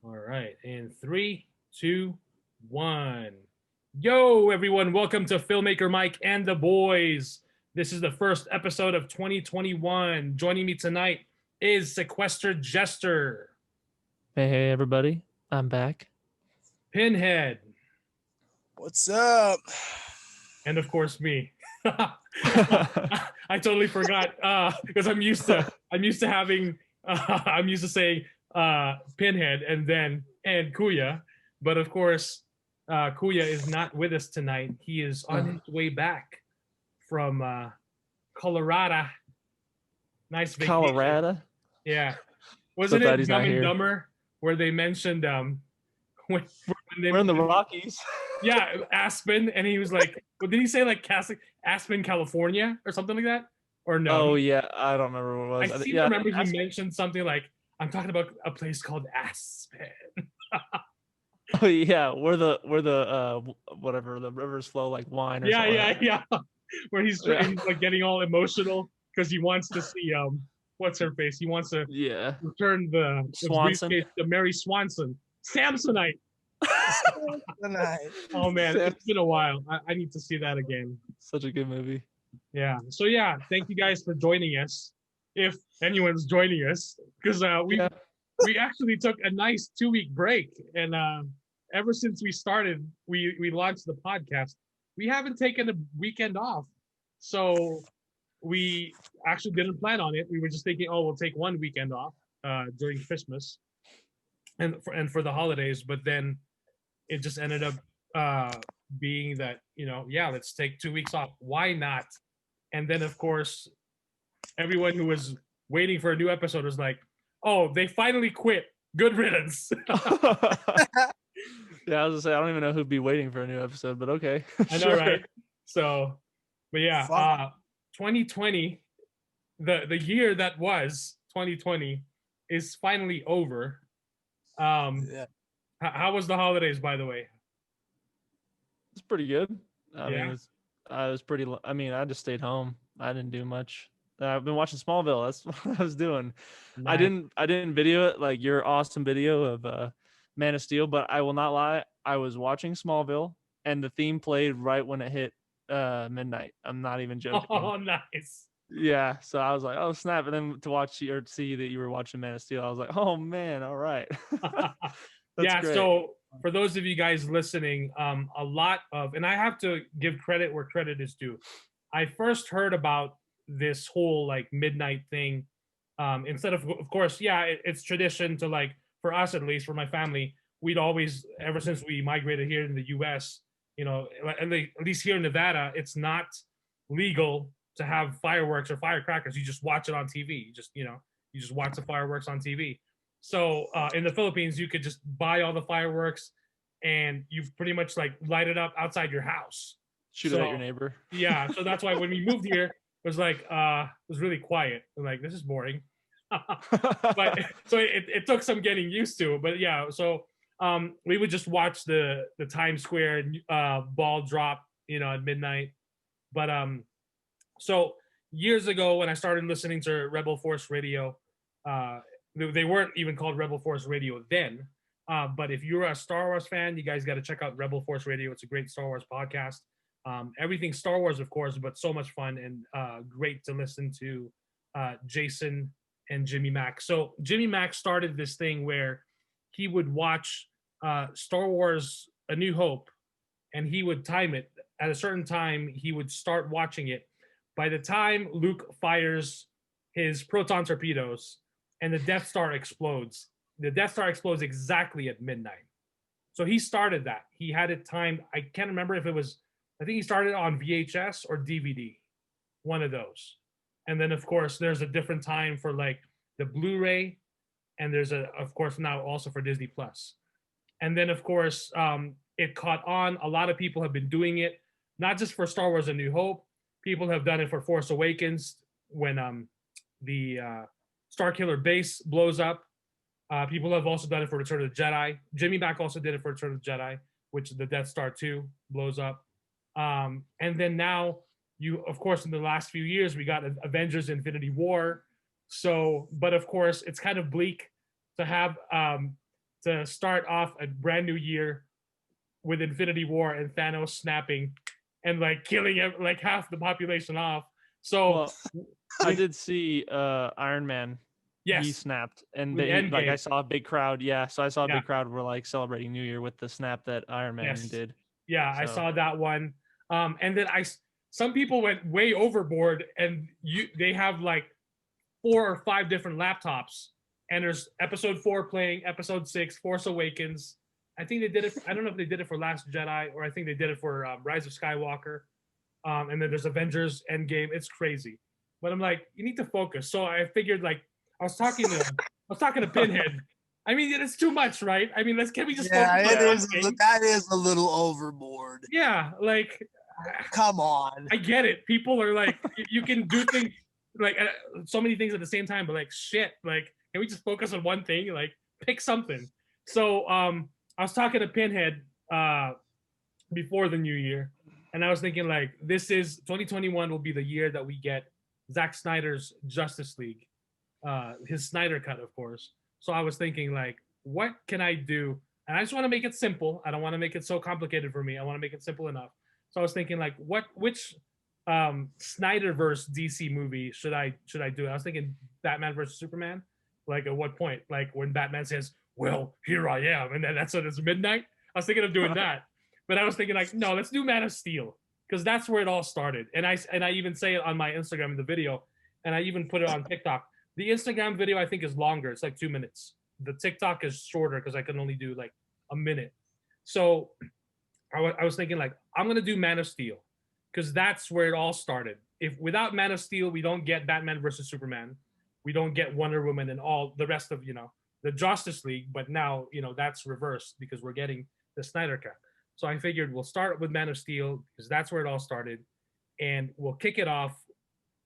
All right. In three, two, one. Yo, everyone. Welcome to Filmmaker Mike and the Boys. This is the first episode of 2021. Joining me tonight is Sequestered Jester, Hey, everybody. I'm back. Pinhead, What's up? and of course me. I totally forgot because I'm used to having I'm used to saying Pinhead and Kuya, but of course Kuya is not with us tonight. He is on his way back from Colorado. Nice vacation. Colorado? Yeah. Wasn't So it he's Dumb not and here. Dumber where they mentioned when they, We're in the Rockies. yeah, Aspen, and he was like, what did he say? Like Aspen, California, or something like that? Or no? Oh, yeah. I don't remember what it was. I seem to remember he mentioned something like, I'm talking about a place called Aspen. Oh, yeah. Where the whatever the rivers flow like wine or something. Yeah. Where he's like getting all emotional because he wants to see what's her face? He wants to return the Swanson to Mary Swanson. Samsonite. Oh man, it's been a while. I need to see that again. Such a good movie. Yeah. So yeah, thank you guys for joining us. If anyone's joining us, because we actually took a nice 2-week break, and ever since we started, we launched the podcast. We haven't taken a weekend off, so we actually didn't plan on it. We were just thinking, oh, we'll take one weekend off during Christmas and for the holidays, but then it just ended up being that, let's take 2 weeks off. Why not? And then of course, everyone who was waiting for a new episode was like, oh, they finally quit. Good riddance. Yeah, I was gonna say I don't even know who'd be waiting for a new episode, but okay. I know, right? So, but yeah, 2020, the year that was 2020 is finally over. How was the holidays, by the way? It's pretty good. I mean, I was pretty. I mean, I just stayed home. I didn't do much. I've been watching SMALLVILLE. That's what I was doing. Nice. I didn't video it like your awesome video of Man of Steel, but I will not lie. I was watching SMALLVILLE, and the theme played right when it hit midnight. I'm not even joking. Oh, nice. Yeah, so I was like, oh snap! And then to watch or to see that you were watching Man of Steel, I was like, oh man, all right. Yeah. Great. So for those of you guys listening, a lot of, and I have to give credit where credit is due. I first heard about this whole like midnight thing. Instead of course, it's tradition to, like, for us at least, for my family, we'd always, ever since we migrated here in the U.S., at least here in Nevada, it's not legal to have fireworks or firecrackers. You just watch it on TV. You just watch the fireworks on TV. So in the Philippines, you could just buy all the fireworks and you've pretty much like light it up outside your house. Shoot it at your neighbor. Yeah. So that's why when we moved here, it was like, it was really quiet. I'm like, this is boring. But so it took some getting used to. But yeah, so we would just watch the Times Square ball drop, at midnight. But so years ago when I started listening to Rebel Force Radio, they weren't even called Rebel Force Radio then. But if you're a Star Wars fan, you guys got to check out Rebel Force Radio. It's a great Star Wars podcast. Everything Star Wars, of course, but so much fun and great to listen to Jason and Jimmy Mack. So Jimmy Mack started this thing where he would watch Star Wars A New Hope, and he would time it. At a certain time, he would start watching it. By the time Luke fires his proton torpedoes and the Death Star explodes exactly at midnight. So he started that. He had it timed. I can't remember if it was, I think he started on VHS or DVD, one of those. And then, of course, there's a different time for like the Blu-ray, and there's of course, now also for Disney Plus. And then, of course, it caught on. A lot of people have been doing it, not just for Star Wars A New Hope. People have done it for Force Awakens when the Starkiller base blows up. People have also done it for Return of the Jedi. Jimmy Mack also did it for Return of the Jedi, which the Death Star 2 blows up. And then now, of course, in the last few years, we got Avengers Infinity War. So, but of course, it's kind of bleak to have to start off a brand new year with Infinity War and Thanos snapping and like killing like half the population off. So I did see Iron Man. Yes, he snapped, and With they, like Endgame. I saw a big crowd. Yeah, so I saw a Yeah. big crowd were like celebrating New Year with the snap that Iron Man Yes. did. Yeah, I So- saw that one. And then some people went way overboard, and they have like 4 or 5 different laptops, and there's episode 4 playing, episode 6, Force Awakens. I think they did it. I don't know if they did it for Last Jedi, or I think they did it for Rise of Skywalker. And then there's Avengers Endgame. It's crazy, but I'm like, you need to focus. So I figured, like, I was talking to Pinhead. I mean, it's too much, right? I mean, can we just focus on that is a little overboard. Yeah, like, come on. I get it. People are like, you can do things like so many things at the same time, but like, shit, like, can we just focus on one thing? Like, pick something. So I was talking to Pinhead before the new year, and I was thinking, like, 2021 will be the year that we get Zack Snyder's Justice League, his Snyder cut, of course. So I was thinking, like, what can I do? And I just want to make it simple. I don't want to make it so complicated for me. I want to make it simple enough. So I was thinking, like, which Snyderverse DC movie should I do? I was thinking Batman versus Superman. Like, at what point? Like, when Batman says, "Well, here I am," and then that's when it's midnight. I was thinking of doing that, but I was thinking, like, no, let's do Man of Steel, because that's where it all started. And I even say it on my Instagram in the video, and I even put it on TikTok. The Instagram video, I think, is longer. It's like 2 minutes. The TikTok is shorter because I can only do like a minute. So I was thinking, like, I'm gonna do Man of Steel, because that's where it all started. If without Man of Steel, we don't get Batman versus Superman, we don't get Wonder Woman and all the rest of the Justice League. But now that's reversed because we're getting the Snyder cut. So I figured we'll start with Man of Steel because that's where it all started, and we'll kick it off.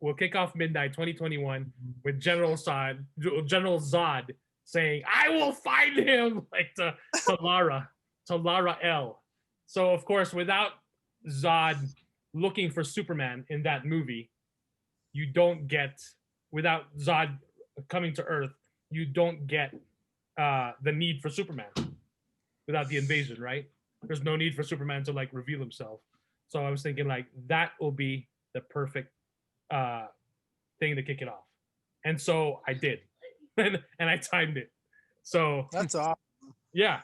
We'll kick off midnight 2021 with General Zod saying, "I will find him," like to Lara L. So of course, without Zod looking for Superman in that movie, you don't get, without Zod coming to Earth, you don't get the need for Superman without the invasion, right? There's no need for Superman to like reveal himself. So I was thinking, like, that will be the perfect thing to kick it off. And so I did. and I timed it. So that's awesome. Yeah.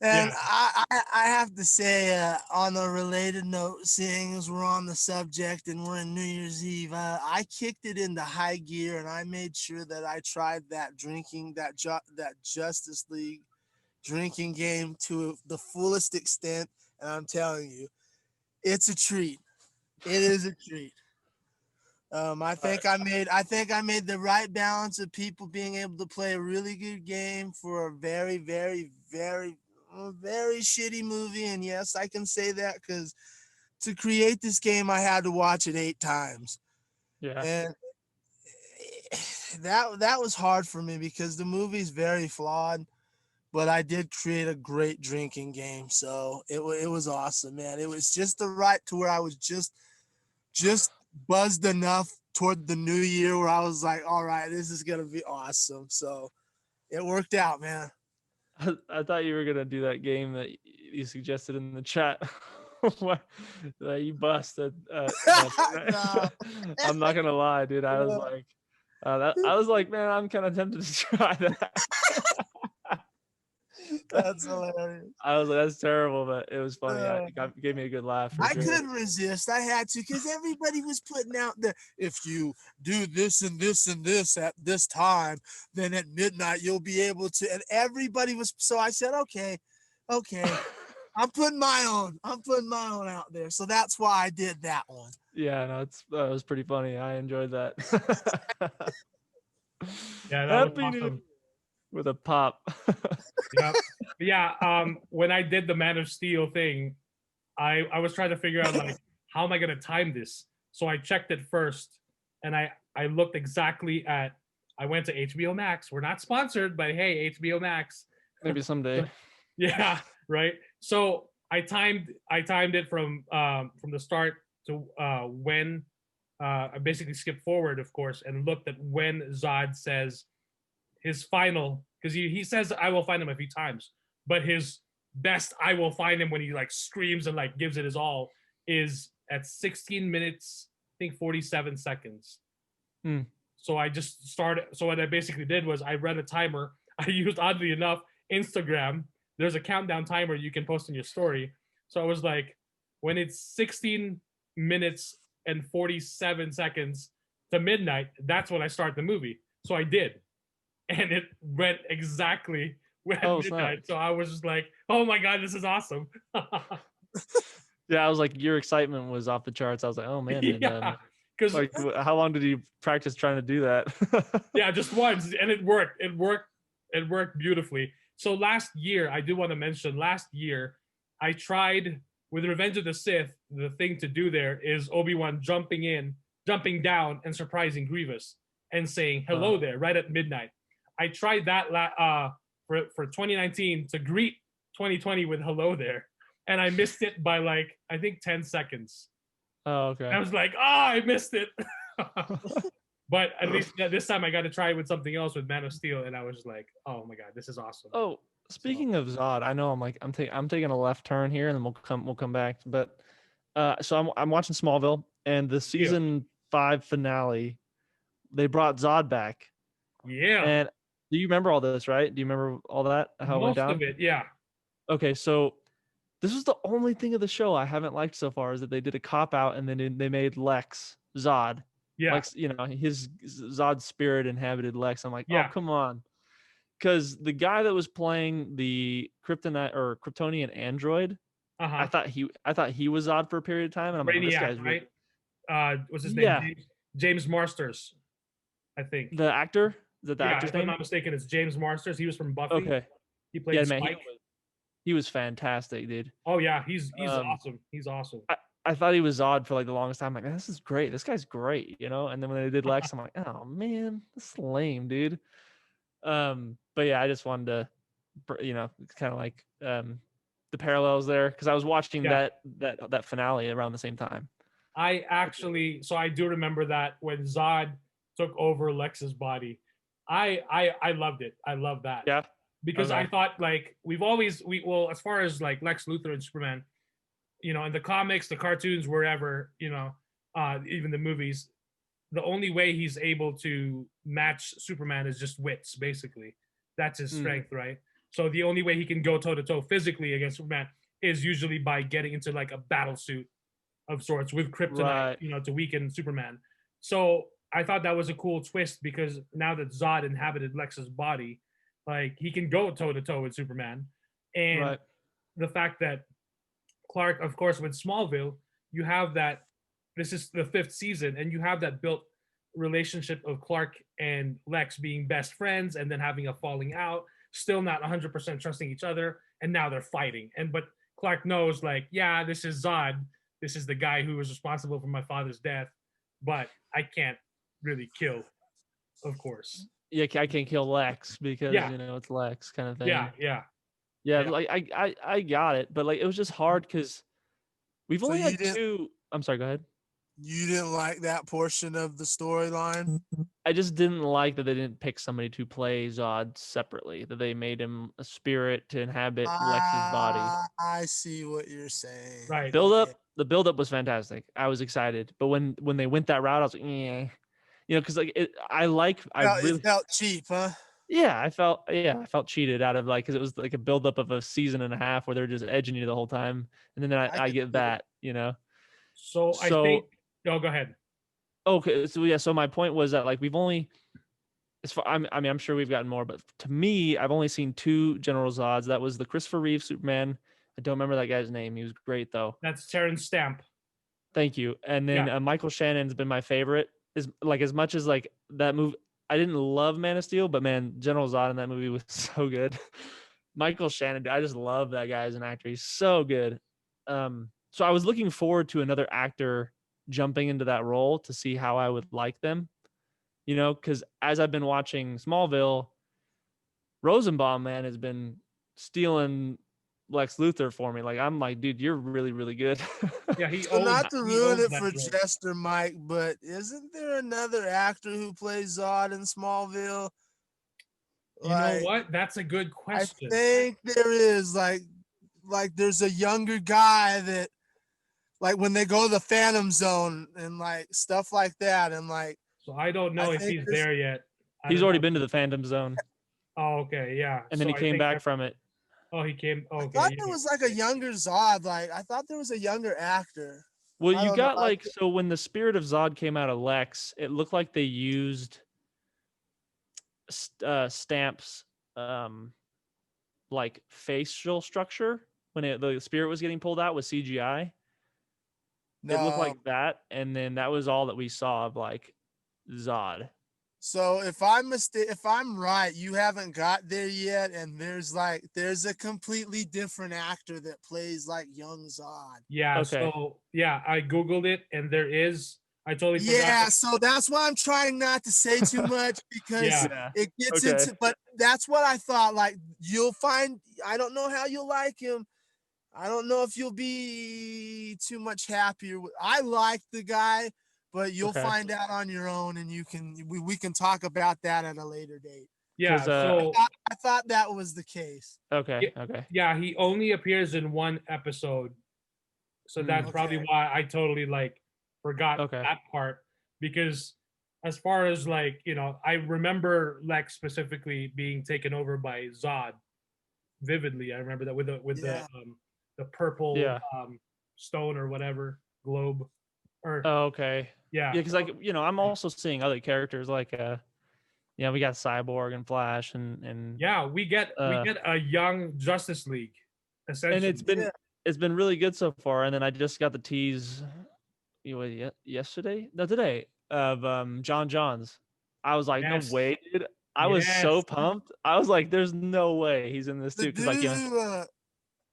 And I have to say, on a related note, seeing as we're on the subject and we're in New Year's Eve, I kicked it into high gear, and I made sure that I tried that Justice League drinking game to the fullest extent. And I'm telling you, it's a treat. It is a treat. I think I made the right balance of people being able to play a really good game for a very, very, very, very shitty movie. And yes, I can say that because to create this game, I had to watch it 8 times. Yeah. And that was hard for me because the movie's very flawed, but I did create a great drinking game. So it was awesome, man. It was just the right to where I was just buzzed enough toward the new year where I was like, all right, this is going to be awesome. So it worked out, man. I thought you were going to do that game that you suggested in the chat. That you busted. I'm not going to lie, dude. I was like, man, I'm kind of tempted to try that. That's hilarious. I was like, that's terrible, but it was funny. It gave me a good laugh. I couldn't resist. I had to, because everybody was putting out there, if you do this and this and this at this time, then at midnight you'll be able to. And everybody was. So I said, okay. I'm putting my own out there. So that's why I did that one. Yeah, no, that was pretty funny. I enjoyed that. Yeah, that was awesome. With a pop. Yep. Yeah. When I did the Man of Steel thing, I was trying to figure out, like, how am I gonna time this? So I checked it first, and I looked exactly at. I went to HBO Max. We're not sponsored, but hey, HBO Max. Maybe someday. Yeah. Right. So I timed it from the start to when I basically skipped forward, of course, and looked at when Zod says his final because he says I will find him a few times, but his best I will find him when he like screams and like gives it his all is at 16 minutes, I think 47 seconds. So I just started. So what I basically did was I read a timer. I used, oddly enough, Instagram. There's a countdown timer you can post in your story. So I was like, when it's 16 minutes and 47 seconds to midnight, that's when I start the movie. So I did. And it went exactly at midnight. So I was just like, oh my God, this is awesome. Yeah, I was like, your excitement was off the charts. I was like, oh man. Yeah. Because like, how long did you practice trying to do that? Yeah, just once, and it worked. It worked beautifully. So last year, I do want to mention, last year, I tried with Revenge of the Sith. The thing to do there is Obi-Wan jumping down, and surprising Grievous and saying hello there right at midnight. I tried that for 2019 to greet 2020 with hello there, and I missed it by like I think 10 seconds. Oh, okay. I was like, I missed it. But at least this time I got to try it with something else with Man of Steel, and I was like, oh my God, this is awesome. Oh, speaking of Zod, I know I'm taking a left turn here, and then we'll come back. But so I'm watching Smallville, and the season 5 finale, they brought Zod back. Yeah. And do you remember all this, right? Do you remember all that? How it went down? Most of it, yeah. Okay, so this was the only thing of the show I haven't liked so far, is that they did a cop out and then they made Lex Zod. Yeah. Lex, his Zod spirit inhabited Lex. I'm like, oh, come on. Because the guy that was playing the Kryptonian android, I thought he was Zod for a period of time, and I'm like, this guy's right? What's his name? Yeah. James Marsters, I think. The actor? Is that the actor's name? If I'm not mistaken, it's James Marsters. He was from Buffy. Okay. He played Spike. Man, he was fantastic, dude. Oh yeah, he's awesome. He's awesome. I thought he was Zod for like the longest time. I'm like, this is great. This guy's great, And then when they did Lex, I'm like, oh man, this is lame, dude. But yeah, I just wanted to, kind of like the parallels there, because I was watching that finale around the same time. I do remember that when Zod took over Lex's body, I loved it. I love that. Yeah. Because I thought like as far as like Lex Luthor and Superman, in the comics, the cartoons, wherever, even the movies, the only way he's able to match Superman is just wits, basically. That's his strength, right? So the only way he can go toe-to-toe physically against Superman is usually by getting into like a battle suit of sorts with kryptonite, to weaken Superman. So I thought that was a cool twist, because now that Zod inhabited Lex's body, like he can go toe-to-toe with Superman. And the fact that Clark, of course, with Smallville, you have that, this is the 5th season, and you have that built relationship of Clark and Lex being best friends, and then having a falling out, still not 100% trusting each other, and now they're fighting. But Clark knows, like, yeah, this is Zod. This is the guy who was responsible for my father's death, but I can't really kill, of course. Yeah, I can't kill Lex because, it's Lex kind of thing. Yeah, like I got it, but like it was just hard because we've only had 2. I'm sorry, go ahead. You didn't like that portion of the storyline? I just didn't like that they didn't pick somebody to play Zod separately, that they made him a spirit to inhabit Lex's body. I see what you're saying. Right. The build up was fantastic. I was excited, but when they went that route, I was like, yeah, because like it felt cheap, huh? Yeah, I felt cheated out of, like, because it was like a buildup of a season and a half where they're just edging you the whole time, and then I get that, So I think. No, go ahead. Okay, so yeah, so my point was that like we've only, I'm sure we've gotten more, but to me, I've only seen 2 General Zods. That was the Christopher Reeve Superman. I don't remember that guy's name. He was great though. That's Terrence Stamp. Thank you. And then Michael Shannon's been my favorite. Is like, as much as like that movie, I didn't love Man of Steel, but man, General Zod in that movie was so good. Michael Shannon, I just love that guy as an actor. He's so good. So I was looking forward to another actor jumping into that role to see how I would like them, because as I've been watching Smallville, Rosenbaum, man, has been stealing Lex Luthor for me. Like, I'm like, dude, you're really, really good. Yeah, not to ruin it for Jester Mike, but isn't there another actor who plays Zod in Smallville? You know what? That's a good question. I think there is like there's a younger guy that like when they go to the Phantom Zone and like stuff like that, and like. So I don't know if he's there yet. He's already been to the Phantom Zone. Oh, okay, yeah. And then he came back from it. Oh, he came. Okay, I thought there was like a younger Zod. Like I thought there was a younger actor. Well, you got like so when the Spirit of Zod came out of Lex, it looked like they used Stamp's like facial structure when the spirit was getting pulled out with CGI. No. It looked like that, and then that was all that we saw of like Zod. So if I'm right, you haven't got there yet, and there's a completely different actor that plays like young Zod. Yeah. Okay. So yeah, I googled it, and there is. I totally forgot. Yeah. So that's why I'm trying not to say too much because it gets into. But that's what I thought. Like you'll find. I don't know how you'll like him. I don't know if you'll be too much happier. I like the guy. But you'll find out on your own, and we can talk about that at a later date. Yeah, so I thought that was the case. Okay. Yeah, he only appears in one episode, so that's probably why I totally like forgot that part. Because as far as like I remember Lex specifically being taken over by Zod vividly. I remember that with the purple stone or whatever globe. Yeah, because like I'm also seeing other characters like we got Cyborg and Flash and we get a young Justice League essentially, and it's been really good so far. And then I just got the tease today of John Johns. I was like, no way, dude. I was so pumped. I was like, there's no way he's in this too. Because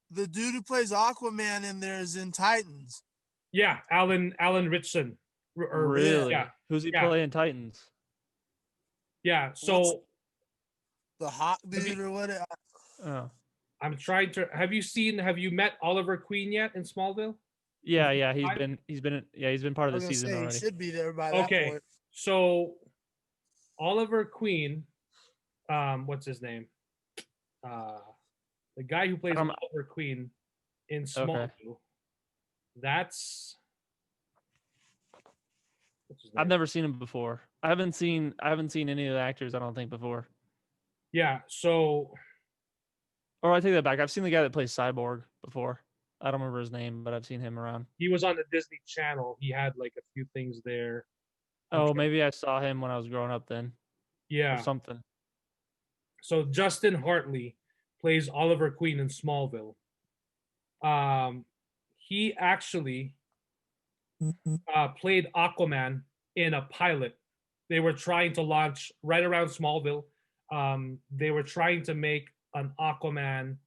the dude who plays Aquaman in there is in Titans. Yeah, Alan Ritchson. Really? Yeah. Who's he playing Titans? Yeah, so the hot dude or what? Oh. I'm trying to. Have you met Oliver Queen yet in Smallville? Yeah, he's been part of the season already. He should be there by that point. So Oliver Queen, what's his name? The guy who plays Oliver Queen in Smallville. Okay. That's. I've never seen him before. I haven't seen any of the actors, I don't think, before. Yeah, so. Or I take that back. I've seen the guy that plays Cyborg before. I don't remember his name, but I've seen him around. He was on the Disney Channel. He had like a few things there. Maybe I saw him when I was growing up then. Yeah. Or something. So Justin Hartley plays Oliver Queen in Smallville. He actually played Aquaman in a pilot. They were trying to launch right around Smallville. They were trying to make an Aquaman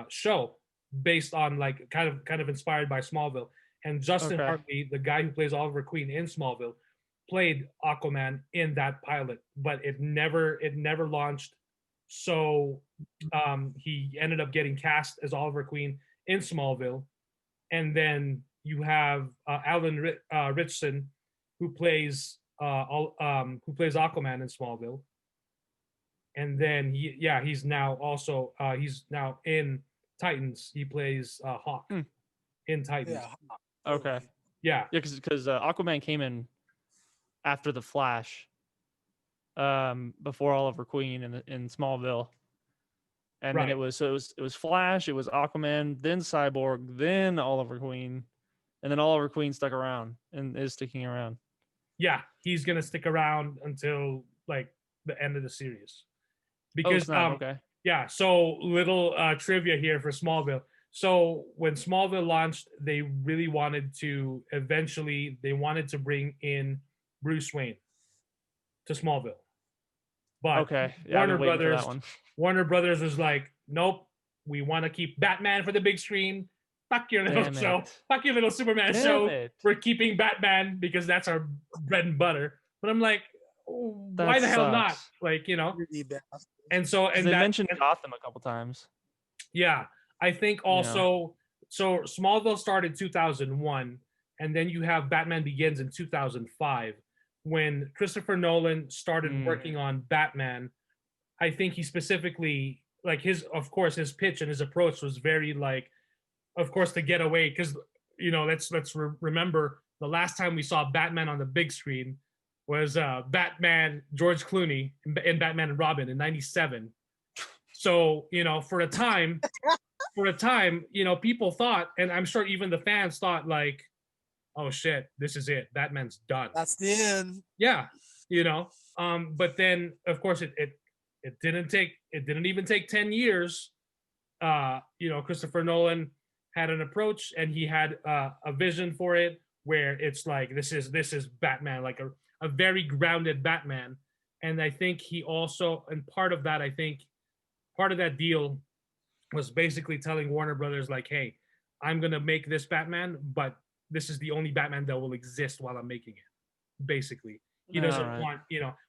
show based on like kind of inspired by Smallville. And Justin Hartley, the guy who plays Oliver Queen in Smallville, played Aquaman in that pilot, but it never launched. So he ended up getting cast as Oliver Queen in Smallville. And then you have Alan Ritchson, who plays Aquaman in Smallville. And then he's now in Titans. He plays Hawk in Titans. Yeah. Okay. Yeah. Yeah, because Aquaman came in after the Flash, before Oliver Queen in Smallville. And then it was Flash, it was Aquaman, then Cyborg, then Oliver Queen, and then Oliver Queen stuck around and is sticking around. Yeah, he's gonna stick around until like the end of the series. Because yeah, so little trivia here for Smallville. So when Smallville launched, they really wanted to bring in Bruce Wayne to Smallville. But Warner Brothers was like, nope, we want to keep Batman for the big screen. Fuck your little show. Fuck your little Superman show. We're keeping Batman because that's our bread and butter. But I'm like, why the hell not? Like, and they mentioned Gotham a couple times. Yeah, I think also. So Smallville started 2001, and then you have Batman Begins in 2005. When Christopher Nolan started working on Batman, I think he specifically like of course his pitch and his approach was very like, of course, to get away, because let's remember the last time we saw Batman on the big screen was Batman George Clooney in Batman and Robin in '97. So for a time, people thought, and I'm sure even the fans thought, like, oh shit, this is it, Batman's done. That's the end. Yeah, but then of course it didn't even take 10 years. Christopher Nolan had an approach, and he had a vision for it where it's like this is Batman, like a very grounded Batman. And I think he also, and part of that deal was basically telling Warner Brothers, like, hey, I'm gonna make this Batman, but this is the only Batman that will exist while I'm making it. Basically, he doesn't want,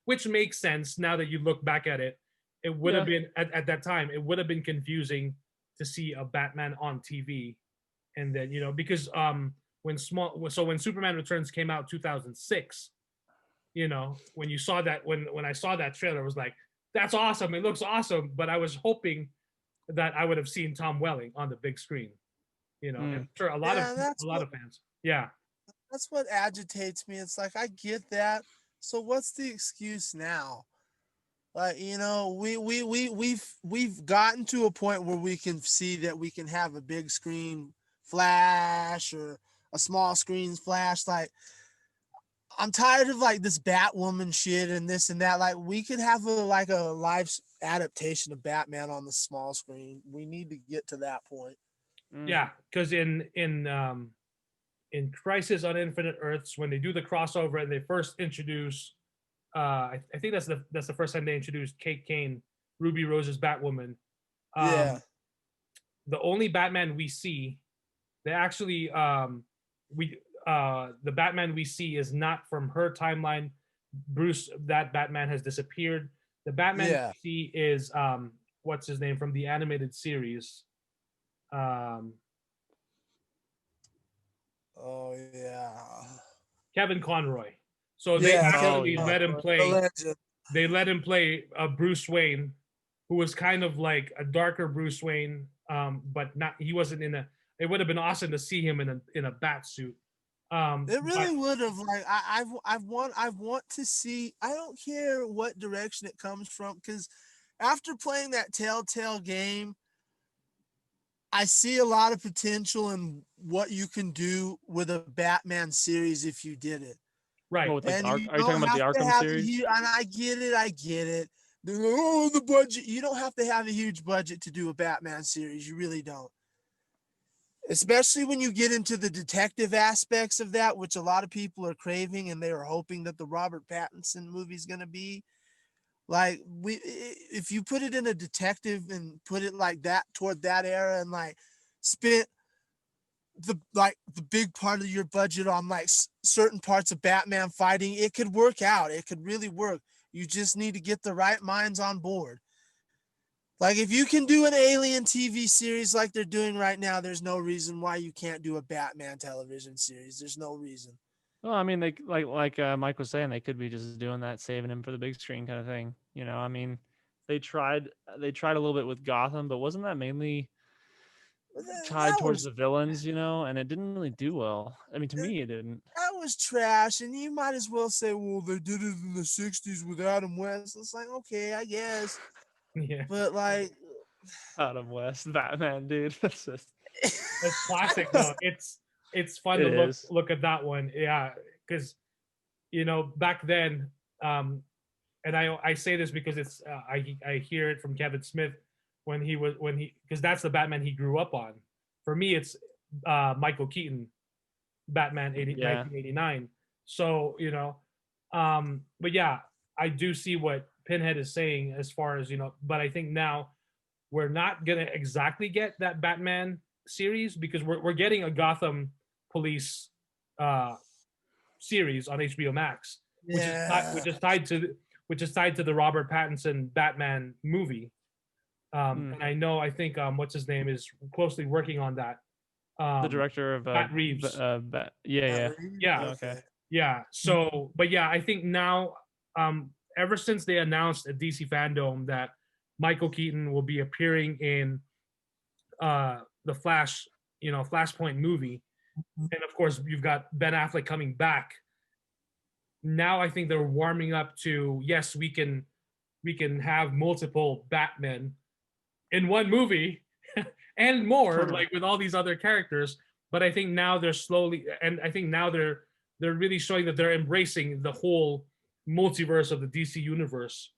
which makes sense now that you look back at it. It would have been at that time, it would have been confusing to see a Batman on TV, and then because when Superman Returns came out 2006, when you saw that, when I saw that trailer, it was like, that's awesome, it looks awesome, but I was hoping that I would have seen Tom Welling on the big screen, and I'm sure a lot of fans. Yeah, that's what agitates me. It's like, I get that, so what's the excuse now? Like, we've gotten to a point where we can see that we can have a big screen Flash or a small screen Flash. Like, I'm tired of like this Batwoman shit and this and that. Like, we could have a live adaptation of Batman on the small screen. We need to get to that point. Yeah, because in Crisis on Infinite Earths, when they do the crossover and they first introduce, I think that's the first time they introduced Kate Kane, Ruby Rose's Batwoman. Yeah. The only Batman we see, they actually the Batman we see is not from her timeline. That Batman has disappeared. The Batman we see is what's his name from the animated series. Oh yeah. Kevin Conroy. So they actually let him play. They let him play Bruce Wayne, who was kind of like a darker Bruce Wayne, but not. He wasn't in a. It would have been awesome to see him in a bat suit. It really would have. Like, I want to see. I don't care what direction it comes from, because after playing that Telltale game, I see a lot of potential in what you can do with a Batman series if you did it. Right. Oh, are you talking about the Arkham series? And I get it. Oh, the budget. You don't have to have a huge budget to do a Batman series. You really don't. Especially when you get into the detective aspects of that, which a lot of people are craving, and they are hoping that the Robert Pattinson movie is going to be. Like, if you put it in a detective and put it like that toward that era, and like spent the big part of your budget on like certain parts of Batman fighting, it could work out. It could really work. You just need to get the right minds on board. Like, if you can do an Alien TV series like they're doing right now, there's no reason why you can't do a Batman television series. There's no reason. Well, I mean, they like Mike was saying, they could be just doing that, saving him for the big screen kind of thing. I mean, they tried a little bit with Gotham, but wasn't that mainly tied towards the villains, and it didn't really do well. I mean, to me, it didn't. That was trash, and you might as well say, well, they did it in the 60s with Adam West. It's like, okay, I guess. Yeah. But like Adam West, Batman, dude. That's just it's classic though. It's fun to look at that one. Yeah, because back then, and I say this because it's I hear it from Kevin Smith because that's the Batman he grew up on. For me, it's Michael Keaton, Batman 1989. So but yeah, I do see what Pinhead is saying as far as but I think now we're not gonna exactly get that Batman series, because we're getting a Gotham Police series on HBO Max, which is tied to the Robert Pattinson Batman movie. And I think what's his name is closely working on that. The director of Matt Reeves. Yeah. Okay. Yeah. So, but yeah, I think now, ever since they announced at DC Fandom that Michael Keaton will be appearing in the Flash, Flashpoint movie, and of course you've got Ben Affleck coming back. Now I think they're warming up to, yes, we can have multiple Batmen in one movie and more, like with all these other characters. But I think now they're slowly, and I think now they're really showing that they're embracing the whole multiverse of the DC universe,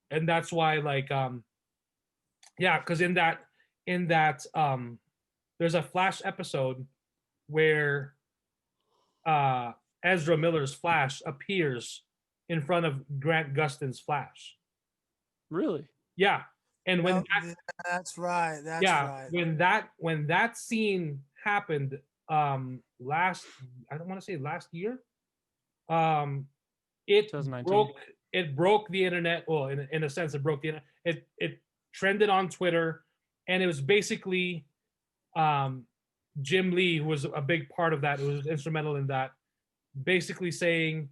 and that's why, like, because in that there's a Flash episode where Ezra Miller's Flash appears in front of Grant Gustin's Flash. Really? Yeah. And when that's right. That's right. When that scene happened I don't want to say last year, it broke the internet. Well, in a sense, it broke the internet. It trended on Twitter, and it was basically Jim Lee, who was a big part of that, who was instrumental in that, basically saying,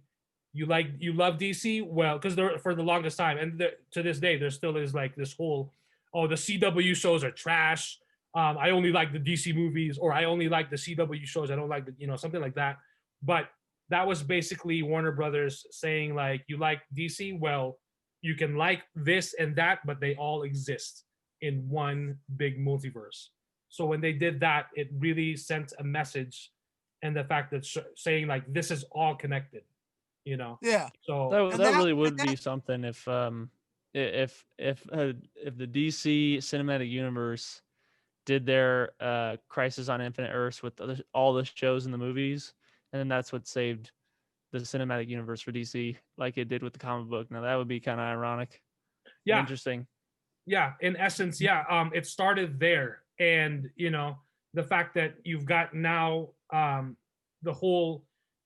you love DC? Well, because for the longest time, and to this day, there still is like this whole, the CW shows are trash. I only like the DC movies, or I only like the CW shows. I don't like something like that. But that was basically Warner Brothers saying, like, you like DC? Well, you can like this and that, but they all exist in one big multiverse. So when they did that, it really sent a message, and the fact that saying, like, this is all connected. Yeah. So that really would be something if the DC cinematic universe did their Crisis on Infinite Earths with all the shows and the movies, and then that's what saved the cinematic universe for DC, like it did with the comic book. Now that would be kind of ironic. Yeah. Interesting. Yeah. In essence, yeah. It started there, and the fact that you've got now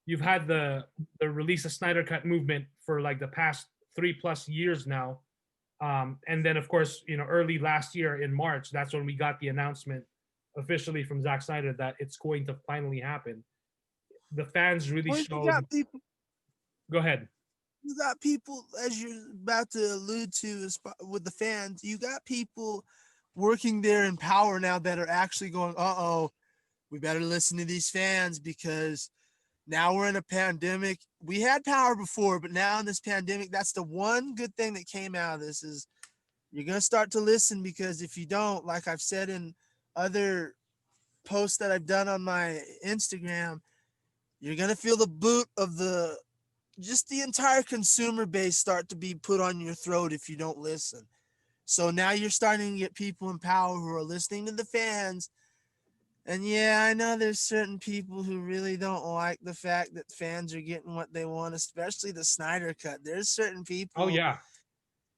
you've had the release of Snyder Cut movement for like the past 3+ years now. And then, of course, early last year in March, that's when we got the announcement officially from Zack Snyder that it's going to finally happen. The fans really showed. Go ahead. You got people, as you're about to allude to, with the fans, you got people working there in power now that are actually going, we better listen to these fans, because now we're in a pandemic. We had power before, but now in this pandemic, that's the one good thing that came out of this, is you're going to start to listen, because if you don't, like I've said in other posts that I've done on my Instagram, you're going to feel the boot of the entire consumer base start to be put on your throat if you don't listen. So now you're starting to get people in power who are listening to the fans. And yeah, I know there's certain people who really don't like the fact that fans are getting what they want, especially the Snyder Cut. There's certain people. Oh yeah.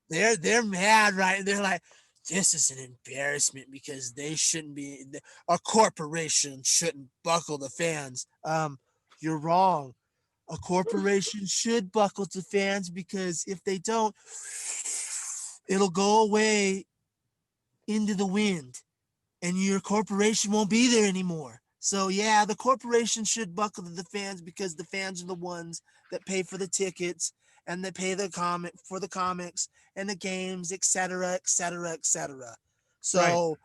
They're mad, right? They're like, this is an embarrassment because they shouldn't be. A corporation shouldn't buckle the fans. You're wrong. A corporation should buckle to fans, because if they don't, it'll go away into the wind, and your corporation won't be there anymore. So yeah, the corporation should buckle to the fans, because the fans are the ones that pay for the tickets and that pay for the comics and the games, etc., etc., etc. So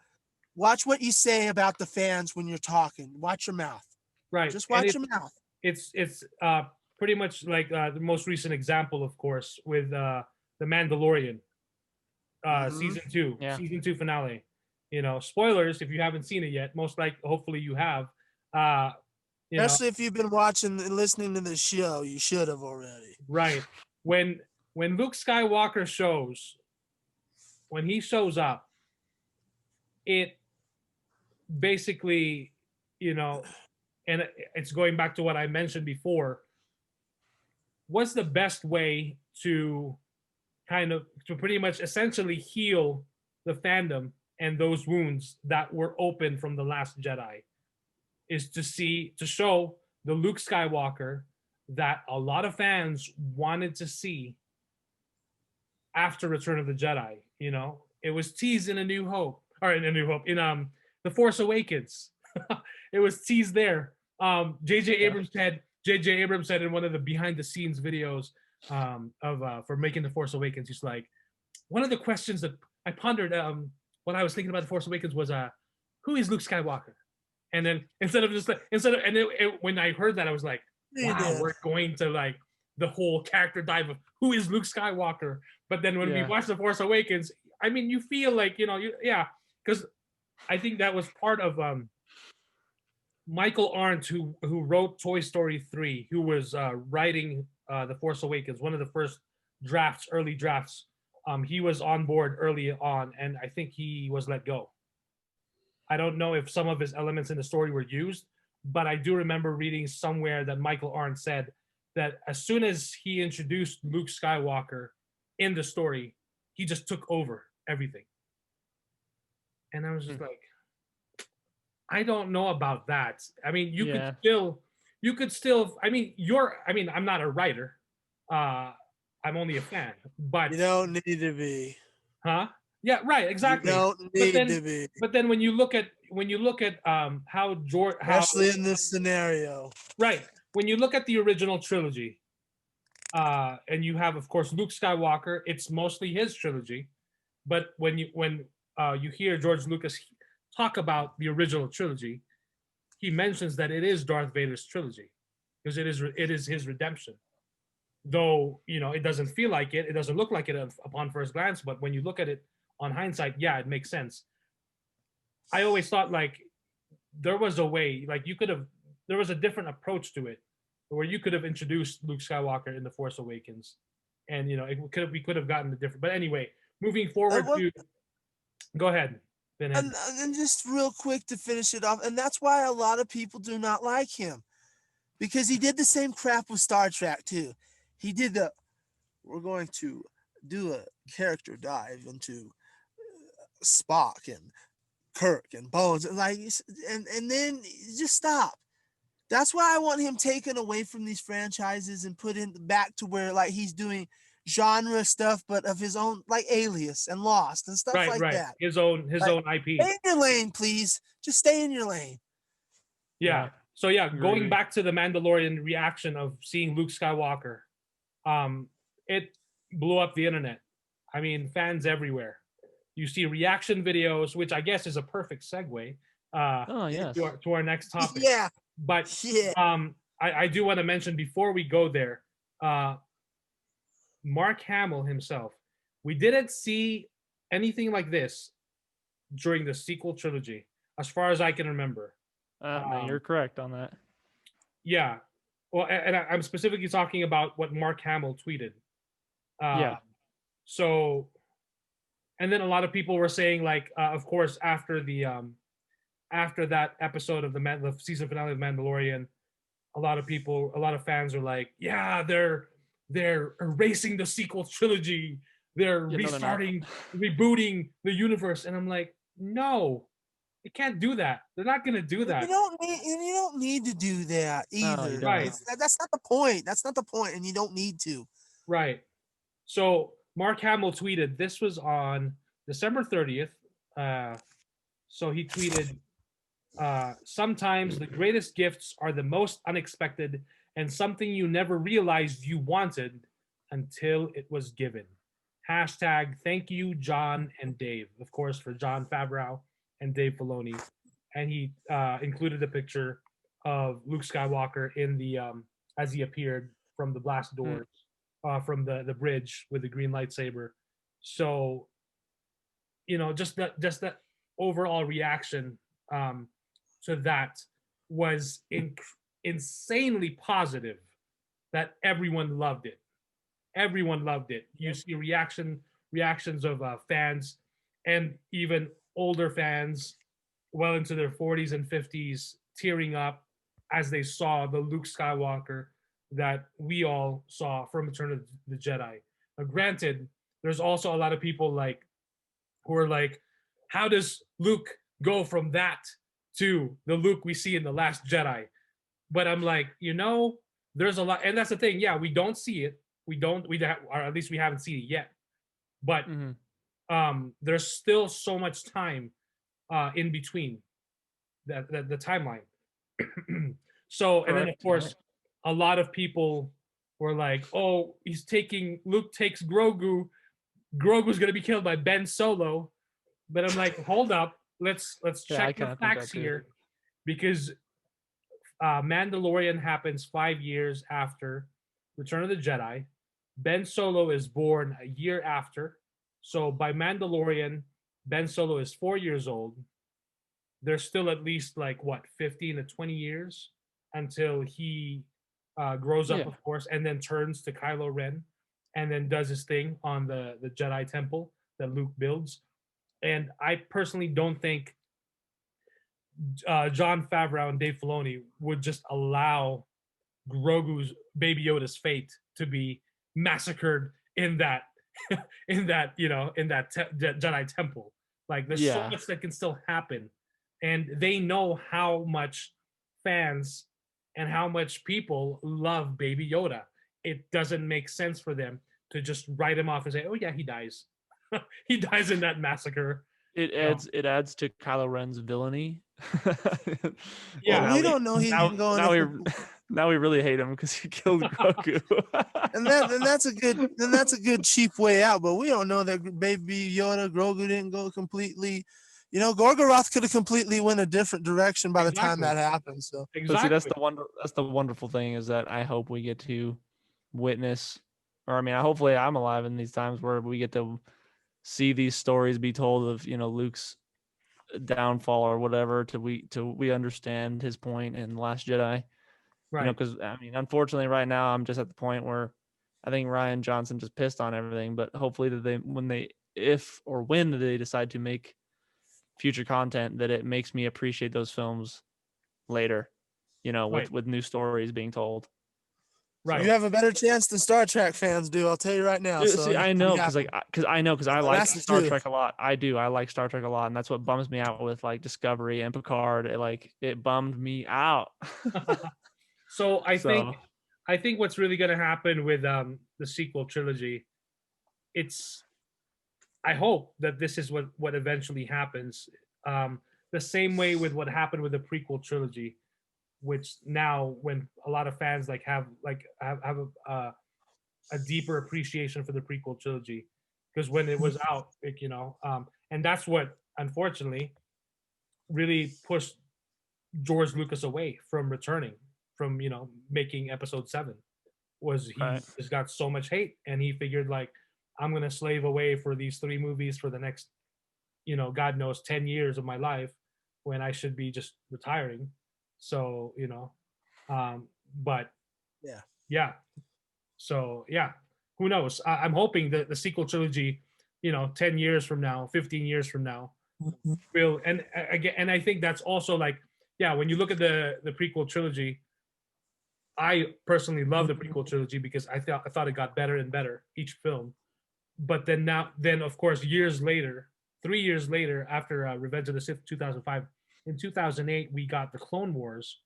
watch what you say about the fans when you're talking. Watch your mouth. Right. Just watch your mouth. It's pretty much like the most recent example, of course, with the Mandalorian season 2 finale. Spoilers if you haven't seen it yet. Hopefully you have. Especially if you've been watching and listening to the show, you should have already. Right. When Luke Skywalker shows up, it basically, and it's going back to what I mentioned before. What's the best way to pretty much essentially heal the fandom and those wounds that were open from The Last Jedi, is to show the Luke Skywalker that a lot of fans wanted to see after Return of the Jedi. It was teased in in The Force Awakens. It was teased there. J.J. Abrams said in one of the behind the scenes videos for making The Force Awakens, he's like, one of the questions that I pondered what I was thinking about The Force Awakens was who is Luke Skywalker? And then when I heard that, I was like, wow, we're going to like the whole character dive of who is Luke Skywalker. But then when we watch The Force Awakens, I mean, you feel like, because I think that was part of Michael Arndt, who wrote Toy Story 3, who was writing The Force Awakens, one of the first early drafts. He was on board early on, and I think he was let go. I don't know if some of his elements in the story were used, but I do remember reading somewhere that Michael Arndt said that as soon as he introduced Luke Skywalker in the story, he just took over everything. And I was just like, I don't know about that. I mean, you could still, I mean, I'm not a writer. I'm only a fan, but you don't need to be. Huh? Yeah, right, exactly. You don't need to be. But then when you look at how George, especially in this scenario, right? When you look at the original trilogy, and you have, of course, Luke Skywalker, it's mostly his trilogy. But when you hear George Lucas talk about the original trilogy, he mentions that it is Darth Vader's trilogy because it is his redemption. Though, it doesn't feel like it doesn't look like it upon first glance, but when you look at it on hindsight, yeah, it makes sense. I always thought like there was a way, like there was a different approach to it, where you could have introduced Luke Skywalker in The Force Awakens, and we could have gotten the different. But anyway, moving forward go ahead. And just real quick to finish it off, and that's why a lot of people do not like him, because he did the same crap with Star Trek too. He did we're going to do a character dive into Spock and Kirk and Bones, and and then just stop. That's why I want him taken away from these franchises and put in back to where like he's doing genre stuff, but of his own, like Alias and Lost and stuff that. His own IP. Stay in your lane, please. Just stay in your lane. Yeah. So going back to the Mandalorian reaction of seeing Luke Skywalker, it blew up the internet. I mean, fans everywhere. You see reaction videos, which I guess is a perfect segue to our next topic. Yeah. But I do want to mention before we go there, Mark Hamill himself. We didn't see anything like this during the sequel trilogy, as far as I can remember. No, you're correct on that. Yeah. Well, and I'm specifically talking about what Mark Hamill tweeted. So, and then a lot of people were saying, like, of course, after that episode of the season finale of Mandalorian, a lot of fans are like, yeah, they're erasing the sequel trilogy. They're rebooting the universe. And I'm like, no, you can't do that. They're not going to do that. You don't need to do that either. No, right. That's not the point. That's not the point, and you don't need to. Right. So Mark Hamill tweeted, this was on December 30th. So he tweeted, sometimes the greatest gifts are the most unexpected and something you never realized you wanted until it was given. Hashtag thank you, John and Dave. Of course, for Jon Favreau and Dave Filoni. And he included a picture of Luke Skywalker in the as he appeared from the blast doors, from the bridge with the green lightsaber. So, just that overall reaction to that was insanely positive, that everyone loved it. Everyone loved it. You see reactions of fans, and even older fans, well into their 40s and 50s, tearing up as they saw the Luke Skywalker that we all saw from Return of the Jedi. Now, granted, there's also a lot of people who are like, how does Luke go from that to the Luke we see in The Last Jedi? But I'm like, there's a lot, and that's the thing. Yeah, we don't see it. Or at least we haven't seen it yet. But there's still so much time in between the timeline. So, and then of course, a lot of people were like, "Oh, Luke takes Grogu Grogu's gonna be killed by Ben Solo. But I'm like, hold up, let's Yeah, I check the kind of think facts that too. here, because Mandalorian happens 5 years after Return of the Jedi. Ben Solo is born a year after. So by Mandalorian, Ben Solo is 4 years old. There's still at least like what 15 to 20 years until he grows up, Yeah. of course, and then turns to Kylo Ren, and then does his thing on the Jedi Temple that Luke builds. And I personally don't think John Favreau and Dave Filoni would just allow Grogu's Baby Yoda's fate to be massacred in that in that Jedi temple. Like there's so Yeah. much that can still happen, and they know how much fans and how much people love Baby Yoda. It doesn't make sense for them to just write him off and say, "Oh yeah, he dies." He dies in that massacre. It adds to Kylo Ren's villainy. Yeah. Well, we don't know he's going now we really hate him because he killed Grogu. and that's a good cheap way out. But we don't know that Baby Yoda, Grogu didn't go completely. Gorgoroth could have completely went a different direction by the time that happened. So exactly. So see, that's the wonderful thing is that I hope we get to witness, or I mean, hopefully I'm alive in these times where we get to see these stories be told of Luke's downfall or whatever till we understand his point in The Last Jedi. Right. Because I mean, unfortunately, right now I'm just at the point where I think Rian Johnson just pissed on everything. But hopefully that when they decide to make future content, that it makes me appreciate those films later. With new stories being told. Right. You have a better chance than Star Trek fans do. I'll tell you right now. Dude, So see, I know because I like Star Trek a lot. I do. I like Star Trek a lot, and that's what bums me out with like Discovery and Picard. It bummed me out. So I think what's really going to happen with the sequel trilogy, I hope that this is what eventually happens. The same way with what happened with the prequel trilogy, which now when a lot of fans have a deeper appreciation for the prequel trilogy, because when it was out, and that's what unfortunately really pushed George Lucas away from returning from making Episode 7, was he just got so much hate, and he figured like, I'm gonna slave away for these 3 movies for the next God knows 10 years of my life when I should be just retiring. So but yeah. So yeah, who knows? I'm hoping that the sequel trilogy, 10 years from now, 15 years from now, will, and again, and I think that's also like, yeah, when you look at the prequel trilogy, I personally love the prequel trilogy because I thought it got better and better each film. But then of course 3 years later, after Revenge of the Sith 2005, in 2008 we got the Clone Wars,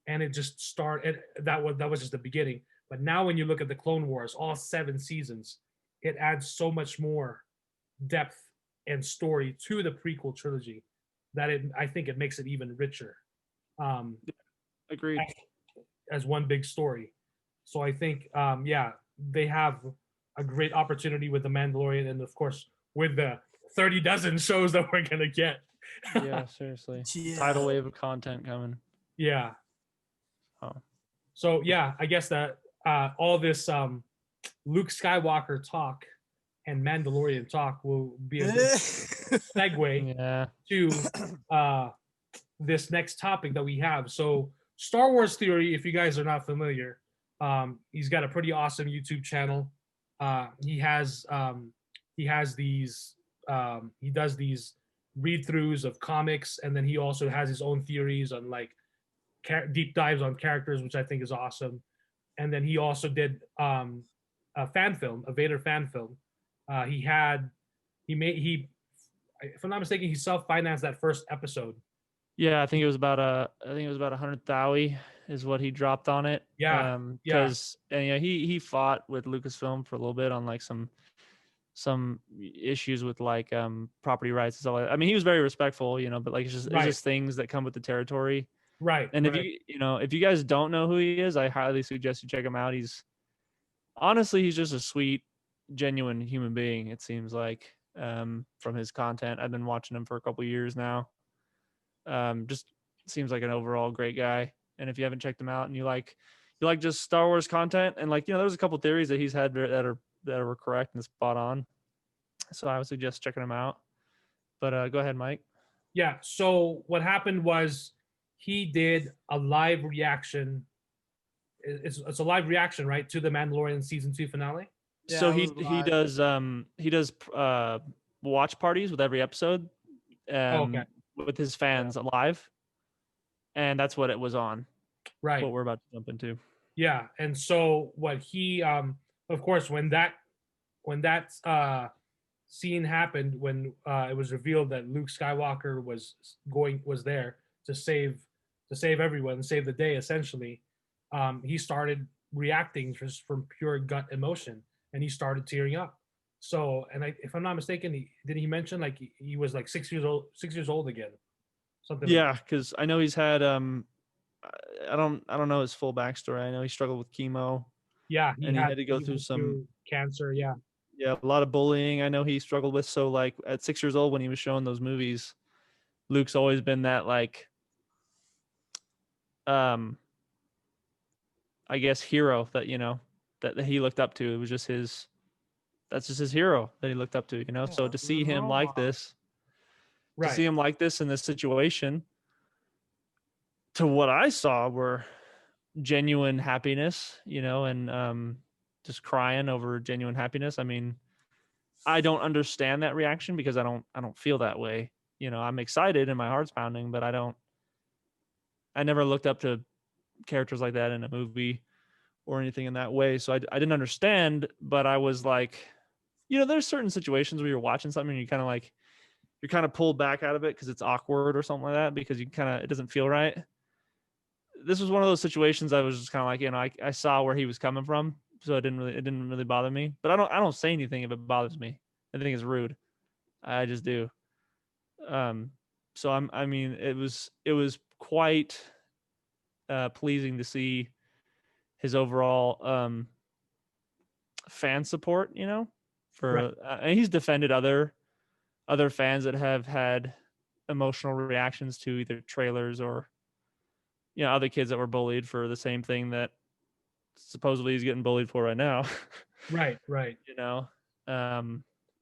and it just started. That was just the beginning. But now when you look at the Clone Wars, all 7 seasons, it adds so much more depth and story to the prequel trilogy that I think it makes it even richer. Agreed. As one big story. So I think, they have a great opportunity with The Mandalorian, and of course with the 30 dozen shows that we're gonna get. Yeah, seriously. Tidal wave of content coming. Yeah. Oh. So yeah, I guess that all this Luke Skywalker talk and Mandalorian talk will be a good segue to this next topic that we have. So Star Wars Theory, if you guys are not familiar, he's got a pretty awesome YouTube channel. He does these read-throughs of comics, and then he also has his own theories on like deep dives on characters, which I think is awesome. And then he also did a fan film, a Vader fan film. If I'm not mistaken, he self-financed that first episode. Yeah, I think it was about 100 Thouy is what he dropped on it. Yeah. Because he fought with Lucasfilm for a little bit on like some issues with like property rights and stuff like that. I mean, he was very respectful, but like it's just things that come with the territory. Right. And if you guys don't know who he is, I highly suggest you check him out. He's just a sweet genuine human being. It seems like from his content. I've been watching him for a couple years now. Just seems like an overall great guy. And if you haven't checked him out and you like just Star Wars content, and like, there's a couple theories that he's had that were correct and spot on. So I would suggest checking him out. But go ahead, Mike. Yeah. So what happened was he did a live reaction. It's a live reaction, right, to the Mandalorian season 2 finale. Yeah, So it he was live. he does watch parties with every episode Okay. with his fans live, and that's what it was on. Right. What we're about to jump into. Yeah. And so what he of course when that scene happened, when it was revealed that Luke Skywalker was there to save everyone, save the day essentially, he started reacting just from pure gut emotion, and he started tearing up. So, and if I'm not mistaken, he mention like he was like 6 years old again, something. Yeah, because I know he's had I don't know his full backstory. I know he struggled with chemo. Yeah, he had to go through some cancer. Yeah, a lot of bullying. I know he struggled with. So like at 6 years old, when he was showing those movies, Luke's always been that like I guess hero that that he looked up to. It was just that's just his hero that he looked up to. Yeah, so to see him like this, right. to see him like this in this situation, to what I saw were genuine happiness, and just crying over genuine happiness. I mean, I don't understand that reaction because I don't feel that way. I'm excited and my heart's pounding, but I never looked up to characters like that in a movie or anything in that way. So I didn't understand, but I was like, there's certain situations where you're watching something and you're kind of pulled back out of it because it's awkward or something like that, because it doesn't feel right. This was one of those situations I was just kind of like, I saw where he was coming from, so it didn't really bother me. But I don't say anything if it bothers me. I think it's rude. I just do. So I mean, it was quite pleasing to see his overall fan support, for Right. And he's defended other fans that have had emotional reactions to either trailers or other kids that were bullied for the same thing that supposedly he's getting bullied for right now. Right. But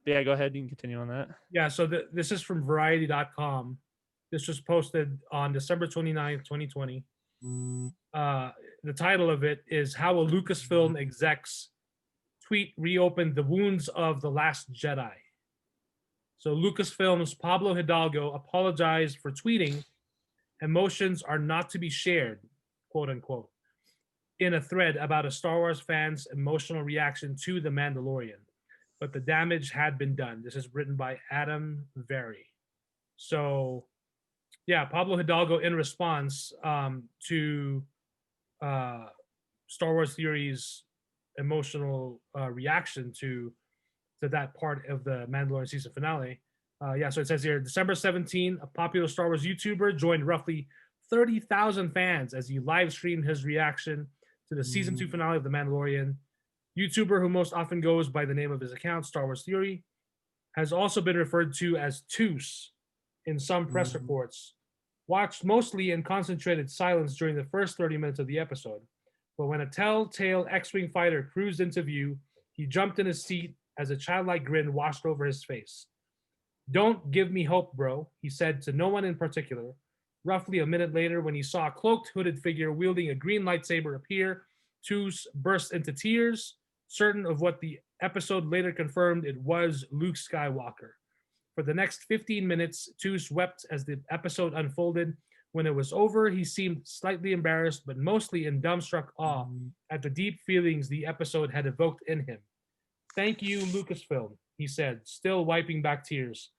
yeah, go ahead, you can continue on that. Yeah, so this is from variety.com. This was posted on December 29th, 2020. The title of it is How a Lucasfilm Exec's Tweet Reopened the Wounds of The Last Jedi. So Lucasfilm's Pablo Hidalgo apologized for tweeting, "Emotions are not to be shared," quote unquote, in a thread about a Star Wars fan's emotional reaction to The Mandalorian. But the damage had been done. This is written by Adam Very. So, yeah, Pablo Hidalgo, in response to Star Wars Theory's emotional reaction to that part of the Mandalorian season finale. So it says here, December 17, a popular Star Wars YouTuber joined roughly 30,000 fans as he live streamed his reaction to the season 2 finale of The Mandalorian. YouTuber, who most often goes by the name of his account, Star Wars Theory, has also been referred to as Toos in some press reports. Watched mostly in concentrated silence during the first 30 minutes of the episode. But when a telltale X-Wing fighter cruised into view, he jumped in his seat as a childlike grin washed over his face. "Don't give me hope, bro," he said to no one in particular. Roughly a minute later, when he saw a cloaked, hooded figure wielding a green lightsaber appear, Toos burst into tears, certain of what the episode later confirmed it was Luke Skywalker. For the next 15 minutes, Toos wept as the episode unfolded. When it was over, he seemed slightly embarrassed, but mostly in dumbstruck awe at the deep feelings the episode had evoked in him. "Thank you, Lucasfilm," he said, still wiping back tears.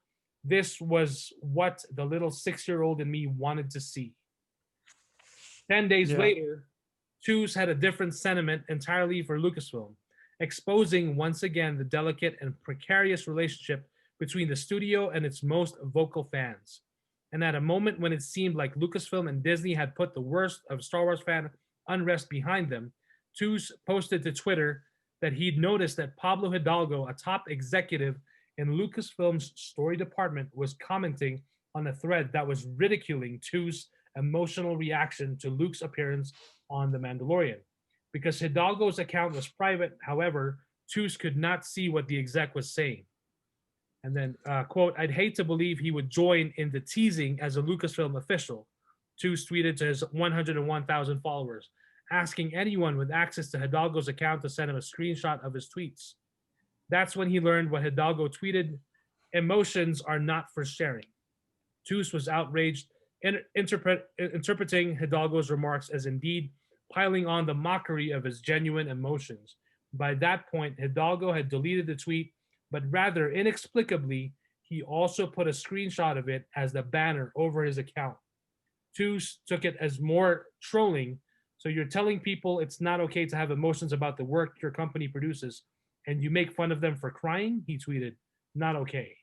"This was what the little 6-year-old in me wanted to see." 10 days later, Toos had a different sentiment entirely for Lucasfilm, exposing once again the delicate and precarious relationship between the studio and its most vocal fans. And at a moment when it seemed like Lucasfilm and Disney had put the worst of Star Wars fan unrest behind them, Toos posted to Twitter, that he'd noticed that Pablo Hidalgo, a top executive in Lucasfilm's story department, was commenting on a thread that was ridiculing Two's emotional reaction to Luke's appearance on The Mandalorian. Because Hidalgo's account was private, however, Two's could not see what the exec was saying. And then, quote, I'd hate to believe he would join in the teasing as a Lucasfilm official. Two's tweeted to his 101,000 followers, asking anyone with access to Hidalgo's account to send him a screenshot of his tweets. That's when he learned what Hidalgo tweeted: emotions are not for sharing. Two's was outraged, interpreting Hidalgo's remarks as indeed piling on the mockery of his genuine emotions. By that point, Hidalgo had deleted the tweet, but rather inexplicably, he also put a screenshot of it as the banner over his account. Two's took it as more trolling. So you're telling people it's not okay to have emotions about the work your company produces, and you make fun of them for crying? He tweeted, not okay.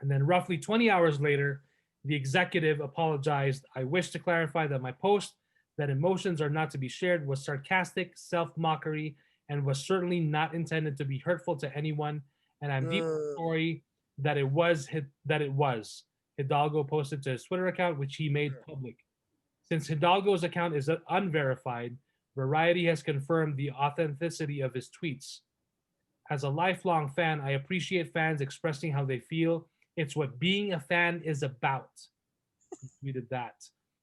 And then roughly 20 hours later, the executive apologized. I wish to clarify that my post that emotions are not to be shared was sarcastic, self-mockery, and was certainly not intended to be hurtful to anyone. And I'm deeply sorry that it was. Hidalgo posted to his Twitter account, which he made public. Since Hidalgo's account is unverified, Variety has confirmed the authenticity of his tweets. As a lifelong fan, I appreciate fans expressing how they feel. It's what being a fan is about. He tweeted that.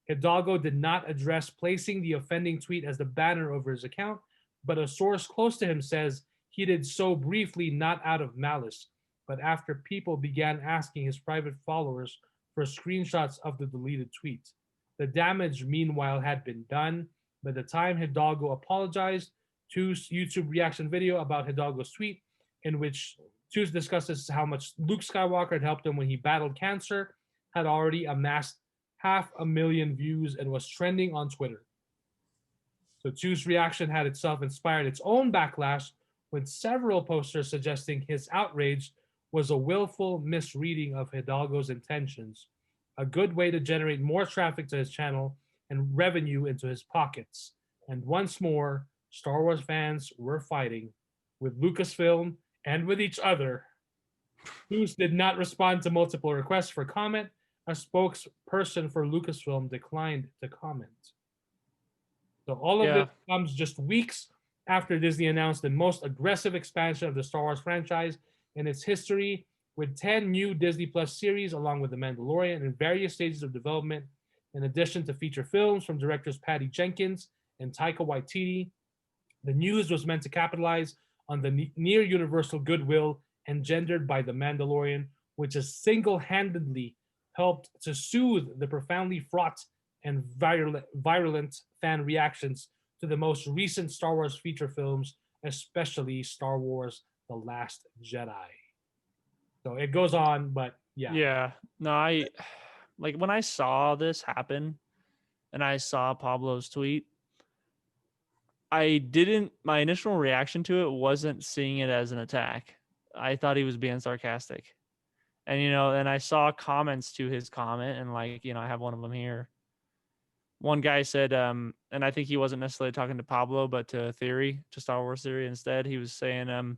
Hidalgo did not address placing the offending tweet as the banner over his account, but a source close to him says he did so briefly, not out of malice, but after people began asking his private followers for screenshots of the deleted tweet. The damage, meanwhile, had been done. By the time Hidalgo apologized, Two's YouTube reaction video about Hidalgo's tweet, in which Two's discusses how much Luke Skywalker had helped him when he battled cancer, had already amassed 500,000 views and was trending on Twitter. So Two's reaction had itself inspired its own backlash, with several posters suggesting his outrage was a willful misreading of Hidalgo's intentions, a good way to generate more traffic to his channel and revenue into his pockets. And once more, Star Wars fans were fighting with Lucasfilm and with each other. Two's did not respond to multiple requests for comment. A spokesperson for Lucasfilm declined to comment. So all of this comes just weeks after Disney announced the most aggressive expansion of the Star Wars franchise in its history, with 10 new Disney Plus series along with The Mandalorian in various stages of development, in addition to feature films from directors Patty Jenkins and Taika Waititi. The news was meant to capitalize on the near universal goodwill engendered by The Mandalorian, which has single-handedly helped to soothe the profoundly fraught and virulent fan reactions to the most recent Star Wars feature films, especially Star Wars The Last Jedi. So it goes on, but yeah. Yeah. No, when I saw this happen and I saw Pablo's tweet, my initial reaction to it wasn't seeing it as an attack. I thought he was being sarcastic. And, and I saw comments to his comment, and I have one of them here. One guy said, and I think he wasn't necessarily talking to Pablo, but to Star Wars Theory instead. He was saying,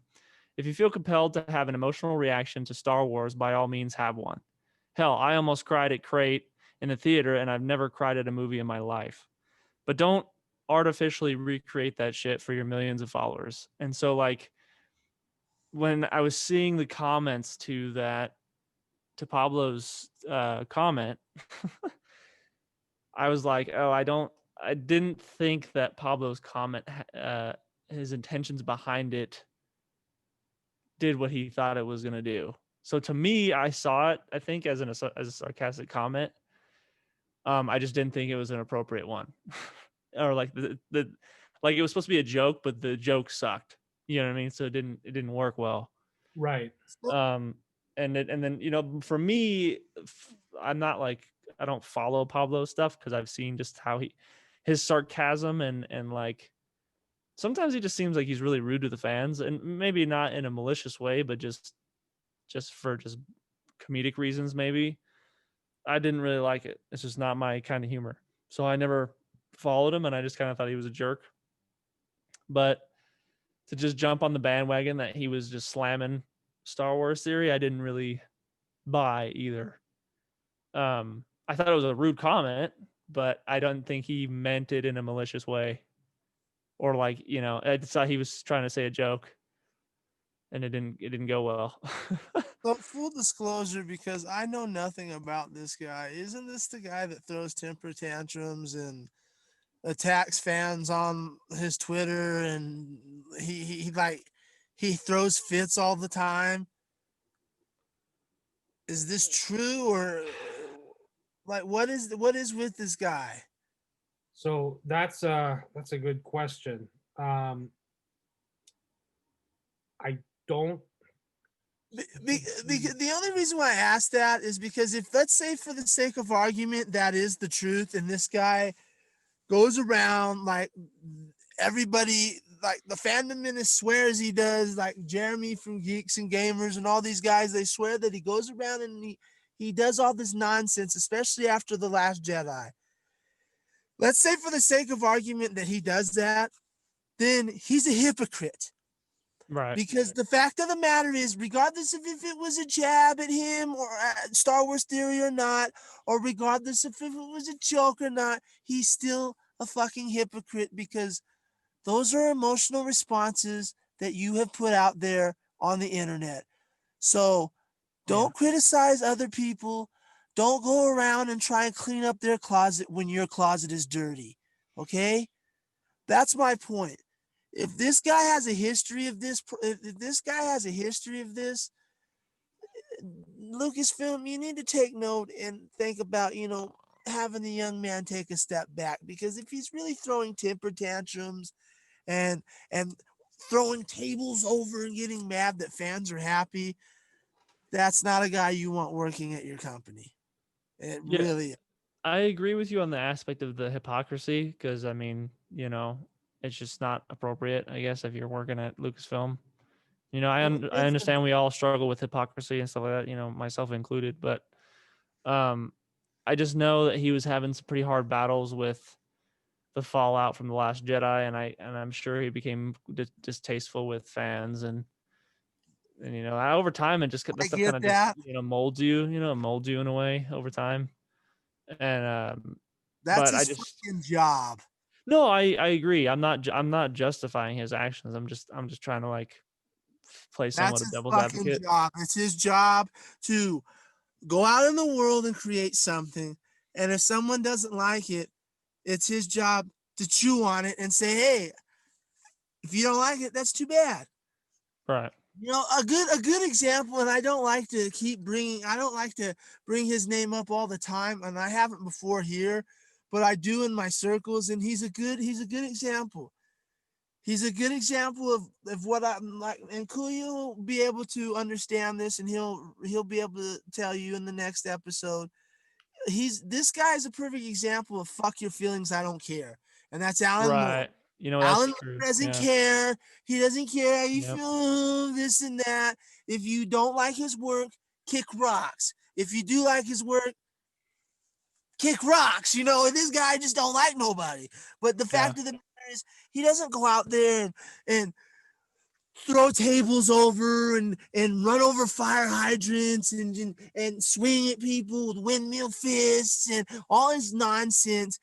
if you feel compelled to have an emotional reaction to Star Wars, by all means have one. Hell, I almost cried at Crate in the theater, and I've never cried at a movie in my life. But don't artificially recreate that shit for your millions of followers. And so, when I was seeing the comments to Pablo's comment, I was like, oh, I didn't think that Pablo's comment, his intentions behind it did what he thought it was going to do. So to me, I saw it, I think, as a sarcastic comment. I just didn't think it was an appropriate one. Or it was supposed to be a joke, but the joke sucked. You know what I mean? So it didn't work well. Right. And then, for me, I'm not I don't follow Pablo stuff because I've seen just how his sarcasm and sometimes he just seems like he's really rude to the fans, and maybe not in a malicious way, but just for comedic reasons. Maybe I didn't really like it. It's just not my kind of humor. So I never followed him, and I just kind of thought he was a jerk. But to just jump on the bandwagon that he was just slamming Star Wars theory, I didn't really buy either. I thought it was a rude comment, but I don't think he meant it in a malicious way, or like, you know, I thought he was trying to say a joke, and it didn't go well. So full disclosure, because I know nothing about this guy. Isn't this the guy that throws temper tantrums and attacks fans on his Twitter, and he throws fits all the time? Is this true, or like what is with this guy? So that's a good question. I don't. The only reason why I asked that is because if, let's say for the sake of argument, that is the truth, and this guy goes around like everybody, like the fandom minister swears he does, like Jeremy from Geeks and Gamers and all these guys, they swear that he goes around and he does all this nonsense, especially after The Last Jedi. Let's say for the sake of argument that he does that, then he's a hypocrite. Right. Because the fact of the matter is, regardless of if it was a jab at him or Star Wars theory or not, or regardless of if it was a joke or not, he's still a fucking hypocrite, because those are emotional responses that you have put out there on the internet. So don't criticize other people. Don't go around and try and clean up their closet when your closet is dirty. Okay? That's my point. If this guy has a history of this, Lucasfilm, you need to take note and think about, you know, having the young man take a step back, because if he's really throwing temper tantrums and throwing tables over and getting mad that fans are happy, that's not a guy you want working at your company. It really is. I agree with you on the aspect of the hypocrisy, because I mean, you know, it's just not appropriate, I guess, if you're working at Lucasfilm. You know, I understand we all struggle with hypocrisy and stuff like that, you know, myself included, but I just know that he was having some pretty hard battles with the fallout from The Last Jedi, and I'm sure he became distasteful with fans, and you know, over time, it just that stuff kind of just, you know, molds you in a way over time. And that's but his fucking job. No, I agree. I'm not justifying his actions. I'm just trying to like play somewhat of devil's advocate. Job. It's his job to go out in the world and create something. And if someone doesn't like it, it's his job to chew on it and say, hey, if you don't like it, that's too bad. Right. You know, a good example, and I don't like to bring his name up all the time, and I haven't before here, but I do in my circles, and he's a good example. He's a good example of what I'm like, and Kuya will be able to understand this, and he'll be able to tell you in the next episode. This guy is a perfect example of fuck your feelings, I don't care. And that's Alan Moore. You know, that's Alan true. Doesn't care. He doesn't care how you feel, this and that. If you don't like his work, kick rocks. If you do like his work, kick rocks. You know, and this guy just don't like nobody. But the fact of the matter is, he doesn't go out there and throw tables over and run over fire hydrants and swing at people with windmill fists and all his nonsense.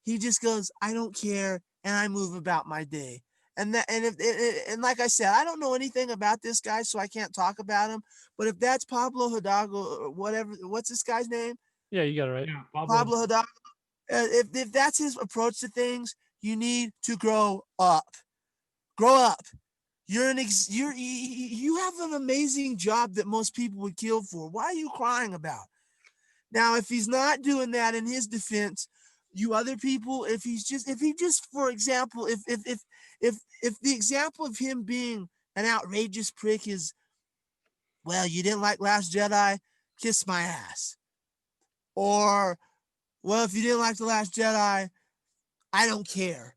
He just goes, I don't care, and I move about my day. And like I said, I don't know anything about this guy, so I can't talk about him. But if that's Pablo Hidalgo or whatever, what's this guy's name? Yeah, you got it right. Yeah, Pablo Hidalgo. If that's his approach to things, you need to grow up. Grow up. You have an amazing job that most people would kill for. Why are you crying about? Now, if he's not doing that, in his defense, you other people, if he just, for example, if the example of him being an outrageous prick is, well, you didn't like Last Jedi, kiss my ass. Or, well, if you didn't like The Last Jedi, I don't care.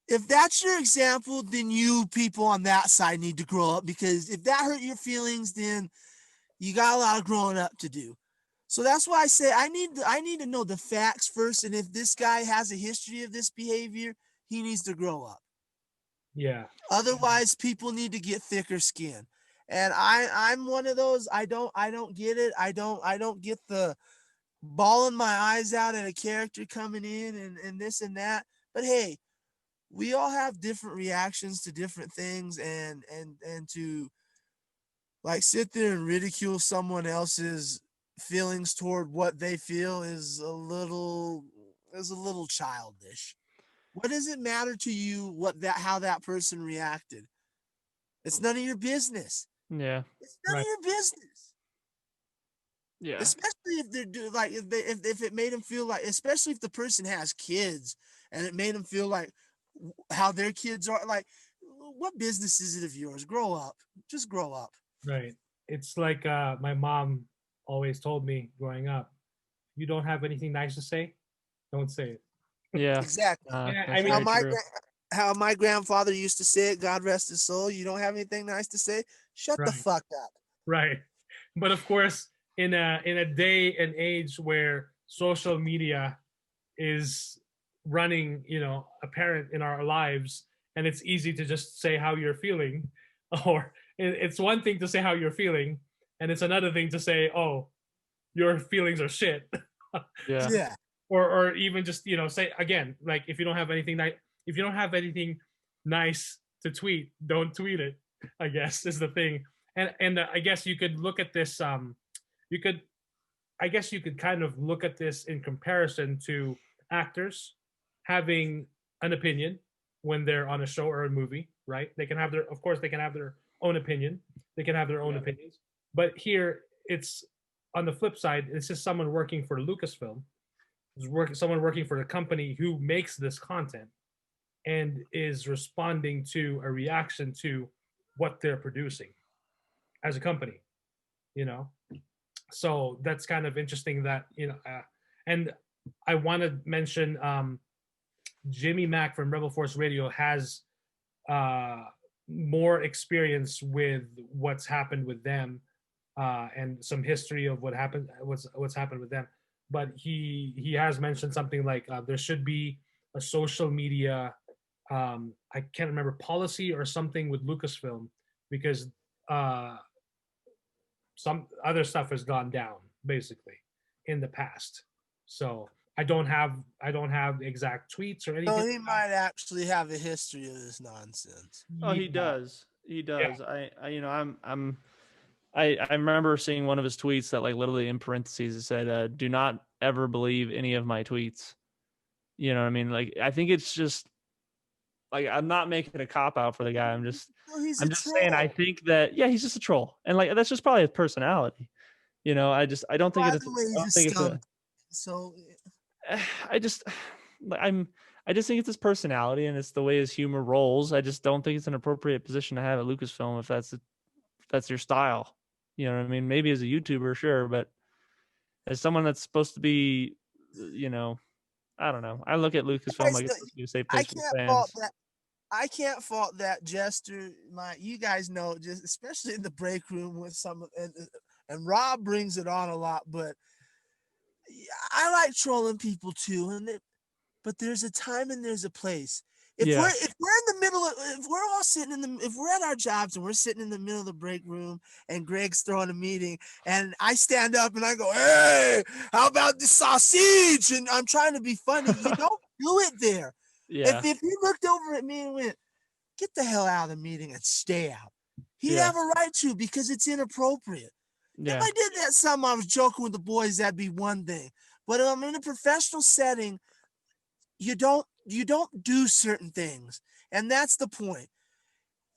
If that's your example, then you people on that side need to grow up, because if that hurt your feelings, then you got a lot of growing up to do. So that's why I say I need to know the facts first. And if this guy has a history of this behavior, he needs to grow up. Yeah. Otherwise, people need to get thicker skin. And I'm one of those. I don't get it. I don't get the bawling my eyes out at a character coming in and this and that. But hey, we all have different reactions to different things, and to like sit there and ridicule someone else's feelings toward what they feel is a little childish. What does it matter to you how that person reacted? It's none of your business. Yeah. It's none of your business. Yeah. Especially if they're if it made them feel like, especially if the person has kids and it made them feel like how their kids are, like, what business is it of yours? Grow up. Just grow up. Right. It's like my mom always told me growing up, you don't have anything nice to say, don't say it. Yeah. Exactly. I mean, How my grandfather used to say it, God rest his soul, you don't have anything nice to say? Shut the fuck up. Right. But of course, in a day and age where social media is running, apparent in our lives, and it's easy to just say how you're feeling, or it's one thing to say how you're feeling, and it's another thing to say, oh, your feelings are shit. Yeah. Yeah. Or even just say again, like, if you don't have anything nice to tweet, don't tweet it, I guess, is the thing. And I guess you could look at this you could kind of look at this in comparison to actors having an opinion when they're on a show or a movie, right? They can have their own opinion, they can have their own opinions, but here it's on the flip side. It's just someone working for Lucasfilm, someone working for the company who makes this content and is responding to a reaction to what they're producing as a company, you know. So that's kind of interesting that and I want to mention Jimmy Mack from Rebel Force Radio has more experience with what's happened with them, and some history of what's happened with them. But he has mentioned something like there should be a social media, I can't remember, policy or something with Lucasfilm, because some other stuff has gone down basically in the past. So I don't have exact tweets or anything. So he might actually have a history of this nonsense. Oh, he does. He does. Yeah. I remember seeing one of his tweets that, like, literally in parentheses it said, "Do not ever believe any of my tweets." You know what I mean? Like, I think it's just like, I'm not making a cop out for the guy. I'm just saying, I think that he's just a troll, and like that's just probably his personality. You know, I don't think I just think it's his personality, and it's the way his humor rolls. I just don't think it's an appropriate position to have at Lucasfilm if that's your style. You know what I mean? Maybe as a YouTuber, sure, but as someone that's supposed to be, I don't know. I look at Lucasfilm like it's supposed to be a safe place for fans. I can't fault that, Jester. You guys know, just especially in the break room with and Rob brings it on a lot, but I like trolling people too, but there's a time and there's a place. If we're in the middle of, if we're all sitting if we're at our jobs and we're sitting in the middle of the break room and Greg's throwing a meeting and I stand up and I go, "Hey, how about the sausage?" and I'm trying to be funny, you don't do it there. Yeah. If he looked over at me and went, "Get the hell out of the meeting and stay out," he'd have a right to, because it's inappropriate. Yeah. If I did that something, I was joking with the boys, that'd be one thing. But I'm in a professional setting, you don't do certain things, and that's the point.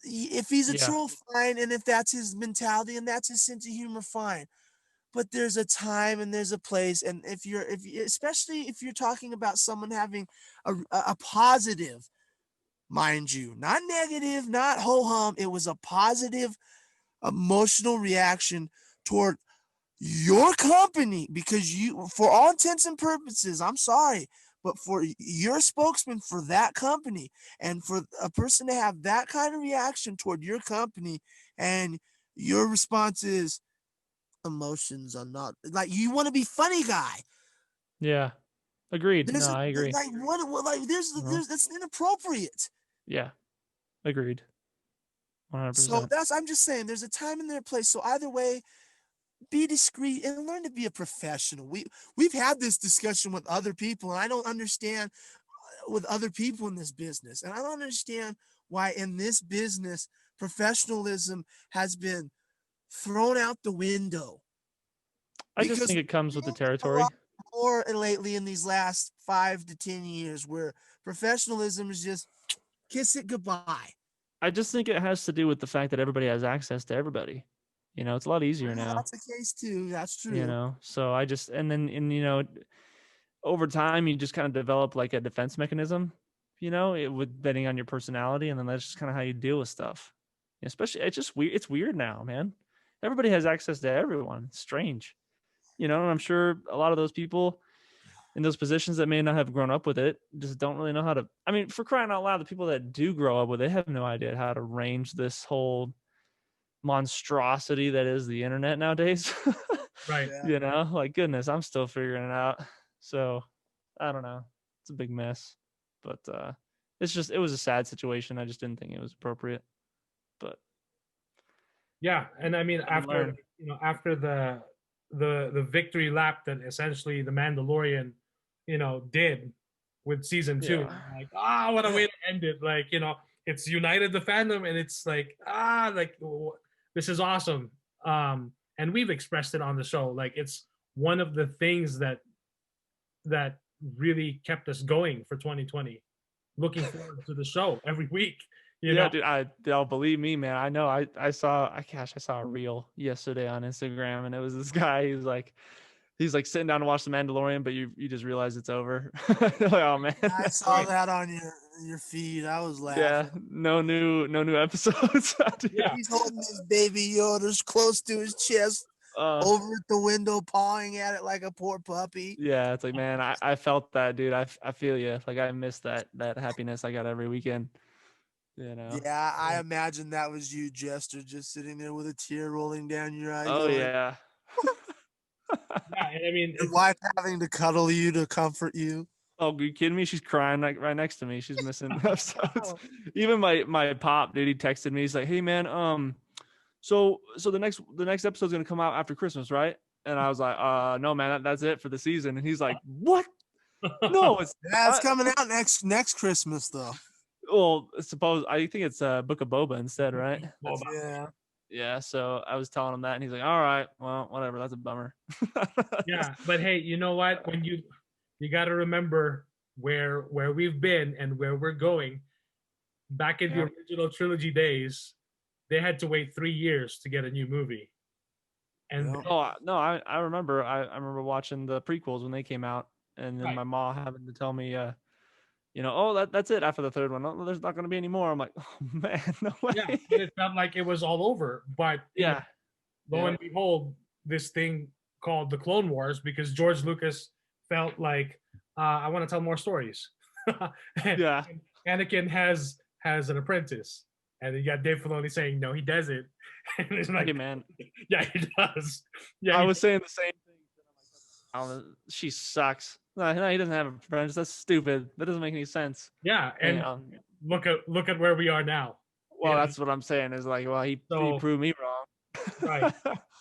If he's a troll, fine, and if that's his mentality and that's his sense of humor, fine. But there's a time and there's a place, and especially if you're talking about someone having a positive, mind you, not negative, not ho-hum, it was a positive emotional reaction toward your company, because you, for all intents and purposes, I'm sorry, but for your spokesman for that company, and for a person to have that kind of reaction toward your company, and your response is, emotions are not, like, you want to be funny guy. Yeah, agreed. I agree. Like, what, like, there's that's inappropriate. Yeah, Agreed. 100%. So I'm just saying, there's a time and their place. So either way, be discreet and learn to be a professional. We've had this discussion with other people, and I don't understand with other people in this business, and I don't understand why in this business professionalism has been thrown out the window. I just think it comes with the territory. More lately in these last 5 to 10 years, where professionalism is just kiss it goodbye. I just think it has to do with the fact that everybody has access to everybody. You know, it's a lot easier now. That's the case too. That's true. You know, so I just, and you know, over time you just kind of develop like a defense mechanism, you know, with betting on your personality, and then that's just kind of how you deal with stuff. Especially, it's just weird. It's weird now, man. Everybody has access to everyone. It's strange, you know. And I'm sure a lot of those people in those positions that may not have grown up with it just don't really know how to. I mean, for crying out loud, the people that do grow up with it have no idea how to range this whole monstrosity that is the internet nowadays. Right. You know, like, goodness, I'm still figuring it out. So I don't know. It's a big mess, but it was a sad situation. I just didn't think it was appropriate. But yeah, and I mean, after the victory lap that essentially the Mandalorian, did with season 2, like, what a way to end it. Like, it's united the fandom, and it's like, this is awesome. And we've expressed it on the show. Like, it's one of the things that really kept us going for 2020. Looking forward to the show every week. You know? Dude, they'll believe me, man. I know. I saw a reel yesterday on Instagram, and it was this guy. He's like sitting down to watch The Mandalorian, but you just realize it's over. Like, oh man, I saw that on your feed. I was laughing. Yeah, no new episodes. Yeah, he's holding his baby Yoda's close to his chest, over at the window, pawing at it like a poor puppy. Yeah, it's like, man, I felt that, dude. I feel you. Like, I miss that happiness I got every weekend. You know. Yeah, I imagine that was you, Jester, just sitting there with a tear rolling down your eye. Oh yeah. Yeah, and I mean, your wife having to cuddle you to comfort you. Oh, are you kidding me? She's crying like right next to me. She's missing episodes. Even my pop, dude, he texted me. He's like, "Hey man, so the next episode's gonna come out after Christmas, right?" And I was like, no man, that's it for the season." And he's like, "What? No, it's coming out next Christmas though." Well, I think it's Book of Boba instead, right? Yeah. Yeah, so I was telling him that, and he's like, "All right, well, whatever. That's a bummer." Yeah, but hey, you know what? When you got to remember where we've been and where we're going. Back in the original trilogy days, they had to wait 3 years to get a new movie. And I remember. I remember watching the prequels when they came out, and then my mom having to tell me, that's it after the third one. No, there's not going to be any more. I'm like, oh man, no way. Yeah, it felt like it was all over. But lo and behold, this thing called the Clone Wars, because George Lucas felt like, I want to tell more stories. Yeah. Anakin has an apprentice, and you got Dave Filoni saying, no, he doesn't. And it's like, hey, man. Yeah, he does. Yeah, I was saying the same thing. She sucks. No, he doesn't have a apprentice. That's stupid. That doesn't make any sense. Yeah, and look at where we are now. Well, that's what I'm saying. Is like, well, he proved me wrong. Right.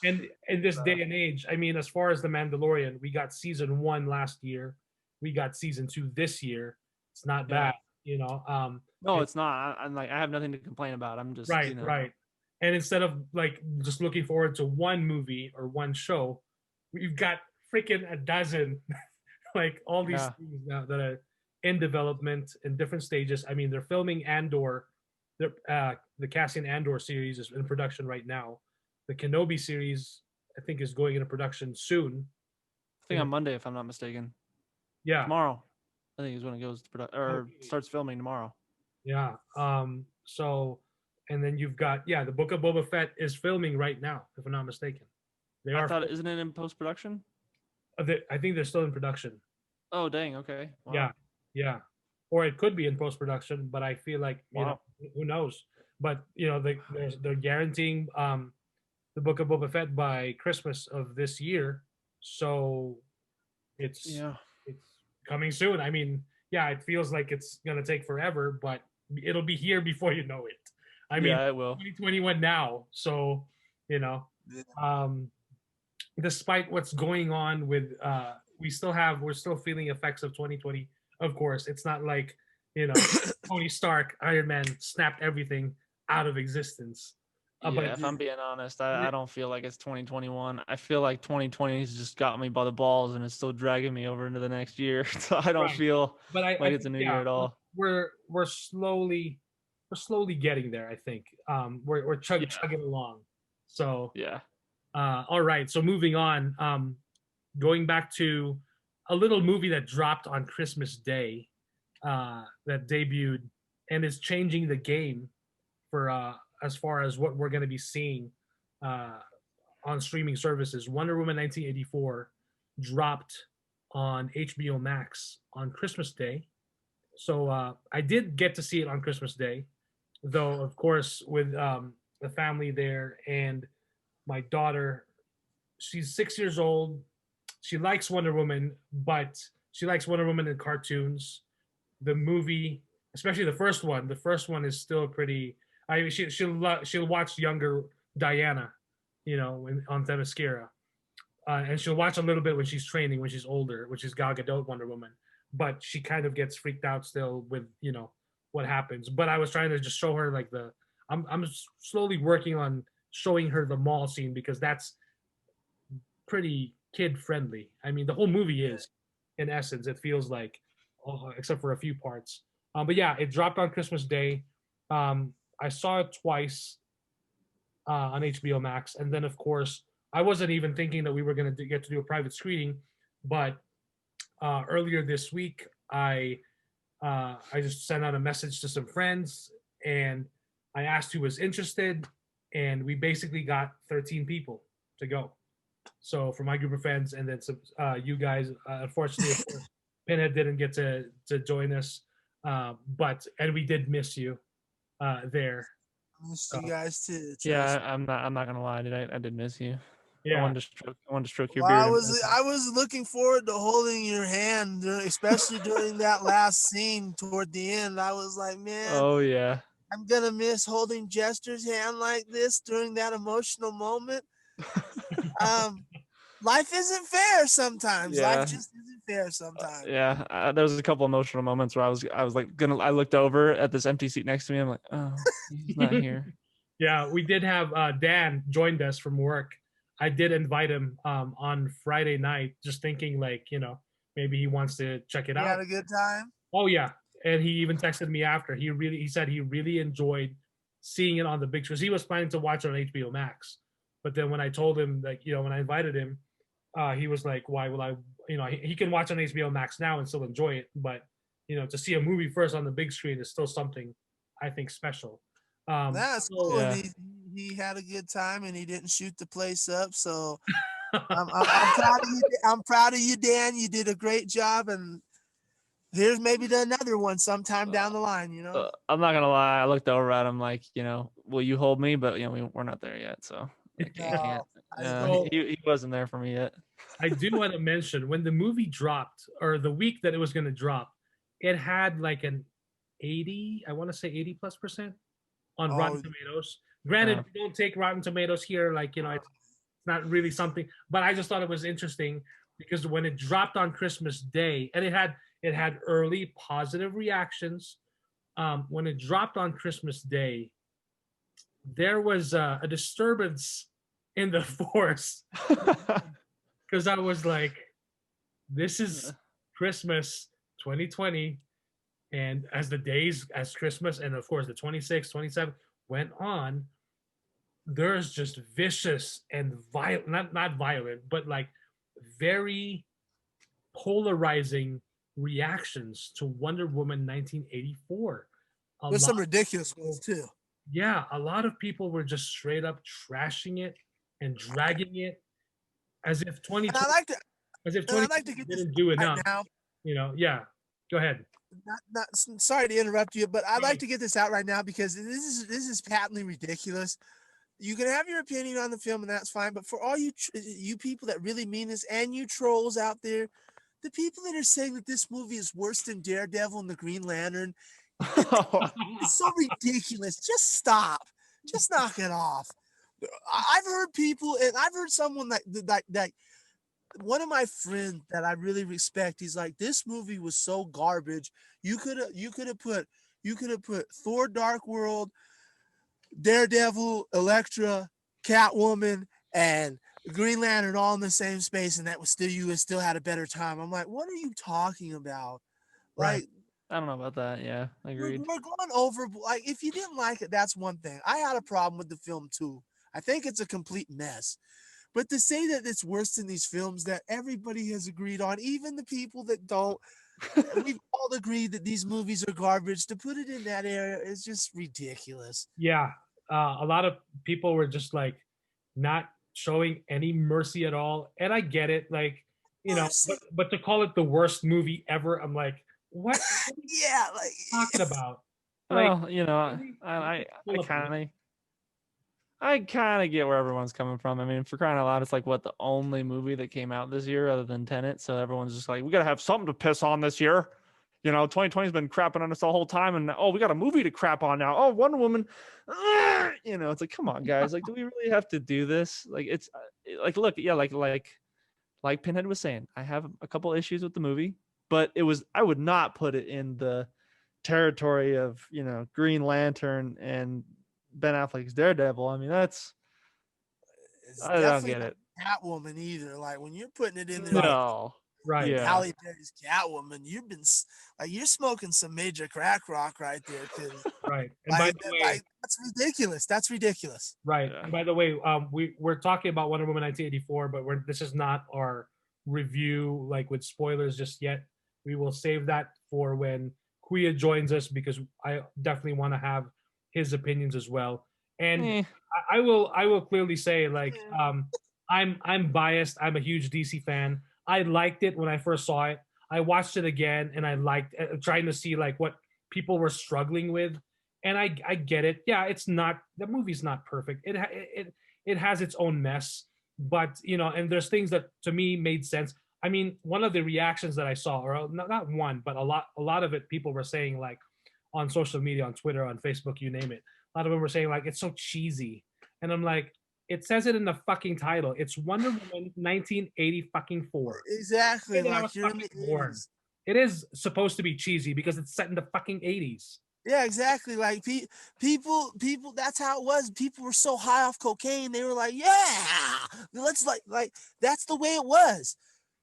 And in this day and age, I mean, as far as The Mandalorian, we got season 1 last year. We got season 2 this year. It's not bad, No, it's not. I'm like, I have nothing to complain about. I'm just right. And instead of like just looking forward to one movie or one show, we've got freaking a dozen, like all these things now that are in development in different stages. I mean, they're filming Andor. The Cassian Andor series is in production right now. The Kenobi series, I think, is going into production soon. I think on Monday, if I'm not mistaken. Yeah. Tomorrow, I think is when it goes to production or starts filming tomorrow. Yeah. So, and then you've got the Book of Boba Fett is filming right now, if I'm not mistaken. Isn't it in post production? I think they're still in production. Oh dang! Okay. Wow. Yeah. Or it could be in post production, but I feel like who knows? But they're guaranteeing the Book of Boba Fett by Christmas of this year, so it's coming soon. I mean, it feels like it's gonna take forever, but it'll be here before you know it. I mean, Yeah, it will. 2021 now. So, you know, um, despite what's going on with, we're still feeling effects of 2020. Of course, it's not like, you know, Tony Stark, Iron Man snapped everything out of existence. Yeah, But if I'm being honest, I don't feel like it's 2021. I feel like 2020 has just got me by the balls and it's still dragging me over into the next year. So I don't right. feel But I like it's a think, new yeah, year at all. we're slowly getting there. I think we're Yeah. chugging along. So Yeah. all right. So moving on, going back to a little movie that dropped on Christmas Day, that debuted and is changing the game for as far as what we're going to be seeing uh, on streaming services. Wonder Woman 1984 dropped on HBO Max on Christmas Day. So I did get to see it on Christmas Day, though, of course, with the family there and my daughter. She's 6 years old. She likes Wonder Woman, but she likes Wonder Woman in cartoons. The movie, especially the first one is still pretty. I mean, she'll watch younger Diana, you know, on Themyscira, and she'll watch a little bit when she's training when she's older, which is Gal Gadot Wonder Woman. But she kind of gets freaked out still with what happens. But I was trying to just show her like I'm slowly working on showing her the mall scene because that's pretty kid friendly. I mean, the whole movie is, in essence, it feels like, except for a few parts. But yeah, it dropped on Christmas Day. I saw it twice on HBO Max, and then of course I wasn't even thinking that we were going to get to do a private screening, but earlier this week I just sent out a message to some friends and I asked who was interested, and we basically got 13 people to go. So for my group of friends, and then some you guys, unfortunately, of course, Pinhead didn't get to join us, and we did miss you there. Missed you guys too. Yeah, I'm not gonna lie, I did miss you. Yeah, I wanted to stroke your Well, beard. I was looking forward to holding your hand, especially during that last scene toward the end. I was like, man, Oh yeah. I'm gonna miss holding Jester's hand like this during that emotional moment. Life isn't fair sometimes. Life Yeah. just isn't fair sometimes. Yeah, there was a couple emotional moments where I was like I looked over at this empty seat next to me. I'm like, oh, he's not here. yeah. We did have Dan joined us from work. I did invite him on Friday night, just thinking like maybe he wants to check it You out. had a good time. Oh yeah, and he even texted me after. He said he really enjoyed seeing it on the big screen. He was planning to watch it on HBO Max, but then when I told him that when I invited him, he was like, "Why will I?" He can watch on HBO Max now and still enjoy it, but to see a movie first on the big screen is still something I think special. That's cool. Yeah. And he had a good time and he didn't shoot the place up. So I'm proud of you. I'm proud of you, Dan. You did a great job, and here's maybe to another one sometime down the line. I'm not gonna lie. I looked over at him like, will you hold me? But we're not there yet, so I can't. He wasn't there for me yet. I do want to mention when the movie dropped, or the week that it was going to drop, it had like an 80, I want to say 80+% on Rotten Tomatoes. Granted, we don't take Rotten Tomatoes here, like it's not really something, but I just thought it was interesting because when it dropped on Christmas Day, and it had early positive reactions. When it dropped on Christmas Day, there was a disturbance in the force because I was like, this is Christmas 2020. And as Christmas, and of course the 26th, 27th went on, there's just vicious and violent, not violent, but like very polarizing reactions to Wonder Woman 1984. There's some ridiculous ones too. Yeah, a lot of people were just straight up trashing it and dragging it as if 2020 didn't do enough. Right now. Yeah. Go ahead. Not sorry to interrupt you, but I'd like to get this out right now because this is patently ridiculous. You can have your opinion on the film, and that's fine. But for all you people that really mean this, and you trolls out there, the people that are saying that this movie is worse than Daredevil and the Green Lantern, It's so ridiculous. Just stop. Just knock it off. I've heard people, and I've heard someone that one of my friends that I really respect. He's like, this movie was so garbage. You could have put Thor: Dark World, Daredevil, Elektra, Catwoman, and Green Lantern all in the same space, and you would still had a better time. I'm like, what are you talking about? Right. Like, I don't know about that. Yeah, agreed. we're going over. Like, if you didn't like it, that's one thing. I had a problem with the film too. I think it's a complete mess. But to say that it's worse than these films that everybody has agreed on, even the people that don't, we've all agreed that these movies are garbage. To put it in that area is just ridiculous. Yeah. A lot of people were just like not showing any mercy at all. And I get it. Like, but to call it the worst movie ever, I'm like, what? Yeah, like, talking about? Like, well, I kind of get where everyone's coming from. I mean, for crying out loud, it's like what the only movie that came out this year other than Tenet. So everyone's just like, we got to have something to piss on this year. 2020's been crapping on us the whole time, and we got a movie to crap on now. Oh, Wonder Woman. It's like, come on, guys. Like, do we really have to do this? Like, it's like, look, yeah, like Pinhead was saying, I have a couple issues with the movie, but I would not put it in the territory of Green Lantern and Ben Affleck's Daredevil. I mean, I don't get it. Catwoman either. Like, when you're putting it in there, no, right? Yeah. Halle Berry's Catwoman, you're smoking some major crack rock right there. Right. And by the way, that's ridiculous. That's ridiculous. Right. Yeah. And by the way, we're talking about Wonder Woman 1984, but this is not our review like with spoilers just yet. We will save that for when Kuya joins us, because I definitely want to have his opinions as well. And I will clearly say, like, I'm biased. I'm a huge DC fan. I liked it when I first saw it. I watched it again, and I liked trying to see like what people were struggling with. And I get it. Yeah, the movie's not perfect. It has its own mess, but and there's things that to me made sense. I mean, one of the reactions that I saw, or not one, but a lot of it, people were saying, like, on social media, on Twitter, on Facebook, you name it. A lot of them were saying, like, it's so cheesy. And I'm like, it says it in the fucking title. It's Wonder Woman 1984. Exactly. Like, you're in the 80s. It is supposed to be cheesy because it's set in the fucking 80s. Yeah, exactly. Like, people, that's how it was. People were so high off cocaine. They were like, yeah, let's like that's the way it was.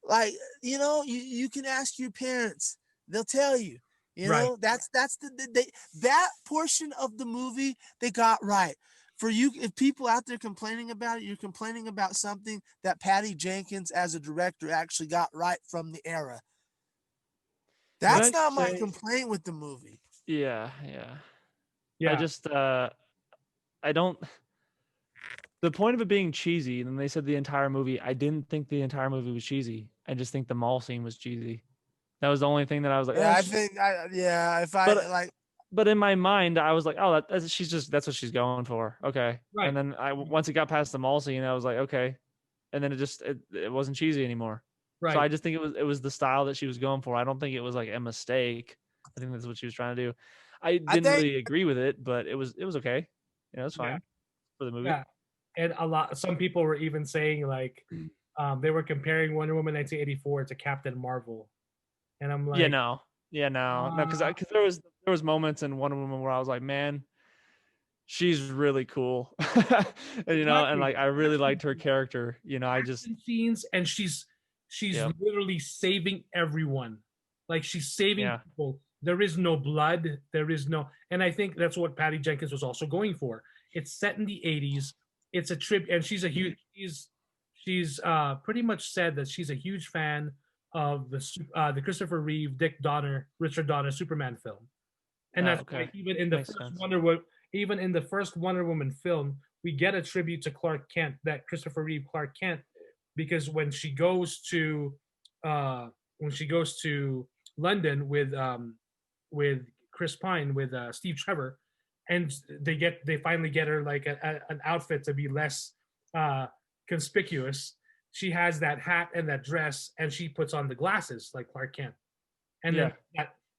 Like, you can ask your parents. They'll tell you. Right. That's that portion of the movie they got right. For you, if people out there complaining about it, you're complaining about something that Patty Jenkins as a director actually got right from the era. That's not my complaint with the movie. Yeah. I just I don't. The point of it being cheesy, and then they said the entire movie. I didn't think the entire movie was cheesy. I just think the mall scene was cheesy. That was the only thing that I was like. But in my mind, I was like, oh, that's what she's going for. Okay. Right. And then once it got past the mall scene, I was like, okay. And then it wasn't cheesy anymore. Right. So I just think it was the style that she was going for. I don't think it was like a mistake. I think that's what she was trying to do. I didn't really agree with it, but it was okay. It's fine for the movie. Yeah. And some people were even saying, like, they were comparing Wonder Woman 1984 to Captain Marvel. And I'm like, no, because there was moments in Wonder Woman where I was like, man, she's really cool. And, and like I really liked her character. I just scenes, and she's literally saving everyone. Like, she's saving people. There is no blood. There is no, and I think that's what Patty Jenkins was also going for. It's set in the 80s. It's a trip, and she's pretty much said that she's a huge fan of the Christopher Reeve, Richard Donner Superman film, and that's why even in the first Wonder Woman film, we get a tribute to Clark Kent, that Christopher Reeve Clark Kent, because when she goes to London with Chris Pine, with Steve Trevor, and they finally get her like an outfit to be less conspicuous. She has that hat and that dress, and she puts on the glasses like Clark Kent. And then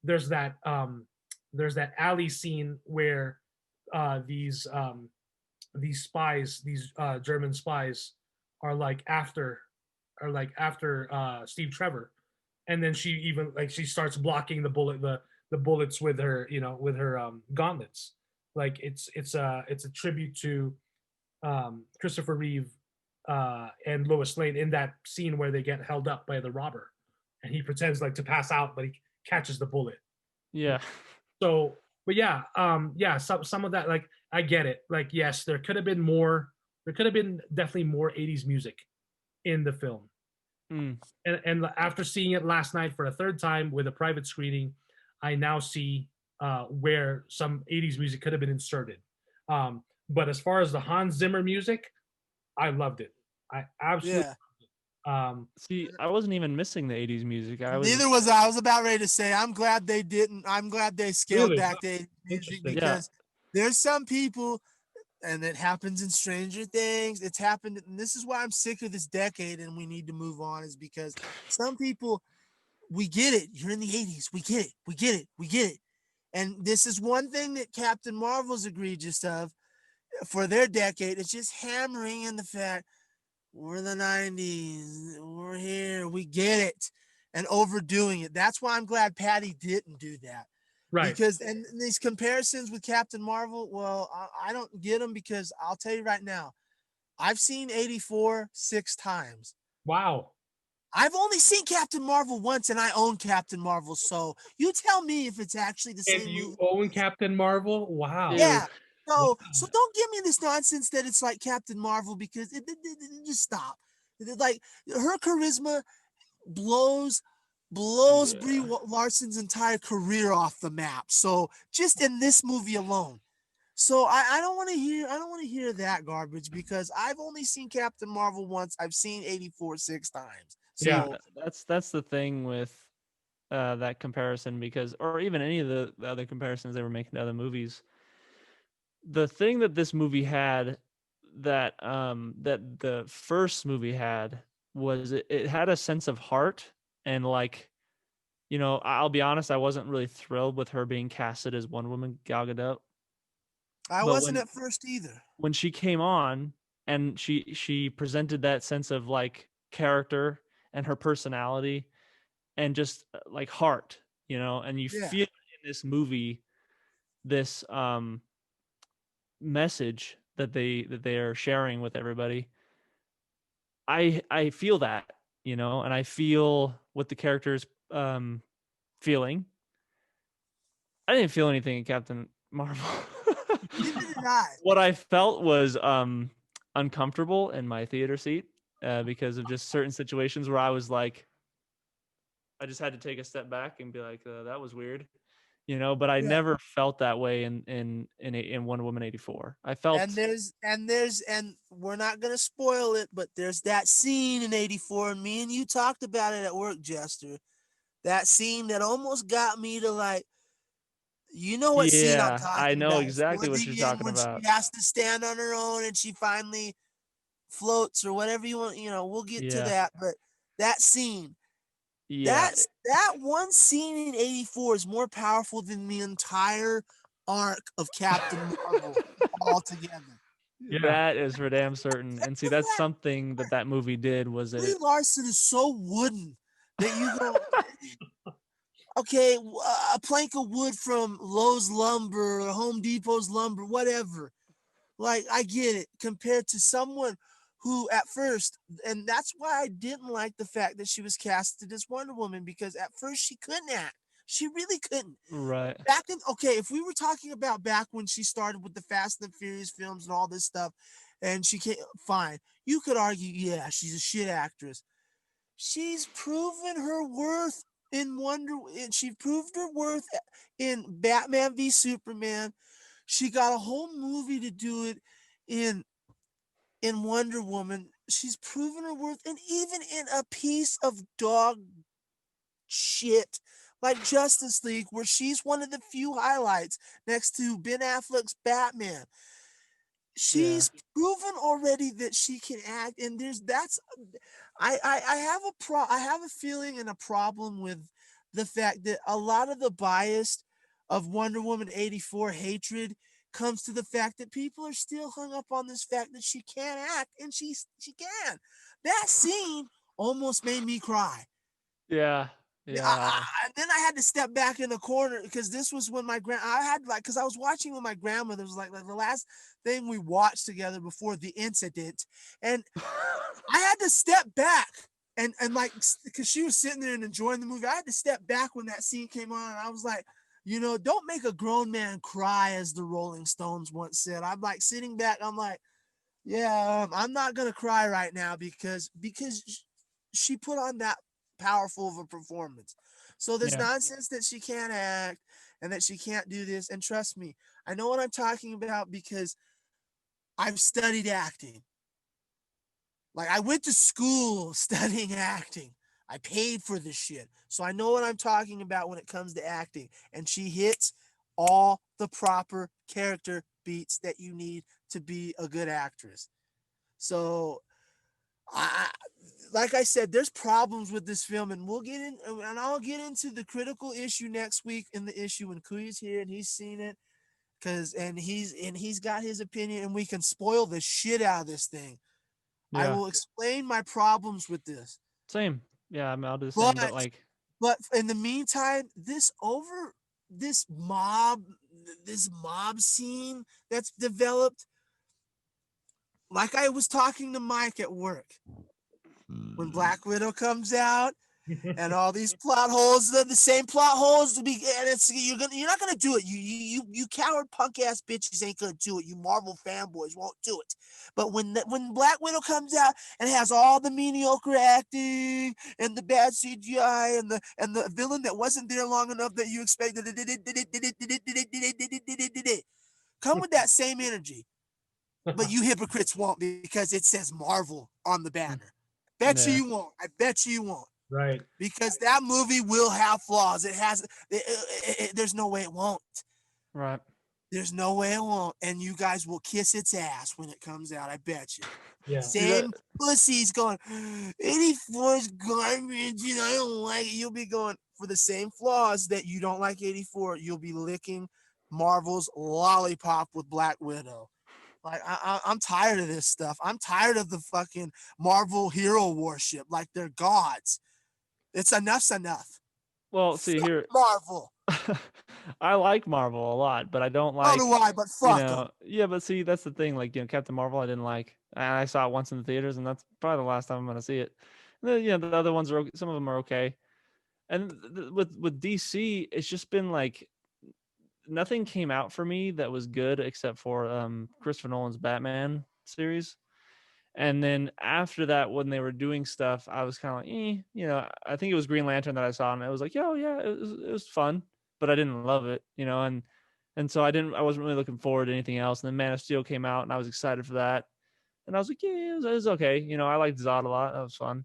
there's that there's that alley scene where these spies, these German spies, are like after Steve Trevor, and then she even like she starts blocking the bullets with her with her gauntlets. Like it's a tribute to Christopher Reeve and Lois Lane in that scene where they get held up by the robber, and he pretends like to pass out, but he catches the bullet. Yeah. So, but yeah, some of that, like, I get it. Like, yes, there could have been more. There could have been definitely more '80s music in the film. Mm. And after seeing it last night for a third time with a private screening, I now see where some '80s music could have been inserted. But as far as the Hans Zimmer music, I loved it. I absolutely. Yeah. See, I wasn't even missing the '80s music. Neither was I. I was about ready to say, I'm glad they didn't. I'm glad they scaled Really? back the 80s music Interesting. because there's some people, and it happens in Stranger Things. It's happened, and this is why I'm sick of this decade, and we need to move on. Is because some people, we get it. You're in the 80s. We get it. We get it. We get it. And this is one thing that Captain Marvel's egregious of for their decade. It's just hammering in the fact we're the 90s. We're here. We get it. And overdoing it. That's why I'm glad Patty didn't do that. Right. Because, and these comparisons with Captain Marvel, well, I don't get them because I'll tell you right now, I've seen 84 6 times. Wow. I've only seen Captain Marvel once, and I own Captain Marvel. So you tell me if it's actually the same And you movie. own Captain Marvel? Wow. Yeah. So don't give me this nonsense that it's like Captain Marvel because it just stop. Like her charisma blows Brie Larson's entire career off the map. So just in this movie alone. So I don't want to hear that garbage because I've only seen Captain Marvel once. I've seen 84 6 times. So yeah, that's the thing with that comparison because, or even any of the other comparisons they were making to other movies. The thing that this movie had that that the first movie had was it had a sense of heart and like, you know, I'll be honest, I wasn't really thrilled with her being casted as Wonder Woman, Gal Gadot. I wasn't at first either. When she came on and she presented that sense of like character and her personality and just like heart, you know, and you feel in this movie this message that they are sharing with everybody. I feel that, you know, and I feel what the characters feeling. I didn't feel anything in Captain Marvel. Neither did I. What I felt was uncomfortable in my theater seat because of just certain situations where I was like, I just had to take a step back and be like, that was weird, you know. But I never felt that way in Wonder Woman 84. I felt and we're not gonna spoil it, but there's that scene in 84, and me and you talked about it at work, Jester. That scene that almost got me to like, you know what scene I'm talking about. I know exactly what you're talking about. She has to stand on her own and she finally floats or whatever you want, you know, we'll get to that. But that scene, that one scene in 84 is more powerful than the entire arc of Captain Marvel altogether. Yeah. That is for damn certain. And see, that's something that movie did was that Brie Larson is so wooden that you go, okay, a plank of wood from Lowe's Lumber or Home Depot's Lumber, whatever. Like, I get it compared to someone who at first, and that's why I didn't like the fact that she was casted as Wonder Woman, because at first she couldn't act. She really couldn't. Right. Back in, okay, if we were talking about back when she started with the Fast and Furious films and all this stuff, and she can't, fine. You could argue, yeah, she's a shit actress. She's proven her worth in she proved her worth in Batman v Superman. She got a whole movie to do it in Wonder Woman. She's proven her worth, and even in a piece of dog shit like Justice League, where she's one of the few highlights next to Ben Affleck's Batman. She's proven already that she can act, and I have a feeling and a problem with the fact that a lot of the biased of Wonder Woman 84 hatred comes to the fact that people are still hung up on this fact that she can't act, and she can. That scene almost made me cry. Yeah. Then I had to step back in the corner because this was when because I was watching with my grandmother. It was like the last thing we watched together before the incident, and I had to step back and like because she was sitting there and enjoying the movie. I had to step back when that scene came on, and I was like, don't make a grown man cry, as the Rolling Stones once said. I'm like sitting back. I'm like, yeah, I'm not gonna cry right now because she put on that powerful of a performance. So this nonsense that she can't act and that she can't do this, and trust me, I know what I'm talking about because I've studied acting. Like, I went to school studying acting. I paid for this shit. So I know what I'm talking about when it comes to acting. And she hits all the proper character beats that you need to be a good actress. So like I said, there's problems with this film, and I'll get into the critical issue next week in the issue when Kuya's here and he's seen it, he's got his opinion, and we can spoil the shit out of this thing. I will explain my problems with this. Same. Yeah, I'll do the same. But in the meantime, this mob scene that's developed, like I was talking to Mike at work, when Black Widow comes out and all these plot holes, the same plot holes, and you're not gonna do it. You coward punk ass bitches ain't gonna do it. You Marvel fanboys won't do it. But when Black Widow comes out and has all the mediocre acting and the bad CGI and the villain that wasn't there long enough that you expected, come with that same energy. But you hypocrites won't, because it says Marvel on the banner. Bet you won't. I bet you won't. Right. Because that movie will have flaws. There's no way it won't. Right. There's no way it won't. And you guys will kiss its ass when it comes out. I bet you. Yeah. Same pussies going, 84 is garbage and I don't like it. You'll be going, for the same flaws that you don't like 84, you'll be licking Marvel's lollipop with Black Widow. Like, I'm tired of this stuff. I'm tired of the fucking Marvel hero worship. Like, they're gods. Enough's enough. Well, see here, Marvel. I like Marvel a lot, but I don't like. So do I, but fuck them. Yeah, but see, that's the thing. Like, Captain Marvel, I didn't like. And I saw it once in the theaters, and that's probably the last time I'm gonna see it. And then, the other ones are okay. Some of them are okay. And with DC, it's just been like nothing came out for me that was good except for Christopher Nolan's Batman series. And then after that, when they were doing stuff, I was kind of like, I think it was Green Lantern that I saw, and it was like, yeah, it was fun, but I didn't love it, and so I wasn't really looking forward to anything else. And then Man of Steel came out, and I was excited for that, and I was like, yeah, it was okay, I liked Zod a lot, that was fun.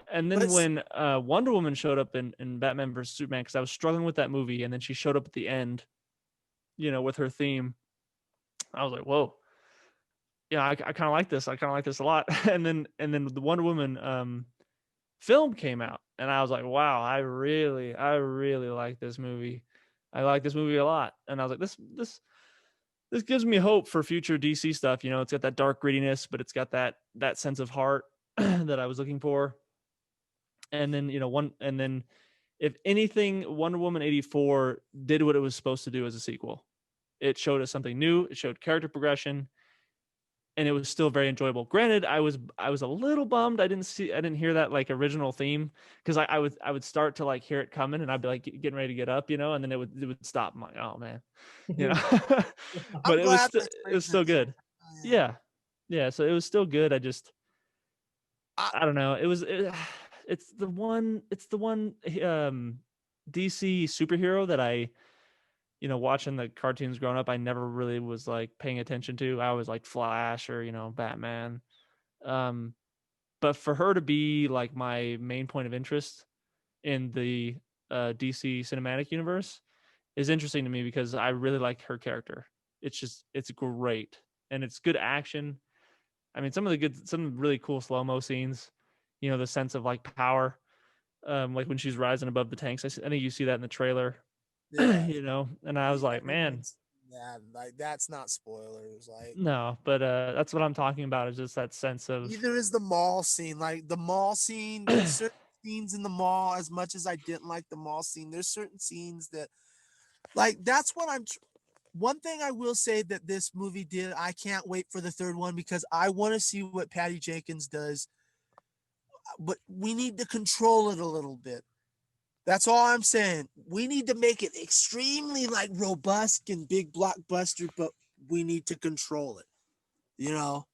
And then when Wonder Woman showed up in Batman vs Superman, because I was struggling with that movie, and then she showed up at the end, with her theme, I was like, whoa. Yeah, I kind of like this. I kind of like this a lot. And then the Wonder Woman film came out, and I was like, wow, I really like this movie. I like this movie a lot. And I was like, this gives me hope for future DC stuff. It's got that dark grittiness, but it's got that sense of heart that I was looking for. And then if anything, Wonder Woman 84 did what it was supposed to do as a sequel. It showed us something new. It showed character progression. And it was still very enjoyable. Granted, I was a little bummed I didn't hear that like original theme, because I would start to like hear it coming, and I'd be like getting ready to get up, and then it would stop. I'm like, oh man, but it was still good. Yeah. So it was still good. I don't know. It's the one DC superhero that I, watching the cartoons growing up, I never really was like paying attention to. I was like Flash or, Batman. But for her to be like my main point of interest in the DC cinematic universe is interesting to me, because I really like her character. It's great. And it's good action. I mean, some really cool slow-mo scenes, the sense of like power, like when she's rising above the tanks. I think you see that in the trailer. Yeah. you know, and I was like, man, Yeah, like that's not spoilers. Like no, but that's what I'm talking about, is just that sense of, either is the mall scene. Like the mall scene, there's certain scenes in the mall. As much as I didn't like the mall scene, there's certain scenes that, like, that's what one thing I will say that this movie did. I can't wait for the third one because I want to see what Patty Jenkins does. But we need to control it a little bit. That's all I'm saying. We need to make it extremely like robust and big blockbuster, but we need to control it. You know,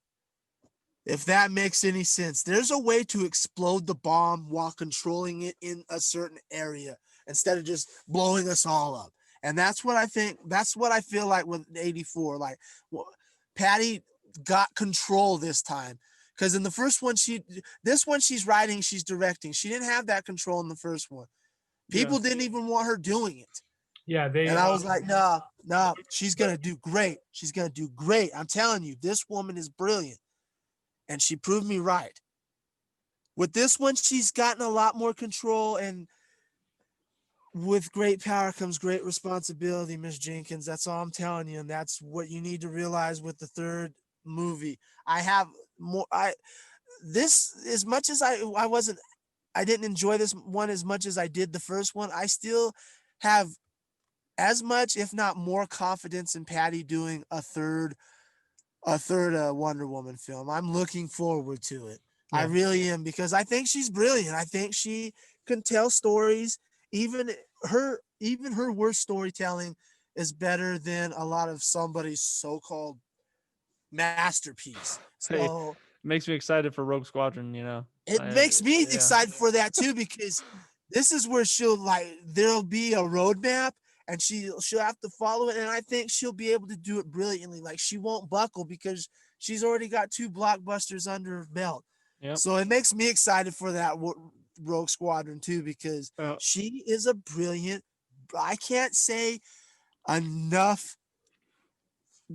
if that makes any sense, there's a way to explode the bomb while controlling it in a certain area instead of just blowing us all up. And that's what I think. That's what I feel like with 84. Like Patty got control this time. Because in the first one, this one she's writing, she's directing. She didn't have that control in the first one. People didn't even want her doing it. Yeah, and I was like, nah, she's gonna do great. She's gonna do great. I'm telling you, this woman is brilliant. And she proved me right. With this one, she's gotten a lot more control, and with great power comes great responsibility, Miss Jenkins. That's all I'm telling you. And that's what you need to realize with the third movie. As much as I didn't enjoy this one as much as I did the first one, I still have as much, if not more, confidence in Patty doing a third Wonder Woman film. I'm looking forward to it. Yeah. I really am, because I think she's brilliant. I think she can tell stories. Even her worst storytelling is better than a lot of somebody's so-called masterpiece. So hey, makes me excited for Rogue Squadron, you know. It makes me excited for that too, because this is where there'll be a roadmap and she'll have to follow it. And I think she'll be able to do it brilliantly. Like, she won't buckle because she's already got 2 blockbusters under her belt. Yep. So it makes me excited for that Rogue Squadron too, because she is a brilliant, I can't say enough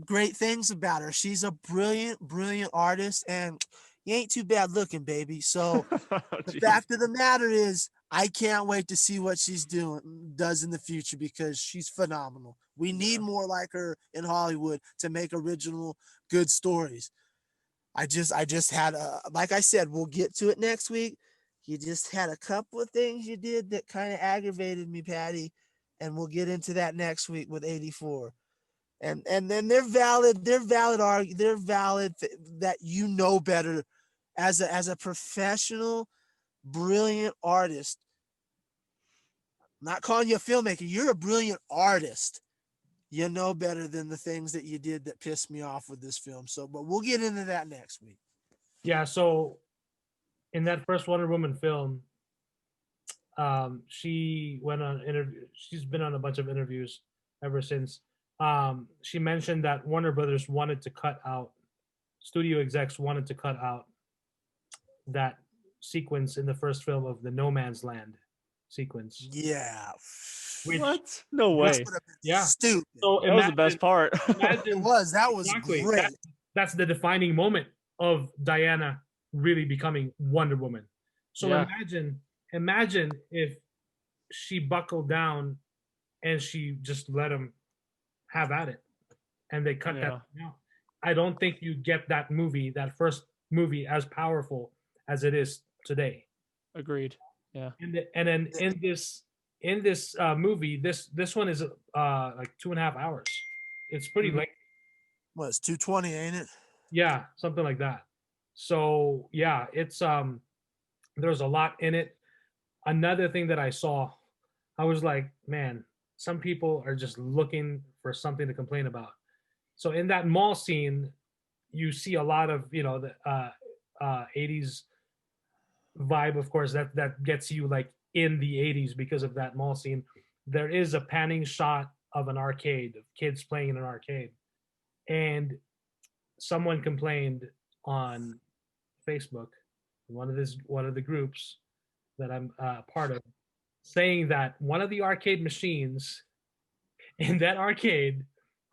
great things about her. She's a brilliant, brilliant artist, and you ain't too bad looking, baby. So the fact of the matter is, I can't wait to see what she's does in the future, because she's phenomenal. We need more like her in Hollywood to make original good stories. I just had like I said, we'll get to it next week. You just had a couple of things you did that kind of aggravated me, Patty, and we'll get into that next week with 84. And then they're valid that you know better as a professional, brilliant artist. I'm not calling you a filmmaker. You're a brilliant artist. You know better than the things that you did that pissed me off with this film. So, but we'll get into that next week. Yeah. So in that first Wonder Woman film, she went on interview. She's been on a bunch of interviews ever since. She mentioned that Warner Brothers studio execs wanted to cut out that sequence in the first film of the No Man's Land sequence. Yeah. What? No way. Yeah. Stupid. So that was the best part. That was great. That's the defining moment of Diana really becoming Wonder Woman. So imagine if she buckled down and she just let him have at it, and they cut that out. I don't think you get that first movie, as powerful as it is today. Agreed. Yeah. And then in this movie, this one is like 2.5 hours. It's pretty late. Well, it's 2:20, ain't it? Yeah, something like that. So yeah, it's there's a lot in it. Another thing that I saw, I was like, man, some people are just looking for something to complain about. So in that mall scene, you see a lot of, the 80s vibe, of course, that gets you like in the 80s because of that mall scene. There is a panning shot of an arcade, of kids playing in an arcade. And someone complained on Facebook, one of the groups that I'm part of, saying that one of the arcade machines in that arcade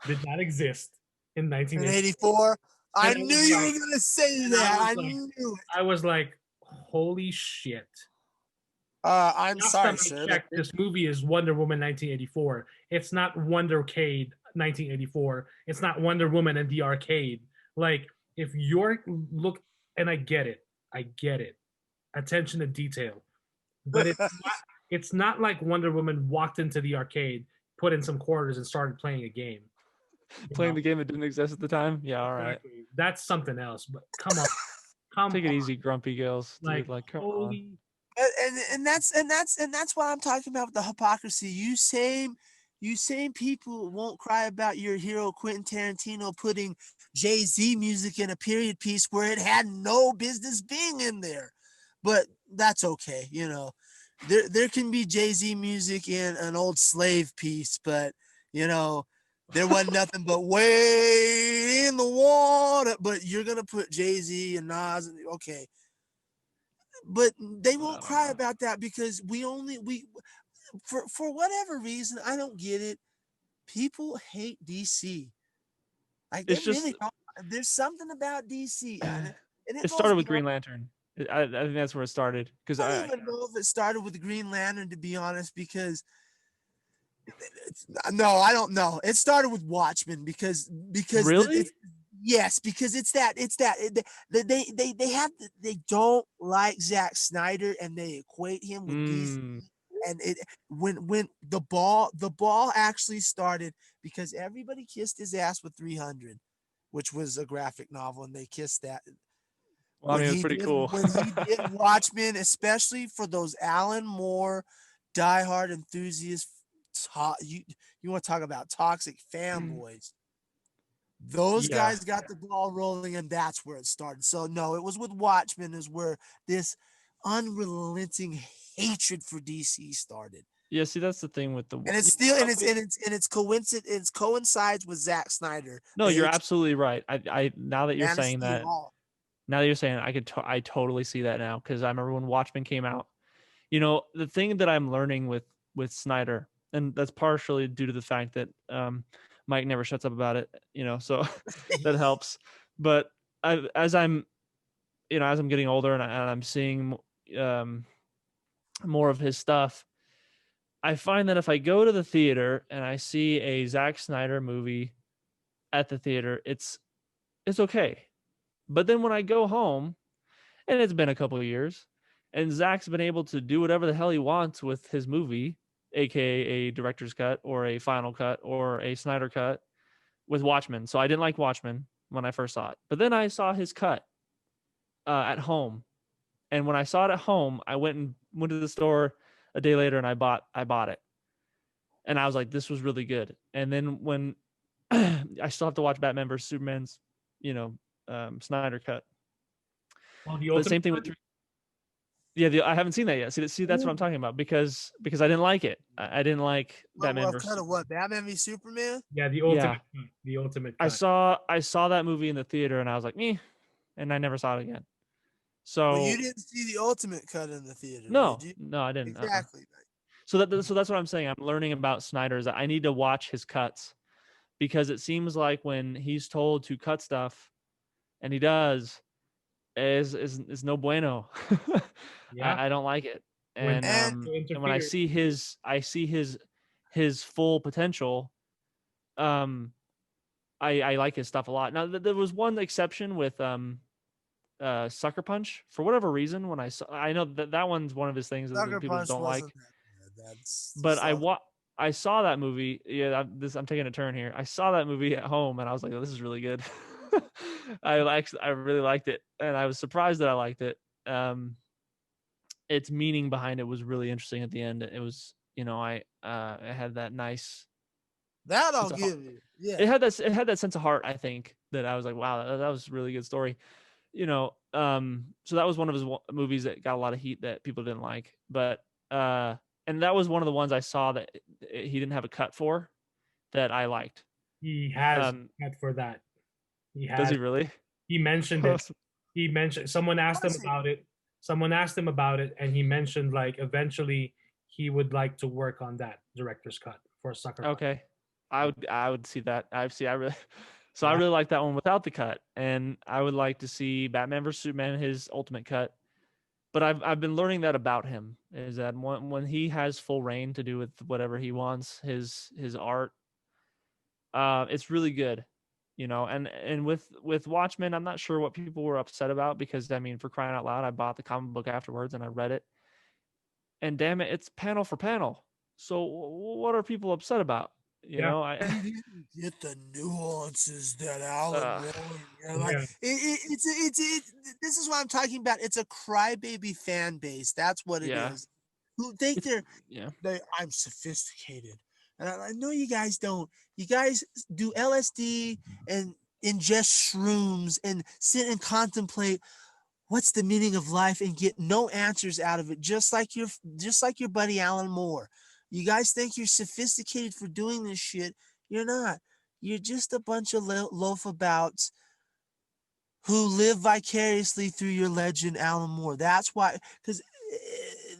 did not exist in 1984. I knew you were going to say that. I knew it. I was like, holy shit. I'm Last sorry, time I sir. checked, this movie is Wonder Woman 1984. It's not Wondercade 1984. It's not Wonder Woman in the arcade. Like, if you're look, and I get it, attention to detail, but it's not like Wonder Woman walked into the arcade, put in some quarters, and started playing a game. Playing the game that didn't exist at the time. Yeah, all right. Exactly. That's something else. But come on, Take it easy, grumpy girls. Dude, like come on. holy. And that's what I'm talking about with the hypocrisy. You same people won't cry about your hero Quentin Tarantino putting Jay-Z music in a period piece where it had no business being in there. But that's okay, you know. There can be Jay-Z music in an old slave piece, but you know, there wasn't nothing but way in the water. But you're gonna put Jay-Z and Nas, okay. But they won't cry about that because for whatever reason, I don't get it. People hate DC. Like they It's just really don't. There's something about DC, and it started with Green Lantern. I think that's where it started because I don't even know if it started with Green Lantern, to be honest, because no, I don't know. It started with Watchmen because really. Yes, because they don't like Zack Snyder and they equate him with DC. And it when the ball actually started because everybody kissed his ass with 300, which was a graphic novel, and they kissed that. Well, I mean, it was pretty cool. When he did Watchmen, especially for those Alan Moore diehard enthusiasts, you want to talk about toxic fanboys. Those guys got the ball rolling, and that's where it started. So no, it was with Watchmen is where this unrelenting hatred for DC started. Yeah, see, that's the thing with the and it's still and it's coincides with Zack Snyder. No, you're absolutely right. I now that you're saying that, I totally see that now because I remember when Watchmen came out. You know, the thing that I'm learning with Snyder, and that's partially due to the fact that Mike never shuts up about it, you know, so that helps. But as I'm getting older and I'm seeing more of his stuff, I find that if I go to the theater and I see a Zack Snyder movie at the theater, it's okay. But then when I go home, and it's been a couple of years, and Zack's been able to do whatever the hell he wants with his movie, aka a director's cut or a final cut or a Snyder cut with Watchmen. So I didn't like Watchmen when I first saw it, but then I saw his cut at home, and when I saw it at home, I went to the store a day later and I bought it, and I was like, this was really good. And then when I still have to watch Batman vs Superman's, Snyder cut. Well, but the same thing with I haven't seen that yet. See, that's what I'm talking about because I didn't like it. I didn't like Batman versus cut of what? Batman v Superman? Yeah, the ultimate cut. I saw that movie in the theater and I was like, me, and I never saw it again. So well, you didn't see the ultimate cut in the theater, no, did you? No, I didn't. Exactly. So that's what I'm saying. I'm learning about Snyder is that I need to watch his cuts because it seems like when he's told to cut stuff, and he does, is no bueno. Yeah. I don't like it. And when I see his full potential, I like his stuff a lot. Now there was one exception with Sucker Punch for whatever reason. When I know that one's one of his things that people don't like. But I saw that movie. Yeah, I'm taking a turn here. I saw that movie at home, and I was like, oh, "This is really good." I really liked it, and I was surprised that I liked it. Its meaning behind it was really interesting at the end. It was, it had that nice. That I'll give you. Yeah, it had that sense of heart. I think that I was like, wow, that was a really good story. So that was one of his movies that got a lot of heat that people didn't like, but and that was one of the ones I saw that he didn't have a cut for that I liked. He has a cut for that. Does he really? He mentioned it. Someone asked him about it. And he mentioned like eventually he would like to work on that director's cut for Sucker Punch. Okay, I would see that. I really like that one without the cut, and I would like to see Batman vs Superman his ultimate cut. but I've been learning that about him, is that when he has full reign to do with whatever he wants, his art, it's really good, you know. And with Watchmen, I'm not sure what people were upset about, because I mean, for crying out loud, I bought the comic book afterwards and I read it, and damn it, it's panel for panel. So what are people upset about? You Yeah. know, You didn't get the nuances that Alan Moore. You're like, Yeah. this is what I'm talking about. It's a crybaby fan base. That's what it yeah, is. Who think yeah, I'm sophisticated. And I know you guys don't. You guys do LSD and ingest shrooms and sit and contemplate what's the meaning of life and get no answers out of it, just like your buddy Alan Moore. You guys think you're sophisticated for doing this shit. You're not. You're just a bunch of loafabouts who live vicariously through your legend, Alan Moore. That's why, because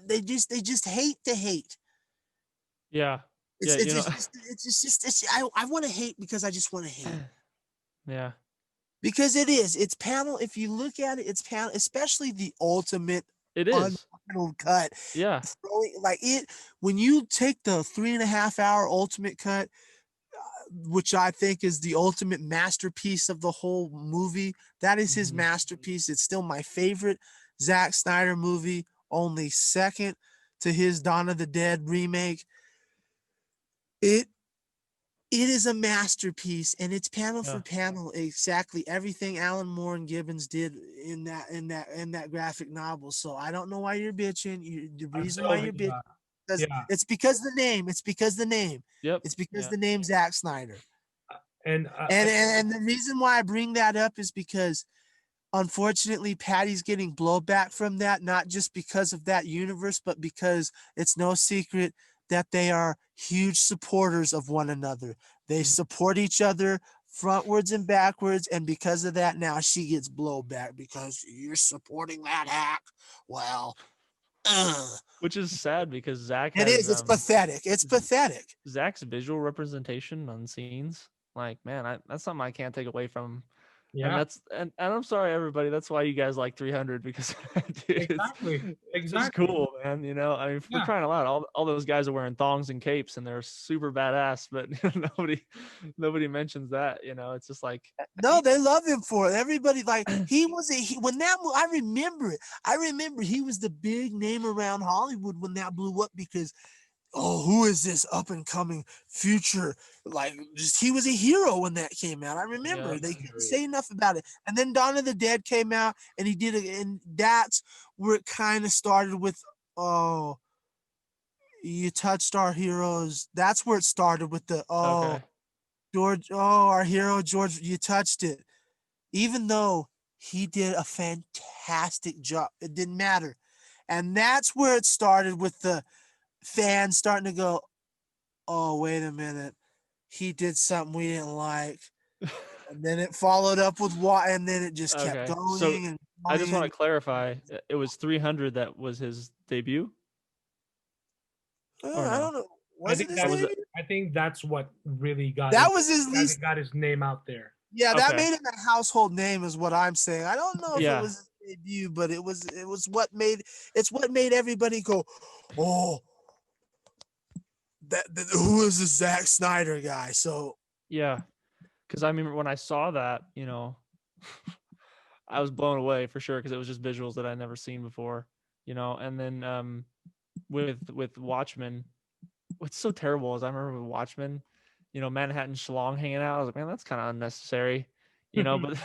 they just hate to hate. yeah, It's yeah. You know, I want to hate because I just want to hate. yeah, Because it's panel. If you look at it, it's panel, especially the ultimate it is. unpaneled cut. Yeah, Like it, when you take the 3.5 hour ultimate cut, which I think is the ultimate masterpiece of the whole movie, that is his masterpiece. It's still my favorite Zack Snyder movie, only second to his Dawn of the Dead remake. It is a masterpiece, and it's panel for panel exactly everything Alan Moore and Gibbons did in that graphic novel. So I don't know why you're bitching. The reason why you're bitching, it's because the name. It's because the name. yep. It's because the name Zack Snyder. And The reason why I bring that up is because, unfortunately, Patty's getting blowback from that, not just because of that universe, but because it's no secret that they are huge supporters of one another. They support each other frontwards and backwards, and because of that, now she gets blowback because you're supporting that hack. Well, Which is sad, because Zach it has is. It's pathetic. It's pathetic. Zach's visual representation on scenes. Like, man, that's something I can't take away from him. yeah, And I'm sorry, everybody. That's why you guys like 300, because dude, it's just cool, man. You know, I mean, for crying out loud, all those guys are wearing thongs and capes, and they're super badass. But nobody mentions that. You know, it's just like, no, they love him for it. Everybody, like, when that movie, I remember it. I remember he was the big name around Hollywood when that blew up, because, oh, who is this up and coming future? Like, just he was a hero when that came out. I remember they couldn't say enough about it. And then Dawn of the Dead came out, and he did it, and that's where it kind of started with, oh, you touched our heroes. That's where it started with the George, our hero George, you touched it. Even though he did a fantastic job, it didn't matter. And that's where it started with the fans starting to go, oh, wait a minute. He did something we didn't like. And then it followed up with what, and then it just kept going. So and I just want to clarify, it was 300 that was his debut? Or no? I don't know. I think that's what really got got his name out there. Yeah, that made him a household name, is what I'm saying. I don't know if it was his debut, but it was what made everybody go, oh, who is this Zack Snyder guy? So yeah, because I remember when I saw that, you know, I was blown away for sure, because it was just visuals that I'd never seen before, you know. And then with Watchmen, what's so terrible is I remember with Watchmen, you know, Manhattan Schlong hanging out. I was like, man, that's kind of unnecessary, you know. But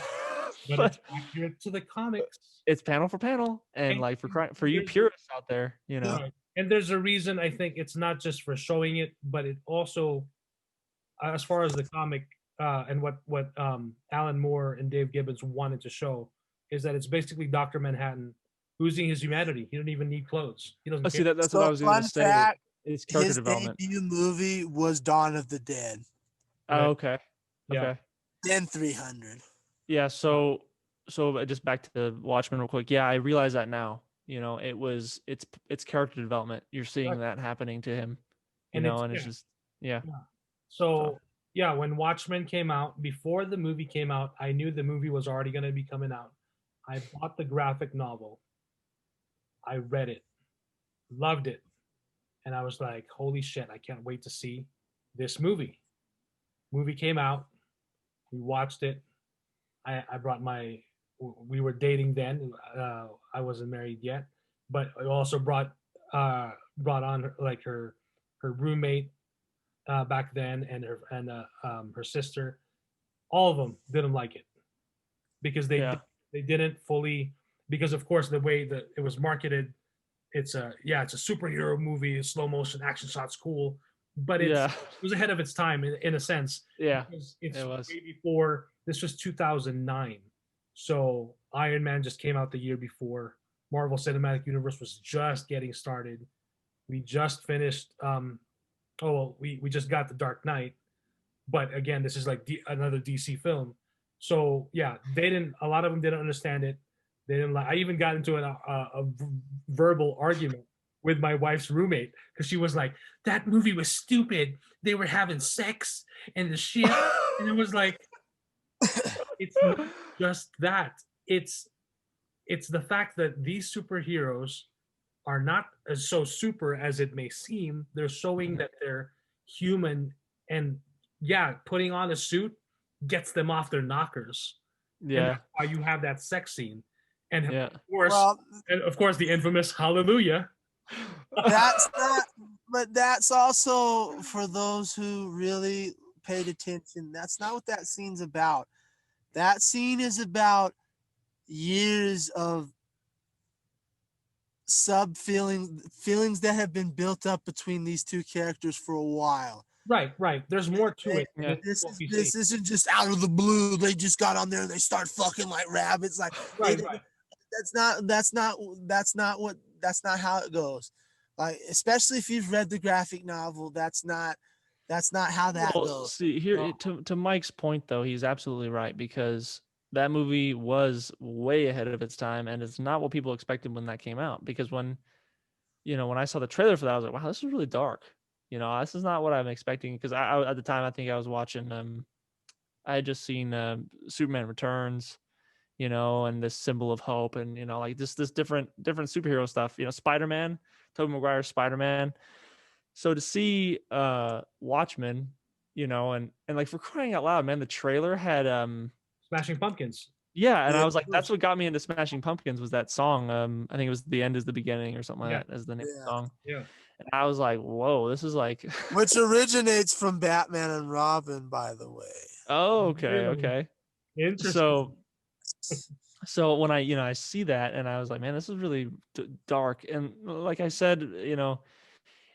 it's accurate to the comics. It's panel for panel, and like for you purists out there, you know. Right. And there's a reason. I think it's not just for showing it, but it also, as far as the comic and what Alan Moore and Dave Gibbons wanted to show, is that it's basically Dr. Manhattan losing his humanity. He doesn't even need clothes. He doesn't. See, that's what I was going to say. Fact, it's character his development. Debut movie was Dawn of the Dead. Oh, okay. Yeah. Okay. Then 300. Yeah. So just back to the Watchmen real quick. Yeah, I realize that now. You know, it's character development. You're seeing that happening to him. You know, and it's just So when Watchmen came out, before the movie came out, I knew the movie was already going to be coming out. I bought the graphic novel. I read it, loved it, and I was like, holy shit, I can't wait to see this movie. Movie came out, we watched it. I brought we were dating then. I wasn't married yet, but I also brought on like her roommate back then, and her sister. All of them didn't like it because Yeah. they didn't fully, because of course the way that it was marketed, it's a superhero movie, slow motion action shots, cool, but it was ahead of its time in a sense. Yeah, because it's it was. way before. This was 2009, so Iron Man just came out the year before. Marvel Cinematic Universe was just getting started. We just finished. We just got The Dark Knight, but again, this is like another DC film. So yeah, they didn't. A lot of them didn't understand it. They didn't like. I even got into a verbal argument with my wife's roommate because she was like, "That movie was stupid. They were having sex and the shit," and it was like, it's not just that. It's the fact that these superheroes are not as so super as it may seem. They're showing that they're human, and yeah, putting on a suit gets them off their knockers. And Yeah. that's why you have that sex scene. And Yeah. of course, the infamous hallelujah. That's not, but that's also for those who really paid attention. That's not what that scene's about. That scene is about years of feelings that have been built up between these two characters for a while. Right. There's more to it. Yeah. This isn't just out of the blue. They just got on there and they start fucking like rabbits. Like right. That's not how it goes. Like, especially if you've read the graphic novel, that's not how that goes. See here, to Mike's point though, he's absolutely right, because that movie was way ahead of its time, and it's not what people expected when that came out. Because when I saw the trailer for that, I was like, wow, this is really dark. This is not what I'm expecting. Because I at the time, I think I was watching, I had just seen Superman Returns, and this symbol of hope, and like this different superhero stuff. Spider-Man, Tobey Maguire's Spider-Man. So to see Watchmen, and like, for crying out loud, man, the trailer had Smashing Pumpkins. Yeah, and I was like, that's what got me into Smashing Pumpkins, was that song. I think it was The End is the Beginning or something like that as the name of the song. Yeah. And I was like, whoa, this is like which originates from Batman and Robin, by the way. Oh, okay. Interesting. So when I see that, and I was like, man, this is really dark. And like I said,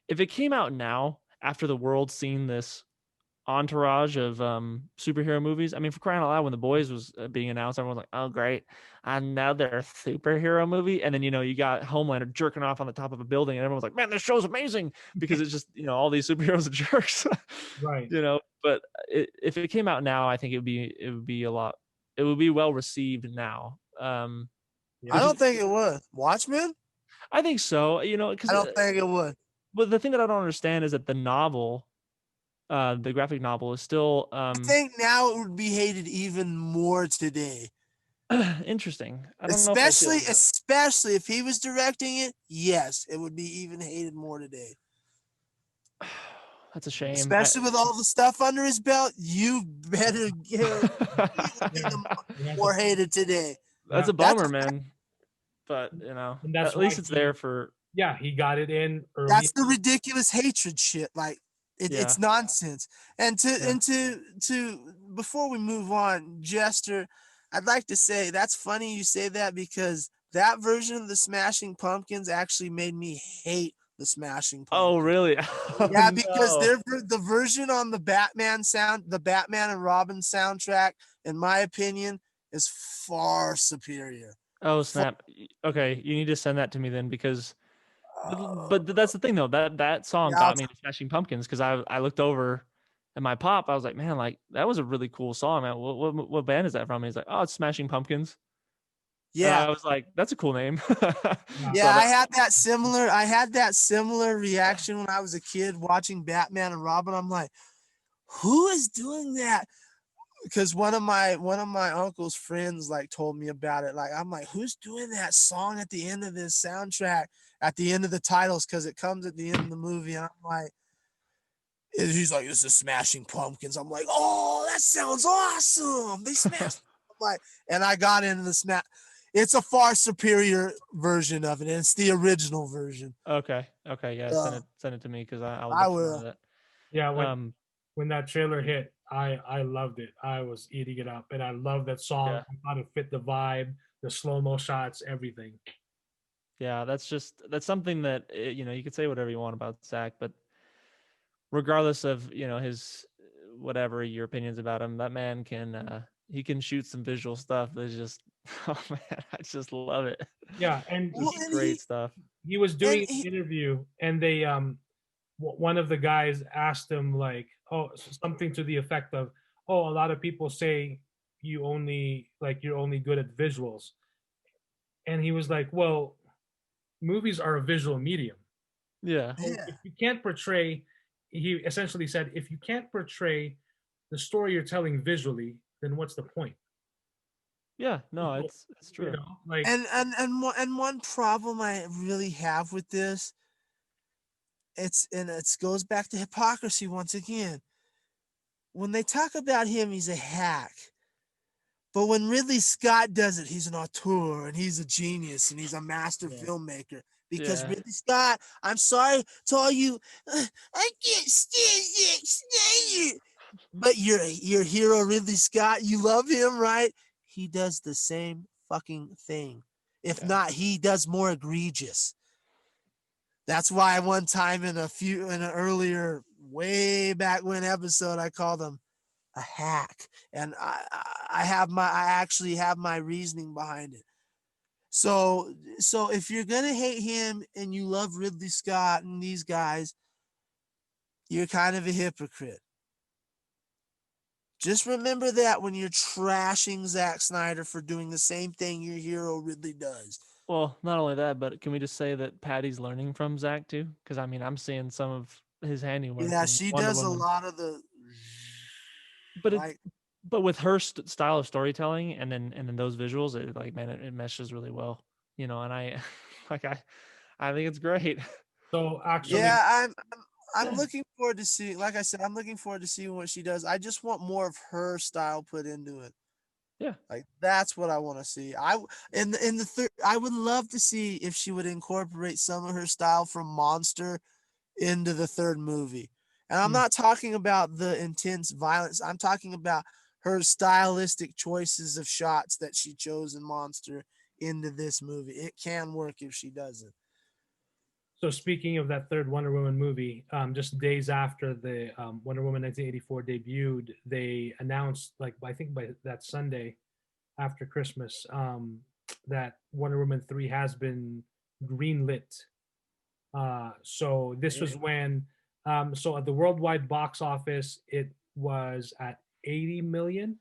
if it came out now after the world's seen this entourage of superhero movies, I mean, for crying out loud, when The Boys was being announced, everyone was like, oh great, another superhero movie. And then you got Homelander jerking off on the top of a building, and everyone was like, man, this show's amazing, because it's just all these superheroes are jerks. Right. But if it came out now, I think it would be well received now. I don't think it would. Watchmen? I think so. Because I don't think it would. But the thing that I don't understand is that the novel, the graphic novel, is still. I think now it would be hated even more today. Interesting. Especially if he was directing it. Yes, it would be even hated more today. That's a shame. Especially with all the stuff under his belt, you better get more hated today. That's a bummer, man. But at least it's there for. Yeah, he got it in early. That's the ridiculous hatred shit. Like it's nonsense. And to before we move on, Jester, I'd like to say that's funny you say that, because that version of the Smashing Pumpkins actually made me hate the Smashing Pumpkins. Oh, really? Yeah, because the version on the Batman and Robin soundtrack, in my opinion, is far superior. Oh, snap. Okay, you need to send that to me then, because but that's the thing though, that song got me into Smashing Pumpkins, because I looked over at my pop. I was like, man, like, that was a really cool song, man. What band is that from? And he's like, oh, it's Smashing Pumpkins. Yeah. And I was like, that's a cool name. Yeah, I had that similar reaction when I was a kid watching Batman and Robin. I'm like, who is doing that? because one of my uncle's friends like told me about it. Like, I'm like, who's doing that song at the end of this soundtrack, at the end of the titles, because it comes at the end of the movie. And I'm like, he's like, this is Smashing Pumpkins. I'm like, oh, that sounds awesome. They smashed. I'm like, and I got into the smash. It's a far superior version of it, and it's the original version. Okay. Yeah. Send it to me because I'll I look will. for that. Yeah. When that trailer hit, I loved it. I was eating it up, and I love that song. Yeah. I thought it fit the vibe, the slow-mo shots, everything. Yeah, that's something that you could say whatever you want about Zach, but regardless of his whatever your opinions about him, that man can he can shoot some visual stuff that's just oh man, I just love it. Yeah, and just great stuff. He was doing an interview, and they one of the guys asked him like, oh, something to the effect of, oh, a lot of people say you're only good at visuals, and he was like, well, movies are a visual medium. Yeah. If you can't portray, he essentially said, if you can't portray the story you're telling visually, then what's the point? Yeah, no, it's true. Like, and one problem I really have with this, it goes back to hypocrisy once again. When they talk about him, he's a hack. But when Ridley Scott does it, he's an auteur and he's a genius and he's a master filmmaker. Because Ridley Scott, I'm sorry to all you, I can't stand it. But your hero, Ridley Scott, you love him, right? He does the same fucking thing. If not, he does more egregious. That's why one time in an earlier, way back when episode, I called him a hack, and I actually have my reasoning behind it. So if you're gonna hate him and you love Ridley Scott and these guys, you're kind of a hypocrite. Just remember that when you're trashing Zack Snyder for doing the same thing your hero Ridley does. Well, not only that, but can we just say that Patty's learning from Zack too? Because I mean, I'm seeing some of his handiwork. Yeah, she does a lot of the. But with her style of storytelling and then those visuals, it meshes really well, and I I think it's great. So actually, I'm looking forward to see. Like I said, I'm looking forward to seeing what she does. I just want more of her style put into it. Yeah, like that's what I want to see. I would love to see if she would incorporate some of her style from Monster into the third movie. And I'm not talking about the intense violence. I'm talking about her stylistic choices of shots that she chose in Monster into this movie. It can work if she does it. So speaking of that third Wonder Woman movie, just days after the Wonder Woman 1984 debuted, they announced, I think by that Sunday after Christmas, that Wonder Woman 3 has been greenlit. So this was when, so at the worldwide box office, it was at 80 million.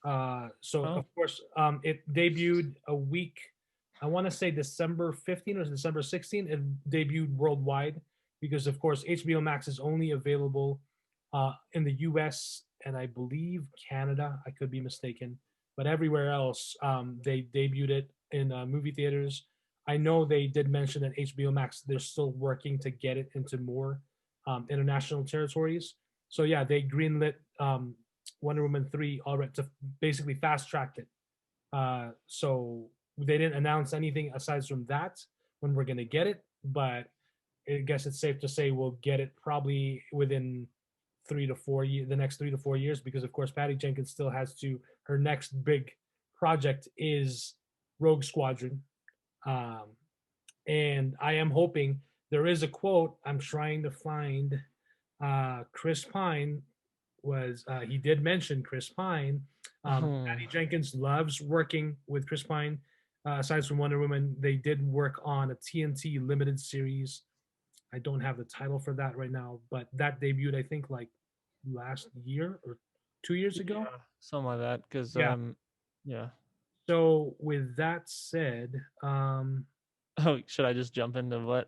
Of course, it debuted a week, I want to say December 15 or December 16. It debuted worldwide because, of course, HBO Max is only available in the US and I believe Canada. I could be mistaken, but everywhere else, they debuted it in movie theaters. I know they did mention that HBO Max, they're still working to get it into more international territories. So yeah, they greenlit Wonder Woman 3 already to basically fast tracked it. So they didn't announce anything aside from that when we're going to get it, but I guess it's safe to say we'll get it probably within the next 3 to 4 years, because of course Patty Jenkins still has her next big project is Rogue Squadron. And I am hoping, there is a quote I'm trying to find. Chris Pine he did mention Chris Pine. Patty Jenkins loves working with Chris Pine. Aside from Wonder Woman, they did work on a TNT limited series. I don't have the title for that right now, but that debuted, I think, last year or 2 years ago. Something like that. Because yeah. So with that said, should I just jump into what?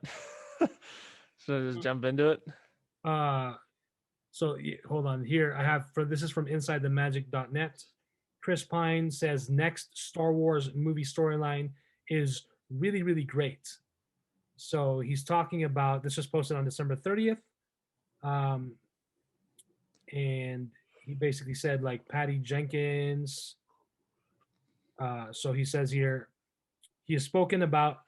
Should I just jump into it? hold on here. I have this is from InsideTheMagic.net. Chris Pine says next Star Wars movie storyline is really, really great. So he's talking about this was posted on December 30th. And he basically said like Patty Jenkins. So he says here, he has spoken about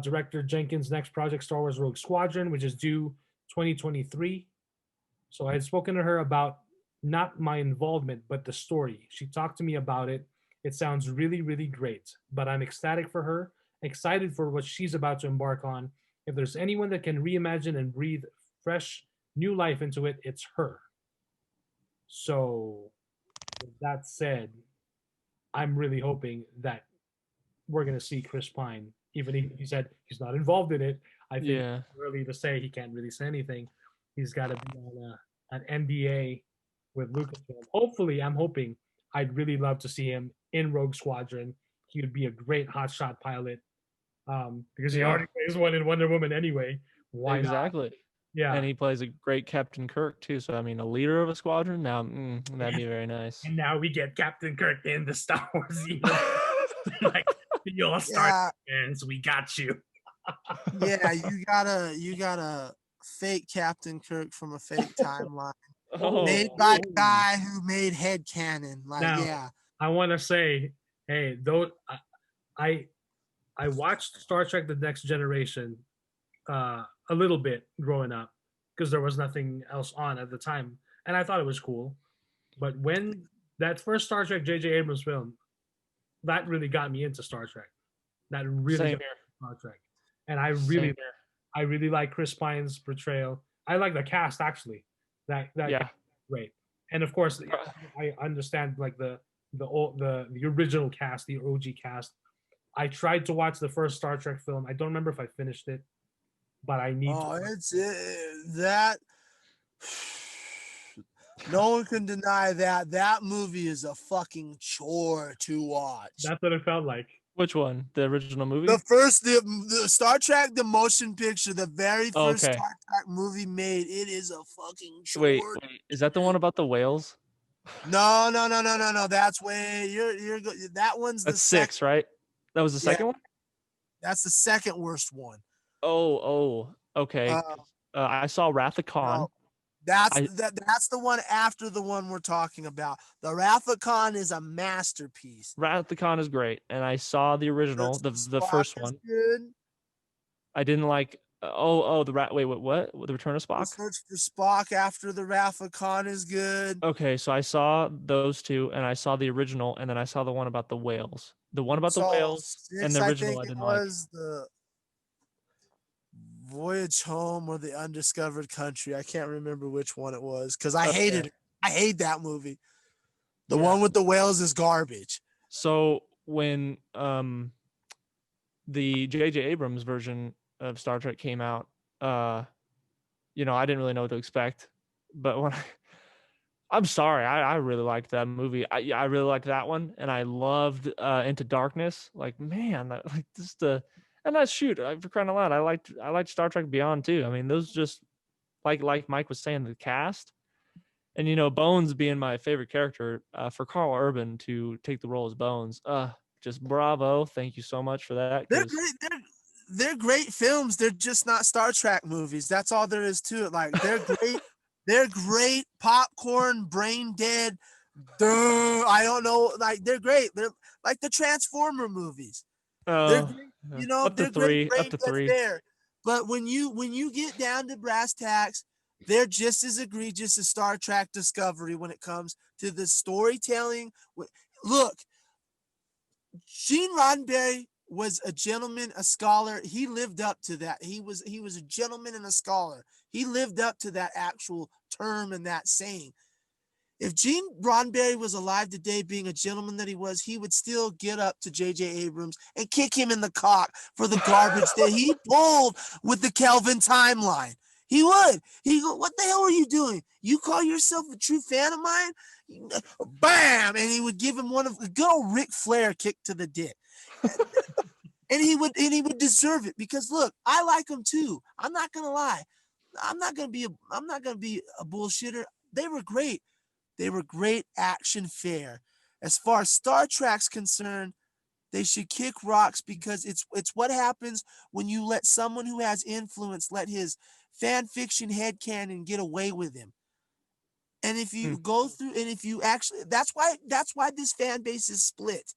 director Jenkins' next project, Star Wars Rogue Squadron, which is due 2023. So I had spoken to her about not my involvement, but the story. She talked to me about it. It sounds really, really great, but I'm ecstatic for her, excited for what she's about to embark on. If there's anyone that can reimagine and breathe fresh, new life into it, it's her. So, with that said, I'm really hoping that we're going to see Chris Pine, even if he said he's not involved in it. I think it's early to say. He can't really say anything. He's got to be on an NDA with Lucasfilm. Hopefully, I'm hoping. I'd really love to see him in Rogue Squadron. He would be a great hotshot pilot because he already plays one in Wonder Woman anyway. Why exactly. not? Yeah. And he plays a great Captain Kirk too. So I mean, a leader of a squadron. Now that'd be very nice. And now we get Captain Kirk in the Star Wars universe. Like the All-Star fans, we got you. Yeah, you gotta fake Captain Kirk from a fake timeline. Made by a guy who made headcanon. Like, now, I want to say, hey, though, I watched Star Trek: The Next Generation a little bit growing up because there was nothing else on at the time, and I thought it was cool. But when that first Star Trek J.J. Abrams film, that really got me into Star Trek. That really got me into Star Trek, and I really like Chris Pine's portrayal. I like the cast actually. That great, and of course I understand like the original cast, the OG cast. I tried to watch the first Star Trek film. I don't remember if I finished it, but I need. That. No one can deny that movie is a fucking chore to watch. That's what it felt like. Which one? The original movie? The Star Trek, the motion picture, the very first Star Trek movie made. It is a fucking chore. Wait, is that the one about the whales? No. That's way you're that one's That's 6, right? That was the second one? That's the second worst one. Oh, okay. I saw Wrath of Khan. No, that's the one after the one we're talking about. The Wrath of Khan is a masterpiece. Wrath of Khan is great, and I saw the original, the first one. Good. I didn't like. The rat. Wait, what? The Return of Spock. The Search for Spock after the Wrath of Khan is good. Okay, so I saw those two, and I saw the original, and then I saw the one about the whales. The one about the whales and the original I didn't like. The Voyage Home or the Undiscovered Country. I can't remember which one it was because I hated it. I hate that movie. The one with the whales is garbage. So when the J.J. Abrams version of Star Trek came out, I didn't really know what to expect. But when I'm sorry, I really liked that movie. I really liked that one, and I loved Into Darkness. Like, man, and that's for crying out loud. I liked Star Trek Beyond too. I mean, those just like Mike was saying, the cast, and Bones being my favorite character, for Carl Urban to take the role as Bones, just bravo. Thank you so much for that. They're great. They're great films. They're just not Star Trek movies. That's all there is to it. Like, they're great. They're great popcorn, brain dead. I don't know. Like, they're great. They're like the Transformer movies. They're great, up to they're 3. There. But when you get down to brass tacks, they're just as egregious as Star Trek Discovery when it comes to the storytelling. Look, Gene Roddenberry was a gentleman, a scholar. He lived up to that. He was a gentleman and a scholar. He lived up to that actual term and that saying. If Gene Roddenberry was alive today, being a gentleman that he was, he would still get up to J.J. Abrams and kick him in the cock for the garbage that he pulled with the Kelvin timeline. He would. He'd go, what the hell are you doing? You call yourself a true fan of mine? Bam! And he would give him one of the good old Ric Flair kick to the dick. And he would deserve it because, look, I like him too. I'm not going to lie. I'm not gonna be a bullshitter. They were great. They were great action fare. As far as Star Trek's concerned, they should kick rocks because it's what happens when you let someone who has influence let his fan fiction headcanon get away with him. And if you go through, and if you actually, that's why this fan base is split,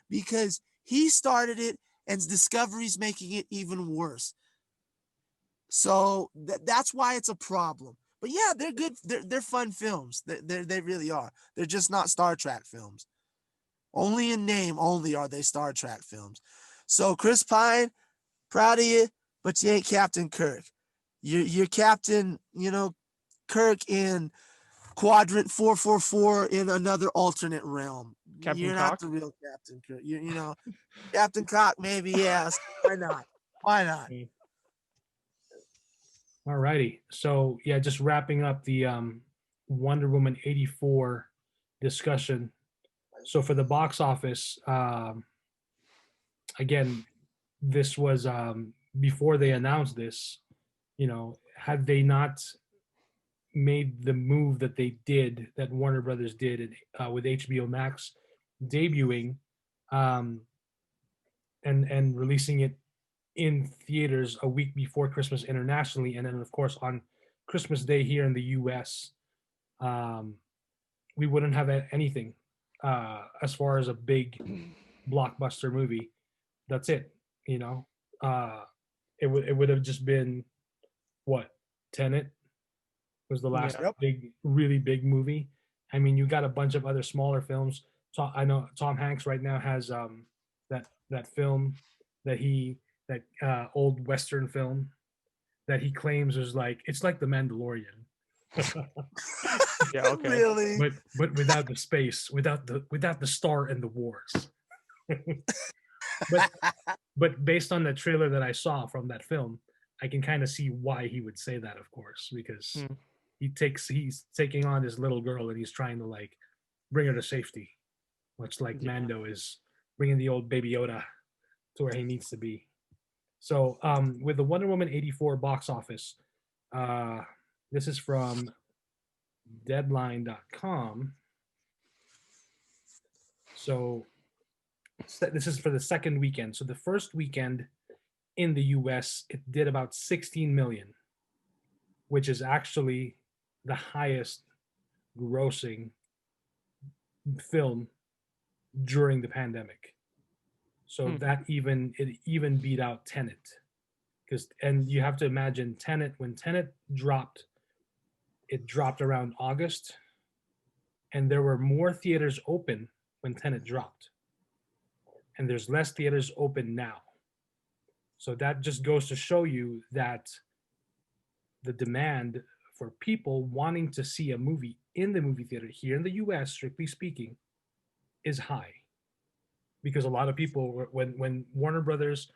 because he started it and Discovery's making it even worse. So that's why it's a problem. But yeah, they're good. They're fun films. They really are. They're just not Star Trek films. Only in name only are they Star Trek films. So Chris Pine, proud of you, but you ain't Captain Kirk. You're Captain, Kirk in Quadrant 444 in another alternate realm. Captain You're Cock? not the real Captain Kirk. Captain Cock, maybe, yes. Why not? Why not? All righty. So yeah, just wrapping up the Wonder Woman 84 discussion. So for the box office, again, this was before they announced this. Had they not made the move that they did, that Warner Brothers did with HBO Max debuting and releasing it in theaters a week before Christmas internationally, and then of course on Christmas Day here in the US, we wouldn't have anything as far as a big blockbuster movie. That's it. It would have just been what, Tenet was the last really big movie. I mean, you got a bunch of other smaller films. So I know Tom Hanks right now has that film that old Western film that he claims is it's like The Mandalorian. Yeah, okay. Really? But without the space, without the star and the wars. but based on the trailer that I saw from that film, I can kind of see why he would say that, of course, because he's taking on this little girl and he's trying to bring her to safety, much like Mando is bringing the old Baby Yoda to where he needs to be. So with the Wonder Woman 84 box office, this is from Deadline.com. So this is for the second weekend. So the first weekend in the US, it did about 16 million, which is actually the highest grossing film during the pandemic. So it even beat out Tenet. And you have to imagine when Tenet dropped, it dropped around August, and there were more theaters open when Tenet dropped. And there's less theaters open now. So that just goes to show you that the demand for people wanting to see a movie in the movie theater here in the US, strictly speaking, is high. Because a lot of people, when Warner Brothers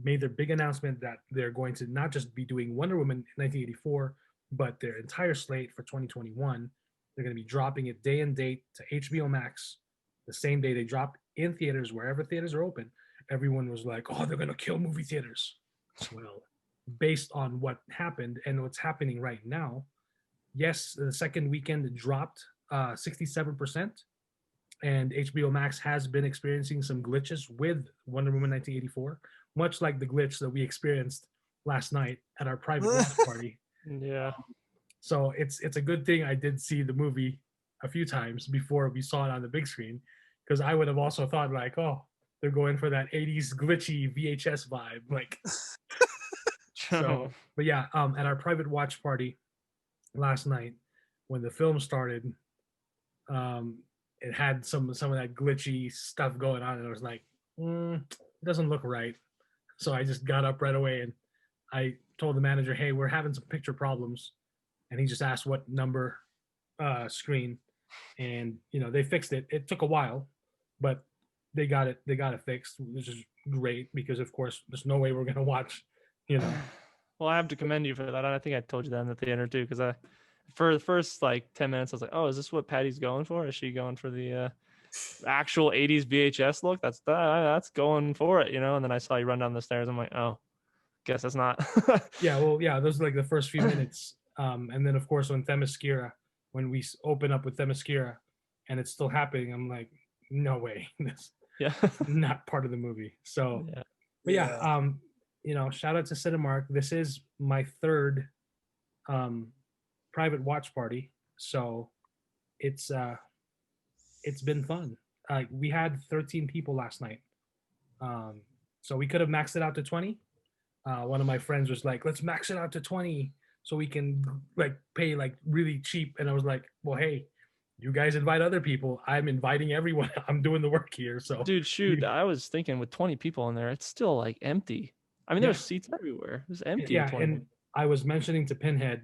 made their big announcement that they're going to not just be doing Wonder Woman 1984, but their entire slate for 2021, they're going to be dropping it day and date to HBO Max the same day they drop in theaters, wherever theaters are open. Everyone was like, oh, they're going to kill movie theaters. Well, based on what happened and what's happening right now, yes, the second weekend it dropped 67%. And HBO Max has been experiencing some glitches with Wonder Woman 1984, much like the glitch that we experienced last night at our private watch party. Yeah. So it's a good thing I did see the movie a few times before we saw it on the big screen, because I would have also thought oh, they're going for that 80s glitchy VHS vibe. So, but yeah, at our private watch party last night, when the film started, it had some of that glitchy stuff going on, and I was like, it doesn't look right. So I just got up right away and I told the manager, hey, we're having some picture problems. And he just asked what number screen, and they fixed it. It took a while, but they got it fixed, which is great, because of course there's no way we're gonna watch. Well, I have to commend you for that. I think I told you that in the theater too, because for the first 10 minutes, I was like, oh, is this what Patty's going for? Is she going for the actual 80s VHS look? That's going for it, And then I saw you run down the stairs. I'm like, oh, guess that's not. Yeah, well, yeah, those are like the first few minutes. And then of course when we open up with Themyscira and it's still happening, I'm like, no way. This Yeah. not part of the movie. So Yeah. but yeah, shout out to Cinemark. This is my third private watch party. So it's been fun. We had 13 people last night. So we could have maxed it out to 20. One of my friends was like, let's max it out to 20 so we can like pay like really cheap. And I was like, well, hey, you guys invite other people. I'm inviting everyone. I'm doing the work here. So Dude, shoot, I was thinking with 20 people in there, it's still like empty. I mean, there's seats everywhere. It's empty. Yeah, and I was mentioning to Pinhead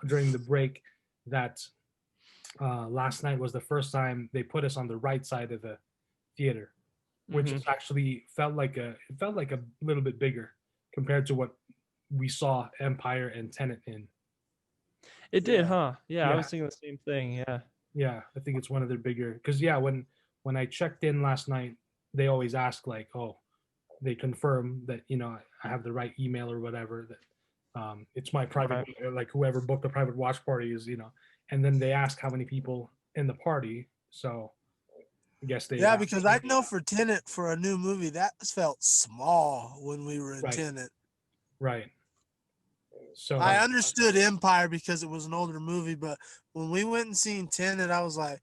during the break that last night was the first time they put us on the right side of the theater, which is actually felt like a little bit bigger compared to what we saw Empire and Tenet in. It did, huh? Yeah, I was thinking the same thing. Yeah. Yeah, I think it's one of their bigger because when I checked in last night, they always ask like, oh, they confirm that I have the right email or whatever, that it's my private like whoever booked the private watch party is, and then they ask how many people in the party. So I guess they because I know for Tenet, for a new movie, that felt small when we were in Tenet. Right. So I understood Empire because it was an older movie, but when we went and seen Tenet, I was like,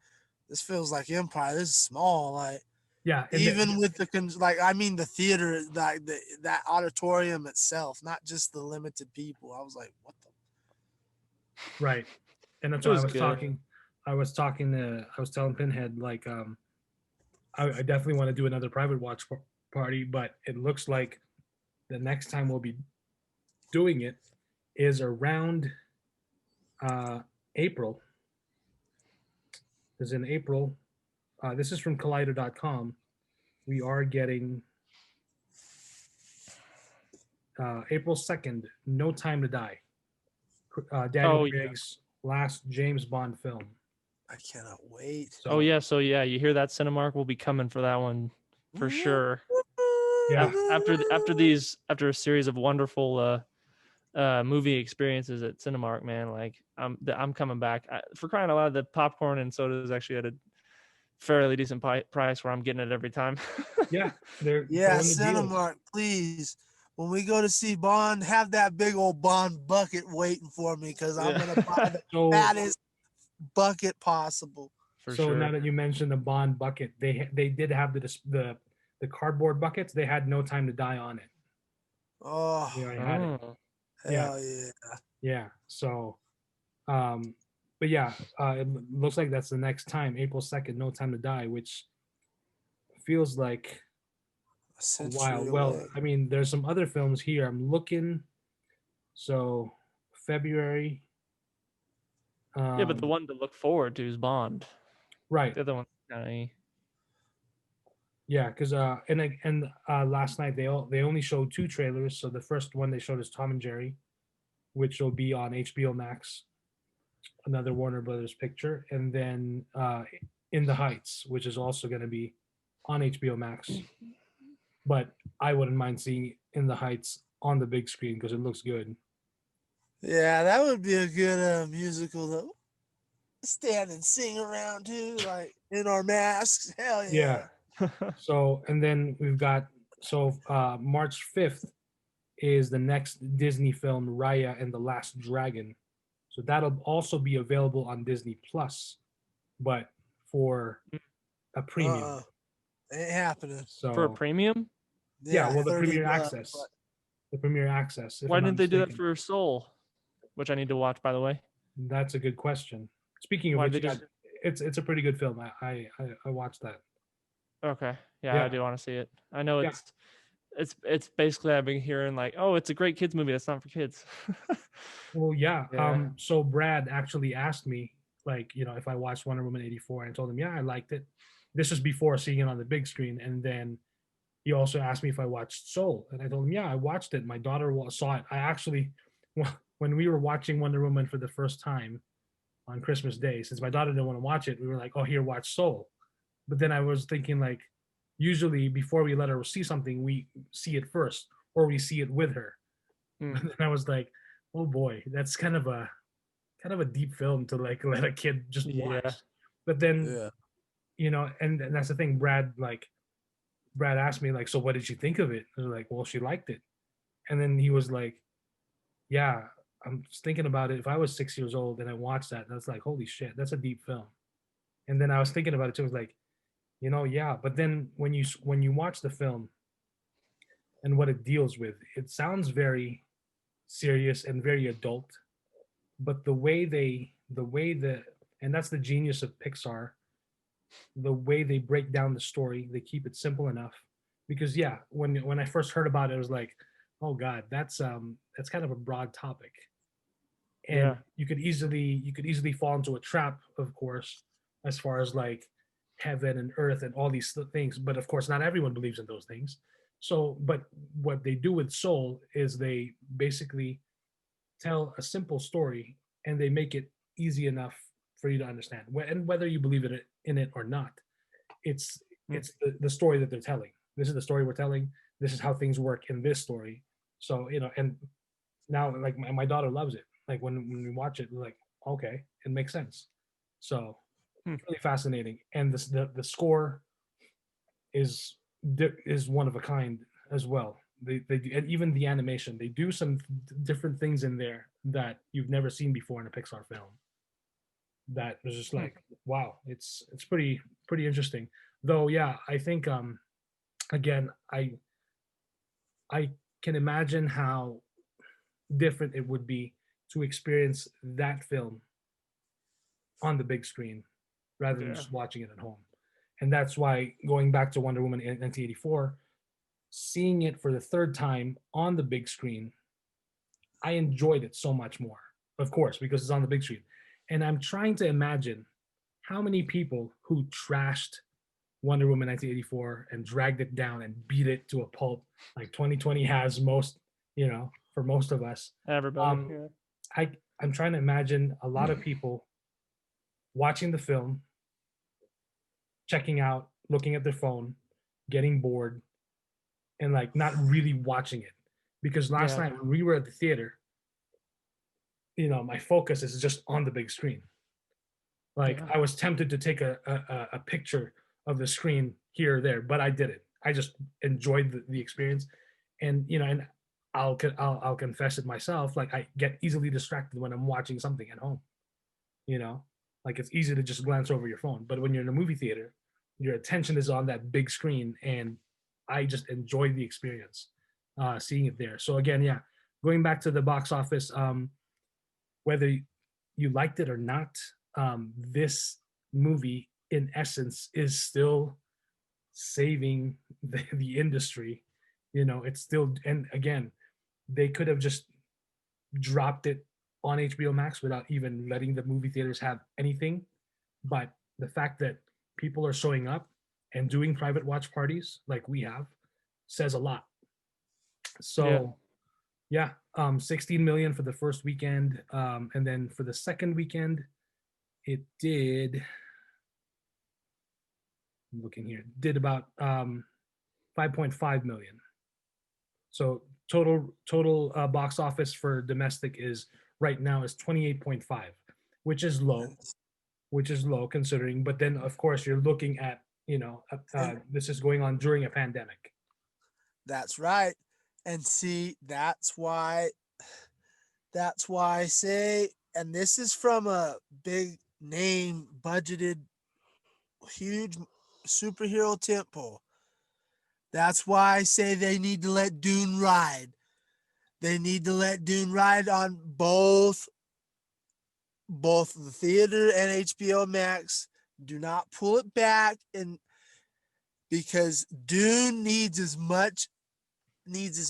this feels like Empire. This is small. Like, yeah, even with the the theater, like that auditorium itself, not just the limited people. I was like, what the? Right, and that's why I was telling Pinhead like, I definitely want to do another private watch party, but it looks like the next time we'll be doing it is around April. Because in April, this is from Collider.com. We are getting April 2nd, No Time to Die. Daniel Craig's last James Bond film. I cannot wait. So, you hear that, Cinemark? We'll be coming for that one for sure. Yeah. After a series of wonderful movie experiences at Cinemark, man, like I'm coming back. For crying out loud, the popcorn and soda is actually at a fairly decent price where I'm getting it every time. Cinemark, please. When we go to see Bond, have that big old Bond bucket waiting for me because I'm gonna buy the fattest bucket possible. Now that you mentioned the Bond bucket, they did have the cardboard buckets. They had No Time to Die on it. Oh, I had it. Hell yeah. Yeah. So, but yeah, it looks like that's the next time, April 2nd, No Time to Die, which feels like a while. Well, I mean, there's some other films here. I'm looking. So, February. But the one to look forward to is Bond. Right. The other one kind of. Yeah, because last night they only showed 2 trailers. So the first one they showed is Tom and Jerry, which will be on HBO Max, another Warner Brothers picture, and then In the Heights, which is also going to be on HBO Max. But I wouldn't mind seeing In the Heights on the big screen because it looks good. Yeah, that would be a good musical though. Stand and sing around too, like in our masks. Hell yeah. So, and then we've got March 5th is the next Disney film, Raya and the Last Dragon. So that'll also be available on Disney Plus, but for a premium. Ain't happening. So for a premium? Yeah, well, the Premier Access. The Premier Access. Why didn't they do that for Soul, which I need to watch, by the way? That's a good question. Speaking of which, it's a pretty good film. I watched that. Okay. Yeah, I do want to see it. I know it's basically, I've been hearing like, oh, it's a great kids movie. That's not for kids. Well, yeah. So Brad actually asked me, like, if I watched Wonder Woman 84, and I told him, yeah, I liked it. This was before seeing it on the big screen. And then he also asked me if I watched Soul. And I told him, yeah, I watched it. My daughter saw it. I actually, when we were watching Wonder Woman for the first time on Christmas Day, since my daughter didn't want to watch it, we were like, oh, here, watch Soul. But then I was thinking, like, usually before we let her see something, we see it first, or we see it with her. And then I was like, oh boy, that's kind of a deep film to like let a kid just watch. Yeah. But then Yeah. and that's the thing. Brad asked me like, so what did you think of it? I was like, well, she liked it. And then he was like, yeah, I'm just thinking about it. If I was 6 years old and I watched that, that's like, holy shit, that's a deep film. And then I was thinking about it too. I was like, yeah. But then when you watch the film and what it deals with, it sounds very serious and very adult. But the way that, and that's the genius of Pixar, the way they break down the story, they keep it simple enough. Because yeah, when I first heard about it, I was like, oh god, that's kind of a broad topic, and Yeah. you could easily fall into a trap, of course, as far as like heaven and earth and all these things. But of course, not everyone believes in those things. So, but what they do with Soul is they basically tell a simple story and they make it easy enough for you to understand. And whether you believe in it or not, it's the story that they're telling. This is the story we're telling. This is how things work in this story. So and now like my daughter loves it. Like when we watch it, we're like, okay, it makes sense. So it's really fascinating, and the score is one of a kind as well. They do, and even the animation, they do some different things in there that you've never seen before in a Pixar film. That was just like, wow, it's pretty interesting. Though, yeah, I think again, I can imagine how different it would be to experience that film on the big screen rather than Yeah. just watching it at home. And that's why going back to Wonder Woman in 1984, seeing it for the third time on the big screen, I enjoyed it so much more, of course, because it's on the big screen. And I'm trying to imagine how many people who trashed Wonder Woman 1984 and dragged it down and beat it to a pulp, like 2020 has most, for most of us. Everybody. I'm trying to imagine a lot of people watching the film, checking out, looking at their phone, getting bored, and like not really watching it. Because last night when we were at the theater, my focus is just on the big screen. Like I was tempted to take a picture of the screen here or there, but I didn't. I just enjoyed the experience, and and I'll confess it myself. Like I get easily distracted when I'm watching something at home. Like it's easy to just glance over your phone, but when you're in a movie theater, your attention is on that big screen, and I just enjoyed the experience, seeing it there. So again, yeah, going back to the box office, whether you liked it or not, this movie in essence is still saving the industry. It's still, and again, they could have just dropped it on HBO Max without even letting the movie theaters have anything. But the fact that people are showing up and doing private watch parties like we have says a lot. So yeah, 16 million for the first weekend, and then for the second weekend, it did. I'm looking here. Did about 5.5 million. So total box office for domestic is right now is 28.5, which is low, considering. But then of course you're looking at this is going on during a pandemic. That's right. And see, that's why I say, and this is from a big name, budgeted, huge superhero tentpole. That's why I say they need to let Dune ride. They need to let Dune ride on both the theater and HBO Max. Do not pull it back, and because Dune needs as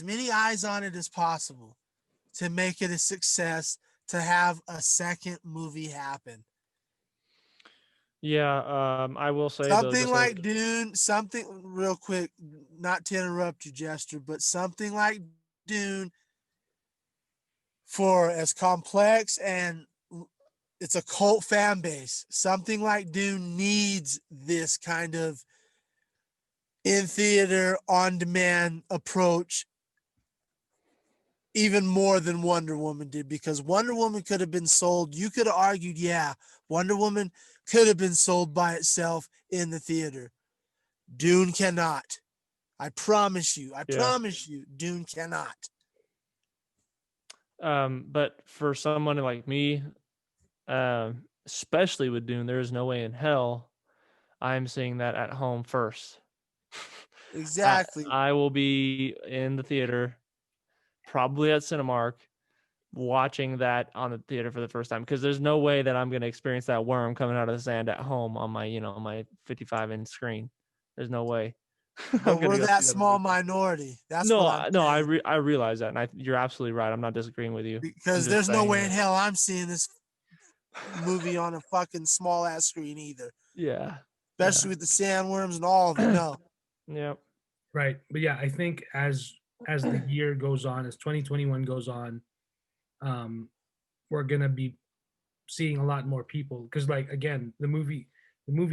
many eyes on it as possible to make it a success, to have a second movie happen. I will say Something though, like Dune, something real quick, not to interrupt you, Jester, but something like Dune, for as complex and it's a cult fan base, something like Dune needs this kind of in theater on demand approach even more than Wonder Woman did, because Wonder Woman could have been sold. You could have argued, yeah, Wonder Woman could have been sold by itself in the theater. Dune cannot. I promise you. I promise you, Dune cannot. But for someone like me, especially with Dune, there is no way in hell I'm seeing that at home first. Exactly. I will be in the theater, probably at Cinemark, watching that on the theater for the first time, because there's no way that I'm going to experience that worm coming out of the sand at home on my, my 55-inch screen. There's no way. But we're that small minority. That's what I'm saying. I realize that, and you're absolutely right. I'm not disagreeing with you. Because there's no way in hell I'm seeing this movie on a fucking small ass screen either. Yeah. Especially with the sandworms and all of it. No. Yep. Right. But yeah, I think as the year goes on, as 2021 goes on, we're gonna be seeing a lot more people, because, like, again, the movie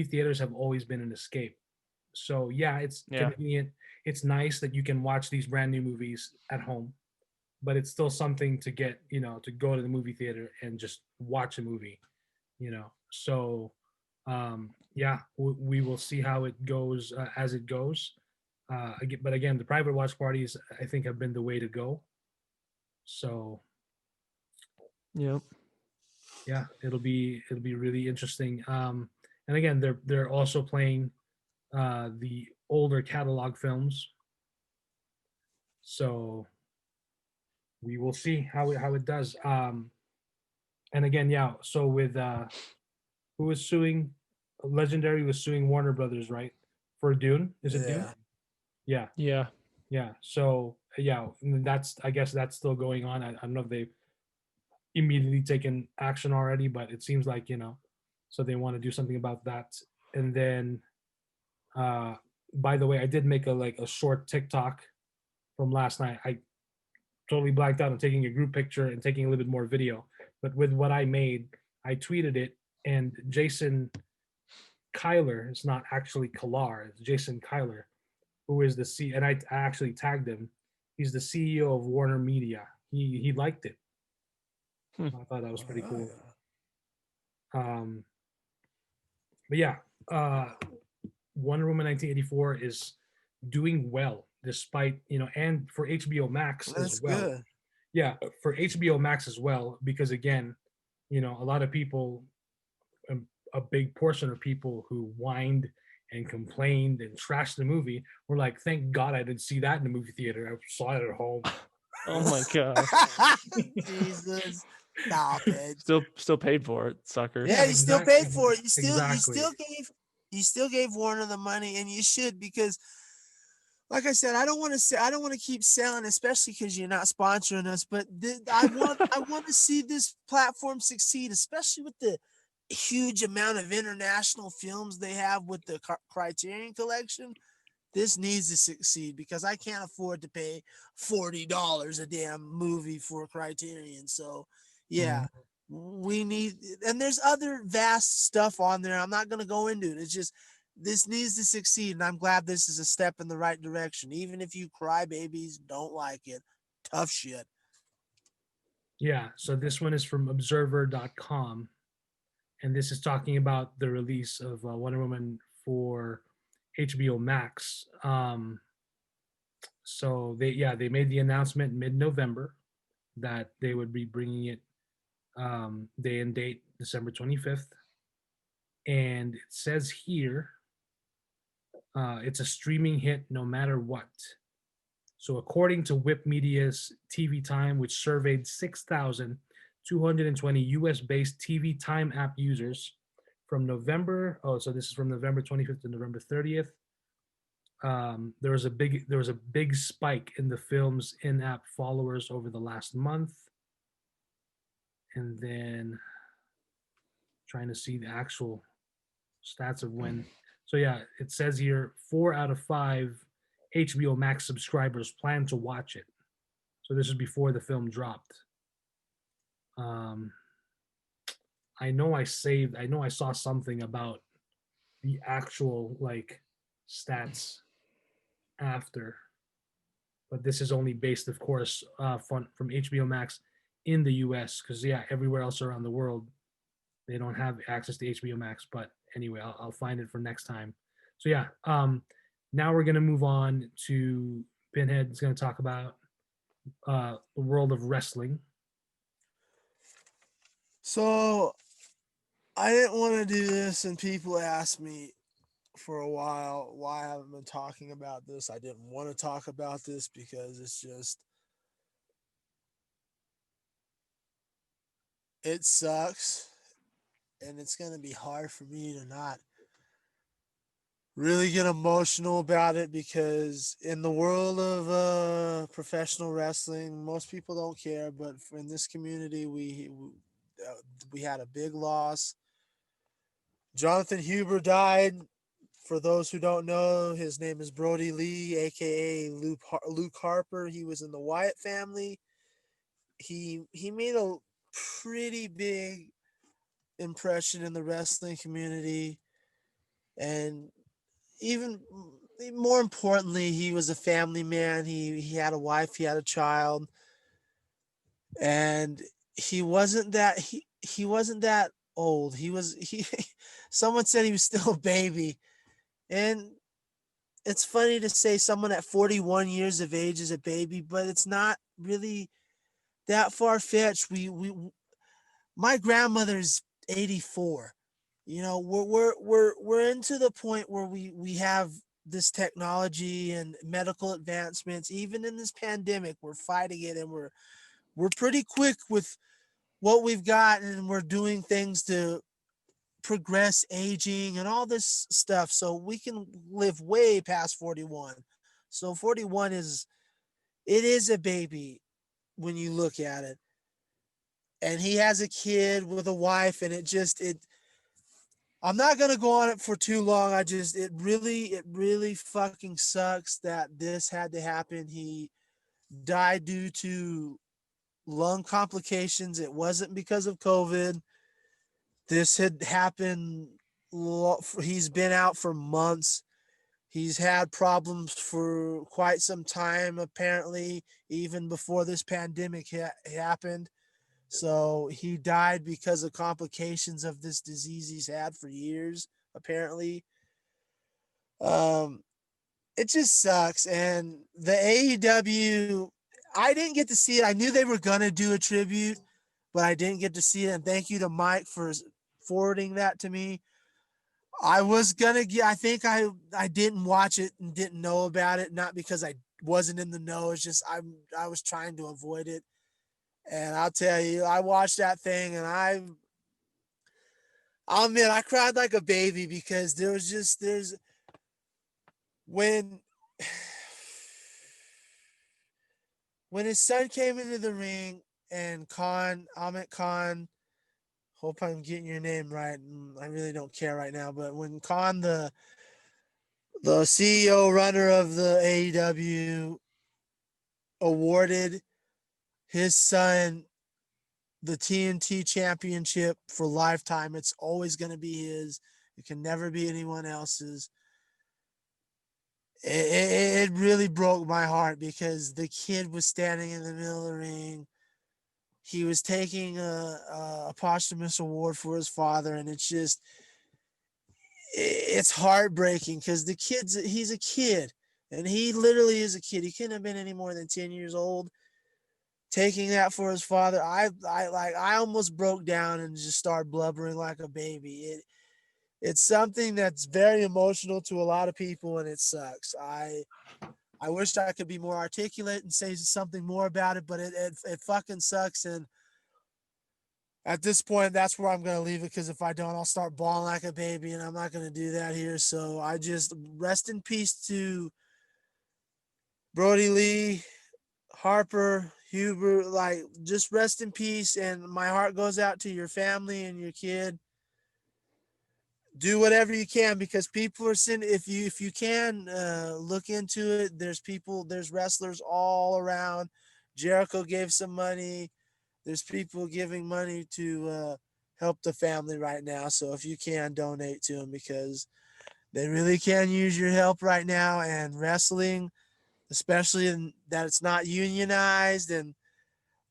theaters have always been an escape. So yeah, it's convenient. It's nice that you can watch these brand new movies at home, but it's still something to get, to go to the movie theater and just watch a movie, So yeah, we will see how it goes as it goes. But again, the private watch parties, I think, have been the way to go. So yep. Yeah, it'll be really interesting. And again, they're also playing the older catalog films. So we will see how it does. And again, yeah. So with who was suing? Legendary was suing Warner Brothers, right? For Dune. Is it Dune? Yeah. Yeah. Yeah. So yeah, I guess that's still going on. I don't know if they've immediately taken action already, but it seems like, so they want to do something about that. And then by the way, I did make a short TikTok from last night. I totally blacked out on taking a group picture and taking a little bit more video, but with what I made, I tweeted it, and Jason Kyler, it's not actually Kalar, it's Jason Kyler, who is and I actually tagged him. He's the CEO of Warner Media. He liked it. I thought that was pretty cool. But yeah, Wonder Woman 1984 is doing well, despite, and for HBO Max as well. Good. Yeah, for HBO Max as well, because again, a lot of people, a big portion of people who whined and complained and trashed the movie were like, thank God I didn't see that in the movie theater. I saw it at home. Oh my God. Jesus. Stop it. Still paid for it, sucker. Yeah, you still paid for it. You still gave Warner the money, and you should, because like I said, I don't want to keep selling, especially because you're not sponsoring us, but I want to see this platform succeed, especially with the huge amount of international films they have with the Criterion Collection. This needs to succeed, because I can't afford to pay $40 a damn movie for Criterion. So yeah, we need, and there's other vast stuff on there. I'm not going to go into it. It's just, this needs to succeed, and I'm glad this is a step in the right direction. Even if you crybabies don't like it, tough shit. Yeah, so this one is from Observer.com, and this is talking about the release of Wonder Woman for HBO Max. So they made the announcement mid-November that they would be bringing it day and date December 25th, and it says here it's a streaming hit no matter what. So according to Whip Media's TV Time, which surveyed 6,220 US-based TV Time app users from November, so this is from November 25th to November 30th, there was a big spike in the film's in-app followers over the last month. And then trying to see the actual stats of when. So yeah, it says here 4 out of 5 HBO Max subscribers plan to watch it. So this is before the film dropped. I know I saw something about the actual stats after. but this is only based, of course, from HBO Max in the US, because everywhere else around the world they don't have access to HBO Max. But anyway, I'll find it for next time. So now we're gonna move on to Pinhead. Is gonna talk about the world of wrestling. So I didn't want to do this, and people asked me for a while why I haven't been talking about this. I didn't want to talk about this because it sucks, and it's going to be hard for me to not really get emotional about it, because in the world of professional wrestling, most people don't care, but in this community, we had a big loss. Jonathan Huber died. For those who don't know, his name is Brodie Lee, aka Luke Harper. He was in the Wyatt family. He made a pretty big impression in the wrestling community, and even more importantly, he was a family man. He had a wife, he had a child, and he wasn't that old. He someone said he was still a baby. And it's funny to say someone at 41 years of age is a baby, but it's not really that far-fetched. My grandmother's 84. You know, we're into the point where we have this technology and medical advancements. Even in this pandemic, we're fighting it, and we're pretty quick with what we've got, and we're doing things to progress aging and all this stuff, so we can live way past 41. So 41 is a baby when you look at it. And he has a kid with a wife, and I'm not going to go on it for too long. It really fucking sucks that this had to happen. He died due to lung complications. It wasn't because of COVID. This had happened. He's been out for months. He's had problems for quite some time, apparently, even before this pandemic happened. So he died because of complications of this disease he's had for years, apparently. It just sucks. And the AEW, I didn't get to see it. I knew they were going to do a tribute, but I didn't get to see it. And thank you to Mike for forwarding that to me. I was gonna get. I think I didn't watch it and didn't know about it, not because I wasn't in the know. It's just I was trying to avoid it. And I'll tell you, I watched that thing, and I'll admit I cried like a baby, because there's when when his son came into the ring, and Ahmet Khan, hope I'm getting your name right. I really don't care right now, but when Khan, the CEO runner of the AEW, awarded his son the TNT championship for lifetime, it's always going to be his. It can never be anyone else's. It really broke my heart, because the kid was standing in the middle of the ring. He was taking a posthumous award for his father, and it's heartbreaking, because he's a kid, and he literally is a kid. He couldn't have been any more than 10 years old, taking that for his father. I almost broke down and just started blubbering like a baby. It's something that's very emotional to a lot of people, and it sucks. I wish I could be more articulate and say something more about it, but it fucking sucks. And at this point, that's where I'm going to leave it, because if I don't, I'll start bawling like a baby, and I'm not going to do that here. So I just rest in peace to Brodie Lee, Harper, Huber, just rest in peace. And my heart goes out to your family and your kid. Do whatever you can, because people are sending, if you can look into it, there's wrestlers all around. Jericho gave some money. There's people giving money to help the family right now. So if you can, donate to them, because they really can use your help right now. And wrestling especially in that it's not unionized and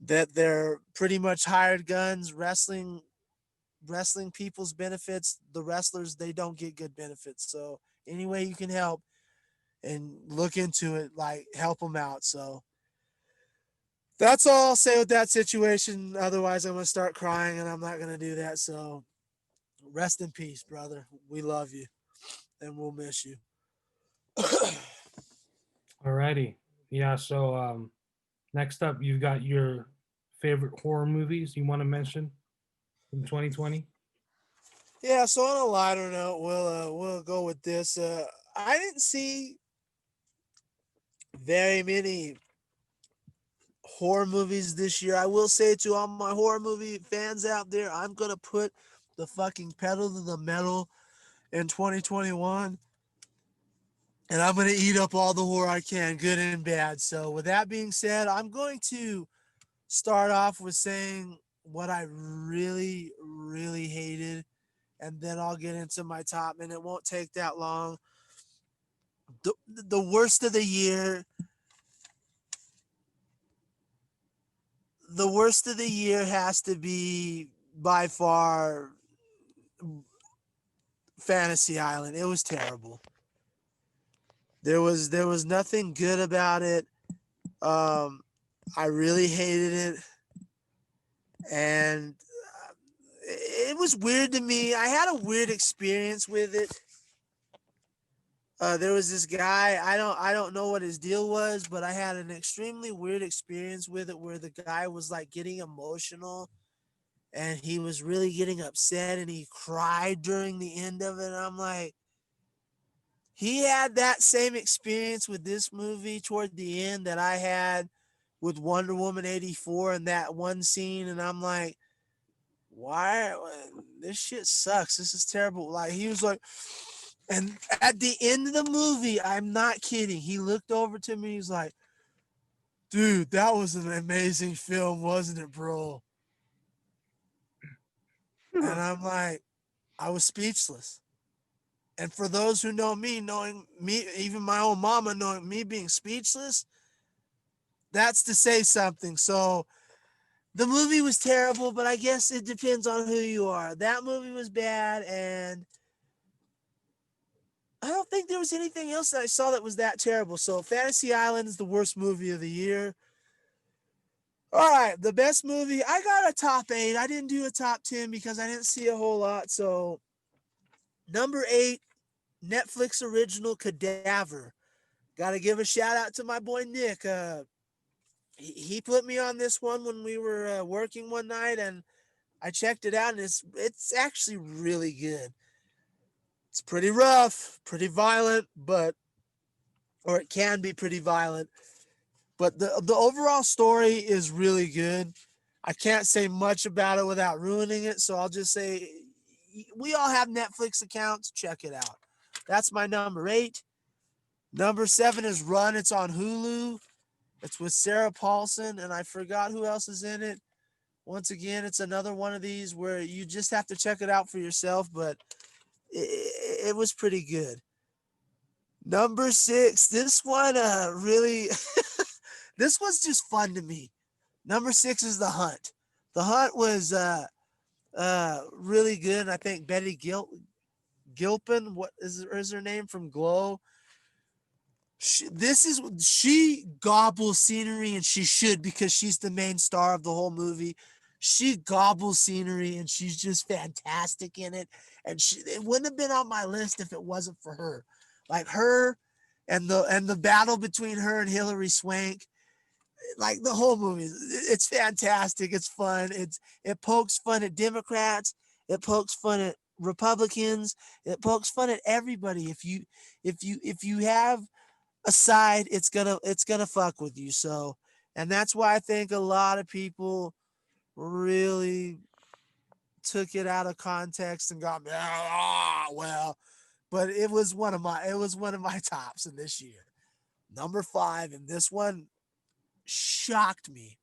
that they're pretty much hired guns. Wrestling people's benefits, the wrestlers, they don't get good benefits. So any way you can help and look into it, like help them out. So that's all I'll say with that situation. Otherwise, I'm going to start crying and I'm not going to do that. So rest in peace, brother. We love you and we'll miss you. Alrighty. Yeah, so next up you've got your favorite horror movies you want to mention from 2020. Yeah, so on a lighter note, we'll go with this. I didn't see very many horror movies this year. I will say to all my horror movie fans out there, I'm gonna put the fucking pedal to the metal in 2021, and I'm gonna eat up all the horror I can, good and bad. So with that being said, I'm going to start off with saying what I really, really hated, and then I'll get into my top, and it won't take that long. The worst of the year. The worst of the year has to be by far Fantasy Island. It was terrible. There was nothing good about it. I really hated it, and it was weird to me. I had a weird experience with it. There was this guy. I don't know what his deal was, but I had an extremely weird experience with it, where the guy was like getting emotional, and he was really getting upset, and he cried during the end of it. And I'm like, he had that same experience with this movie toward the end that I had with Wonder Woman 84 and that one scene. And I'm like, why? This shit sucks. This is terrible. Like, he was like, and at the end of the movie, I'm not kidding, he looked over to me. He's like, dude, that was an amazing film, wasn't it, bro? And I'm like, I was speechless. And for those who know me, knowing me, even my own mama knowing me being speechless, that's to say something. So the movie was terrible, but I guess it depends on who you are. That movie was bad, and I don't think there was anything else that I saw that was that terrible. So Fantasy Island is the worst movie of the year. All right, the best movie. I got a top 8. I didn't do a top 10 because I didn't see a whole lot. So number 8, Netflix original Cadaver. Got to give a shout out to my boy Nick. He put me on this one when we were working one night, and I checked it out, and it's actually really good. It's pretty rough, pretty violent, or it can be pretty violent. But the overall story is really good. I can't say much about it without ruining it, so I'll just say we all have Netflix accounts. Check it out. That's my number 8. Number 7 is Run. It's on Hulu. It's with Sarah Paulson, and I forgot who else is in it. Once again, it's another one of these where you just have to check it out for yourself, but it was pretty good. Number 6, this one really, this was just fun to me. Number 6 is The Hunt. The Hunt was really good. I think Betty Gilpin, what is her name, from Glow? She gobbles scenery, and she should, because she's the main star of the whole movie. She gobbles scenery, and she's just fantastic in it. And it wouldn't have been on my list if it wasn't for her. Like her, and the battle between her and Hilary Swank, like the whole movie, it's fantastic. It's fun. It pokes fun at Democrats. It pokes fun at Republicans. It pokes fun at everybody. If you have a side, it's gonna fuck with you. So, and that's why I think a lot of people really took it out of context and got me, well, but it was one of my tops in this year. Number 5, and this one shocked me.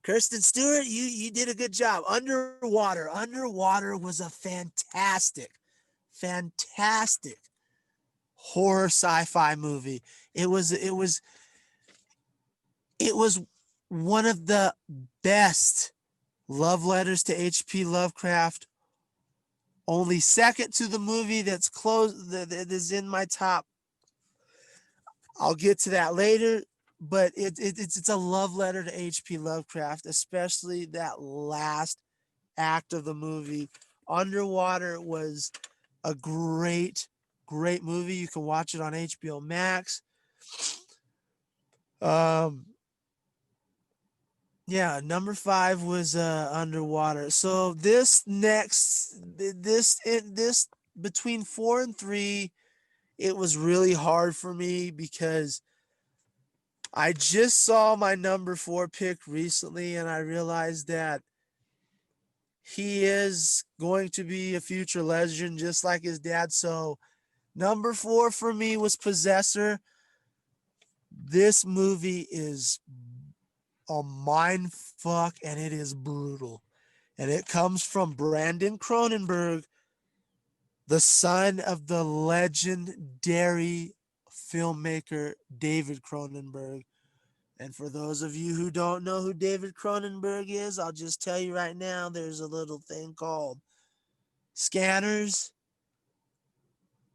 Kirsten Stewart, you did a good job. Underwater was a fantastic horror sci-fi movie. It was one of the best love letters to H.P. Lovecraft. Only second to the movie that's close that is in my top. I'll get to that later, but it's a love letter to H.P. Lovecraft, especially that last act of the movie. Underwater was a great movie. You can watch it on HBO Max. Yeah, number 5 was Underwater. So this between 4 and 3, it was really hard for me because I just saw my number 4 pick recently, and I realized that he is going to be a future legend just like his dad. So number 4 for me was Possessor. This movie is a mind fuck, and it is brutal. And it comes from Brandon Cronenberg, the son of the legendary filmmaker David Cronenberg. And for those of you who don't know who David Cronenberg is, I'll just tell you right now, there's a little thing called Scanners.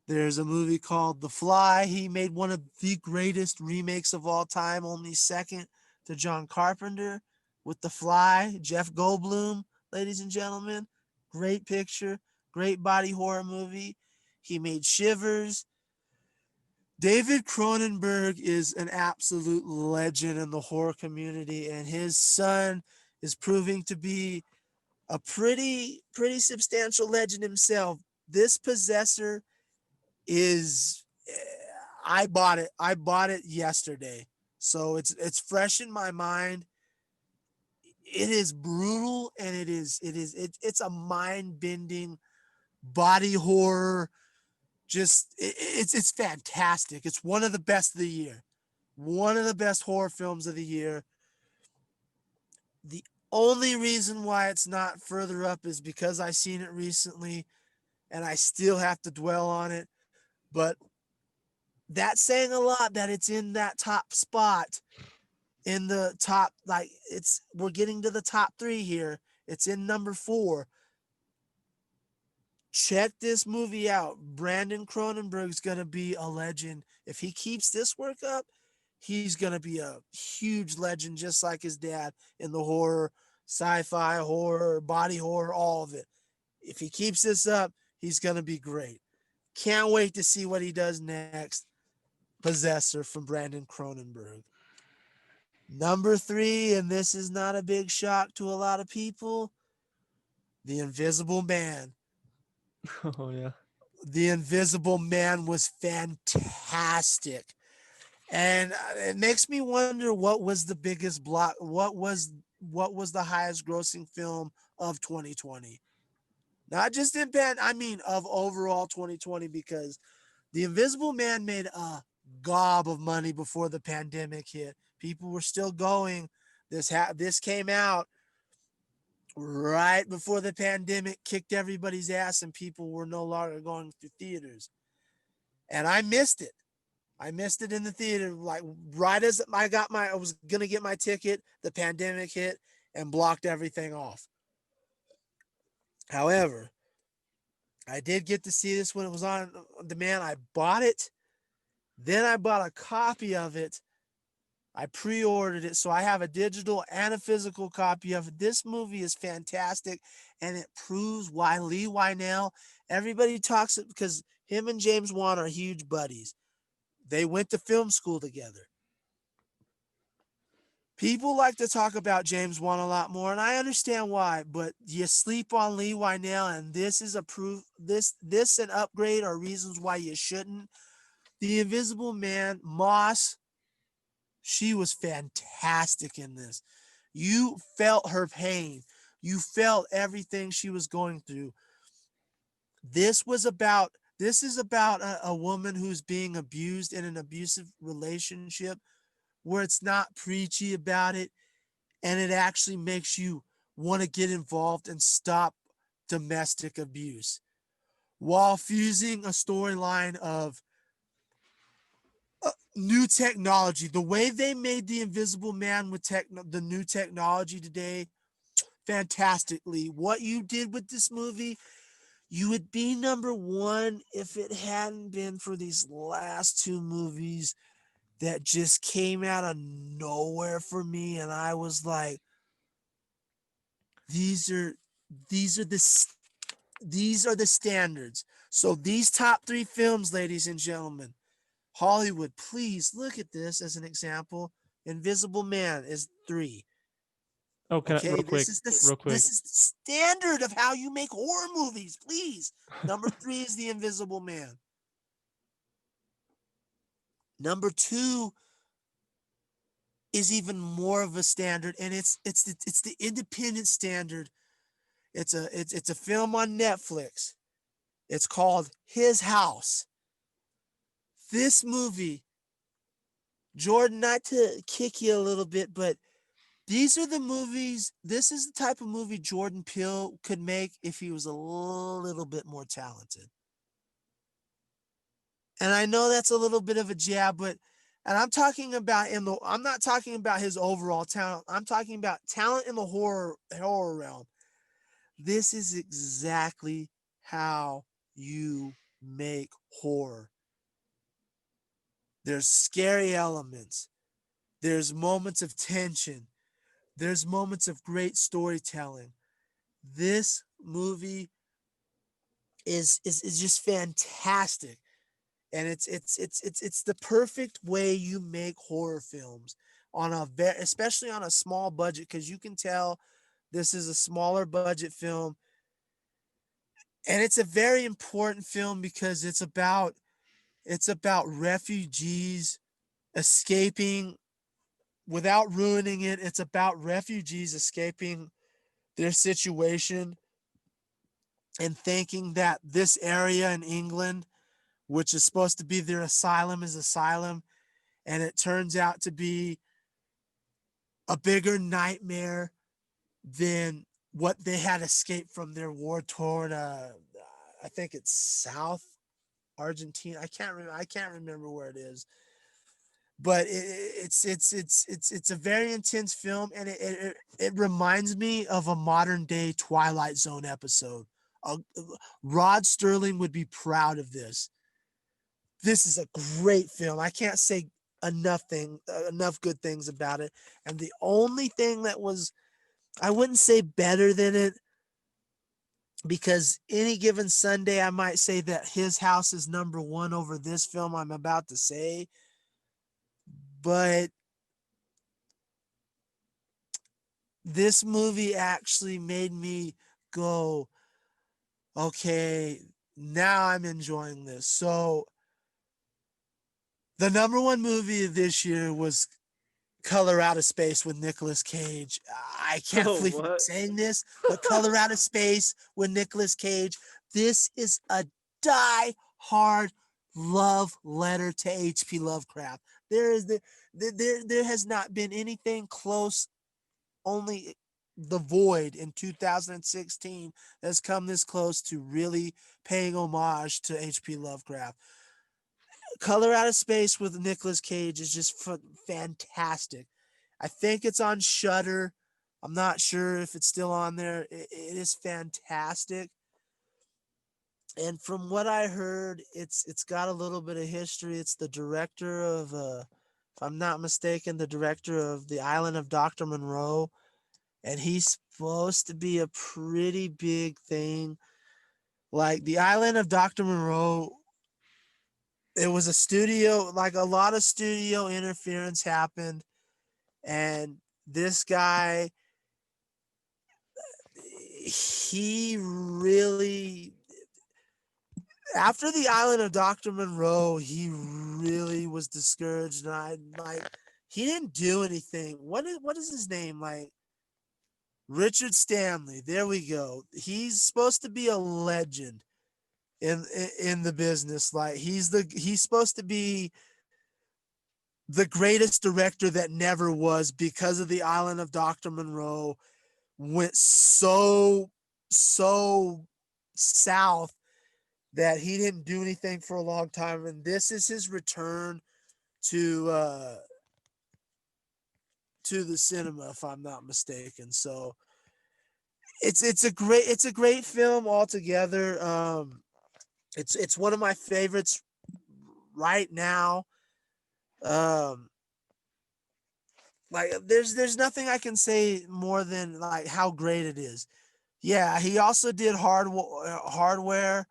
There's a movie called The Fly. He made one of the greatest remakes of all time, only second to John Carpenter with The Fly. Jeff Goldblum, ladies and gentlemen. Great picture, great body horror movie. He made Shivers. David Cronenberg is an absolute legend in the horror community, and his son is proving to be a pretty substantial legend himself. This Possessor is, I bought it yesterday, so it's fresh in my mind. It is brutal, and it's a mind-bending body horror. Just it's fantastic. It's one of the best of the year, one of the best horror films of the year. The only reason why it's not further up is because I seen it recently, and I still have to dwell on it. But that's saying a lot that it's in that top spot, in the top, like we're getting to the top 3 here. It's in number 4. Check this movie out. Brandon Cronenberg's going to be a legend. If he keeps this work up, he's going to be a huge legend, just like his dad, in the horror, sci-fi, horror, body horror, all of it. If he keeps this up, he's going to be great. Can't wait to see what he does next. Possessor from Brandon Cronenberg. Number 3, and this is not a big shock to a lot of people, The Invisible Man. Oh yeah. The Invisible Man was fantastic. And it makes me wonder, what was the biggest block? What was the highest grossing film of 2020? Not just in of overall 2020, because The Invisible Man made a gob of money before the pandemic hit. People were still going. This came out right before the pandemic kicked everybody's ass, and people were no longer going to theaters. And I missed it. I missed it in the theater. Like right as I was going to get my ticket, the pandemic hit and blocked everything off. However, I did get to see this when it was on demand. I bought it. Then I bought a copy of it. I pre-ordered it, so I have a digital and a physical copy of it. This movie is fantastic, and it proves why Lee Wynell, everybody talks it because him and James Wan are huge buddies. They went to film school together. People like to talk about James Wan a lot more, and I understand why, but you sleep on Lee Wynell, and this is a proof. This and Upgrade are reasons why you shouldn't. The Invisible Man, Moss, she was fantastic in this. You felt her pain. You felt everything she was going through. This is about a woman who's being abused in an abusive relationship, where it's not preachy about it, and it actually makes you want to get involved and stop domestic abuse, while fusing a storyline of new technology. The way they made the Invisible Man with the new technology today, fantastically. What you did with this movie, you would be number one if it hadn't been for these last two movies that just came out of nowhere for me, and I was like, these are the standards. So these top three films, ladies and gentlemen, Hollywood, please look at this as an example. Invisible Man is 3. Oh, Okay, real quick. this is the standard of how you make horror movies. Please, number 3 is The Invisible Man. Number 2 is even more of a standard, and it's the independent standard. It's a film on Netflix. It's called His House. This movie, Jordan, not to kick you a little bit, but these are the movies. This is the type of movie Jordan Peele could make if he was a little bit more talented. And I know that's a little bit of a jab, but and I'm not talking about his overall talent. I'm talking about talent in the horror realm. This is exactly how you make horror. There's scary elements. There's moments of tension. There's moments of great storytelling. This movie is just fantastic. And it's the perfect way you make horror films especially on a small budget, because you can tell this is a smaller budget film. And it's a very important film because it's about refugees escaping without ruining it. It's about refugees escaping their situation and thinking that this area in England, which is supposed to be their asylum, is asylum. And it turns out to be a bigger nightmare than what they had escaped from their war-torn, I think it's South Argentina. I can't remember where it is. But it's a very intense film, and it reminds me of a modern day Twilight Zone episode. Rod Sterling would be proud of this. This is a great film. I can't say enough good things about it. And the only thing that was, I wouldn't say better than it, because any given Sunday I might say that His House is number 1 over this film I'm about to say. But this movie actually made me go, okay, now I'm enjoying this. So the number 1 movie of this year was Color Out of Space with Nicolas Cage. I can't believe I'm saying this, but Color Out of Space with Nicolas Cage. This is a die-hard love letter to H.P. Lovecraft. There has not been anything close. Only The Void in 2016 has come this close to really paying homage to H.P. Lovecraft. Color Out of Space with Nicolas Cage is just fantastic. I think it's on Shudder. I'm not sure if it's still on there. It is fantastic. And from what I heard, it's got a little bit of history. It's the director of, if I'm not mistaken, the director of The Island of Dr. Monroe. And he's supposed to be a pretty big thing. Like The Island of Dr. Monroe, it was a studio, like a lot of studio interference happened. And this guy, he really, after The Island of Dr. Monroe, he really was discouraged. And he didn't do anything. What is his name? Like, Richard Stanley. There we go. He's supposed to be a legend in the business. Like, he's supposed to be the greatest director that never was, because of The Island of Dr. Monroe went so south that he didn't do anything for a long time. And this is his return to the cinema, if I'm not mistaken. So it's a great film altogether. It's one of my favorites right now. Like there's nothing I can say more than like how great it is. Yeah, he also did Hardware,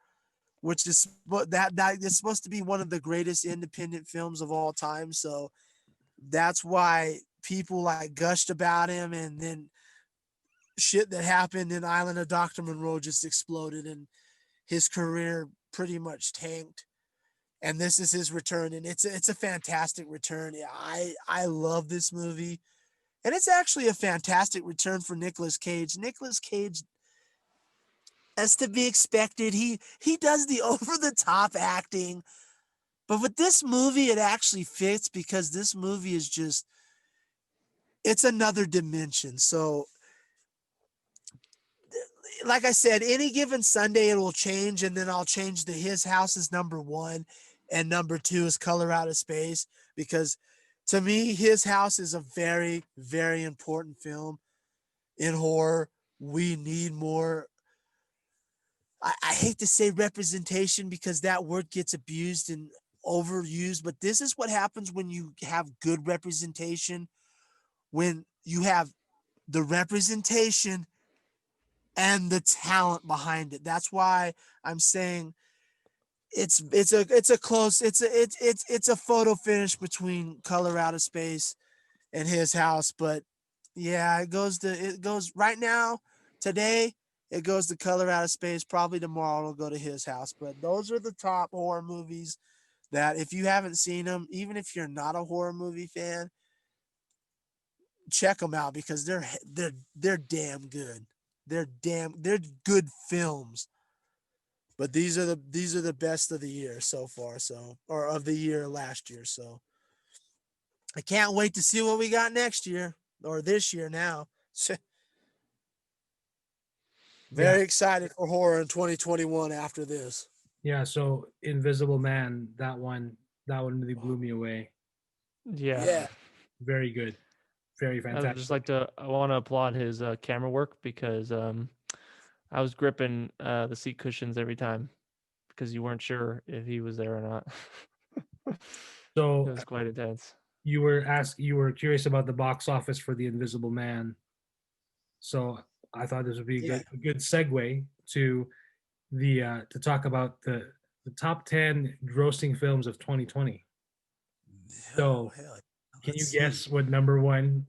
which is that is supposed to be one of the greatest independent films of all time. So that's why people like gushed about him, and then shit that happened in Island of Dr. Monroe just exploded, and his career pretty much tanked. And this is his return, and it's a fantastic return. I love this movie, and it's actually a fantastic return for Nicolas Cage. Nicolas Cage, as to be expected, he does the over the top acting, but with this movie, it actually fits because this movie is just, it's another dimension. So, like I said, any given Sunday it will change, and then I'll change to His House is number 1, and number 2 is Color Out of Space, because to me, His House is a very, very important film in horror. We need more. I hate to say representation because that word gets abused and overused, but this is what happens when you have good representation, when you have the representation and the talent behind it. That's why I'm saying it's a photo finish between Color Out of Space and His House. But yeah, it goes right now, today, it goes to Color Out of Space. Probably tomorrow it'll go to His House. But those are the top horror movies that, if you haven't seen them, even if you're not a horror movie fan, check them out because they're damn good. They're good films. But these are the best of the year so far, or of the year last year. So I can't wait to see what we got next year, or this year now. Very excited for horror in 2021 after this. Yeah, so Invisible Man, that one really blew me away. Yeah. Very good. Very fantastic. I want to applaud his camera work because I was gripping the seat cushions every time because you weren't sure if he was there or not. So it was quite intense. You were curious about the box office for The Invisible Man. So I thought this would be a good segue to to talk about the top 10 grossing films of 2020. So can you guess what the number one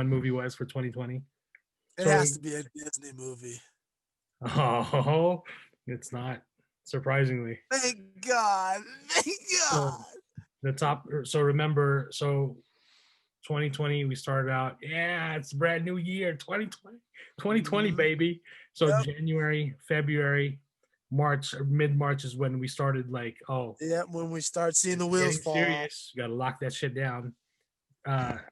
movie was for 2020? It has to be a Disney movie. Oh, it's not, surprisingly. Thank God. Thank God. Remember, 2020, we started out, it's a brand new year, 2020, baby. So January, February, March, or mid-March is when we started when we start seeing the wheels fall serious. You got to lock that shit down.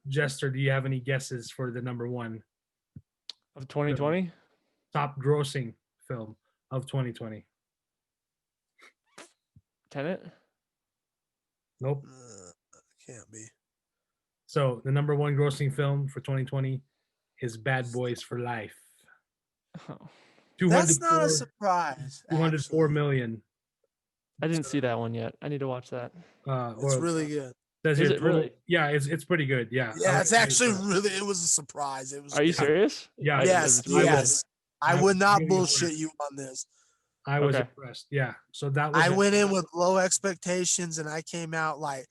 Jester, do you have any guesses for the number one of 2020? Top grossing film of 2020? Tenet? Nope. Can't be. So the number one grossing film for 2020 is Bad Boys for Life. Oh. That's not a surprise. 204 million. I didn't see that one yet. I need to watch that. It's really good. Is it really? Yeah, it's pretty good. Yeah. Yeah, it's actually really. It was a surprise. It was. Are you serious? Yeah. Yes. I would not bullshit you on this. I was impressed. Yeah. So that was. I went in with low expectations, and I came out like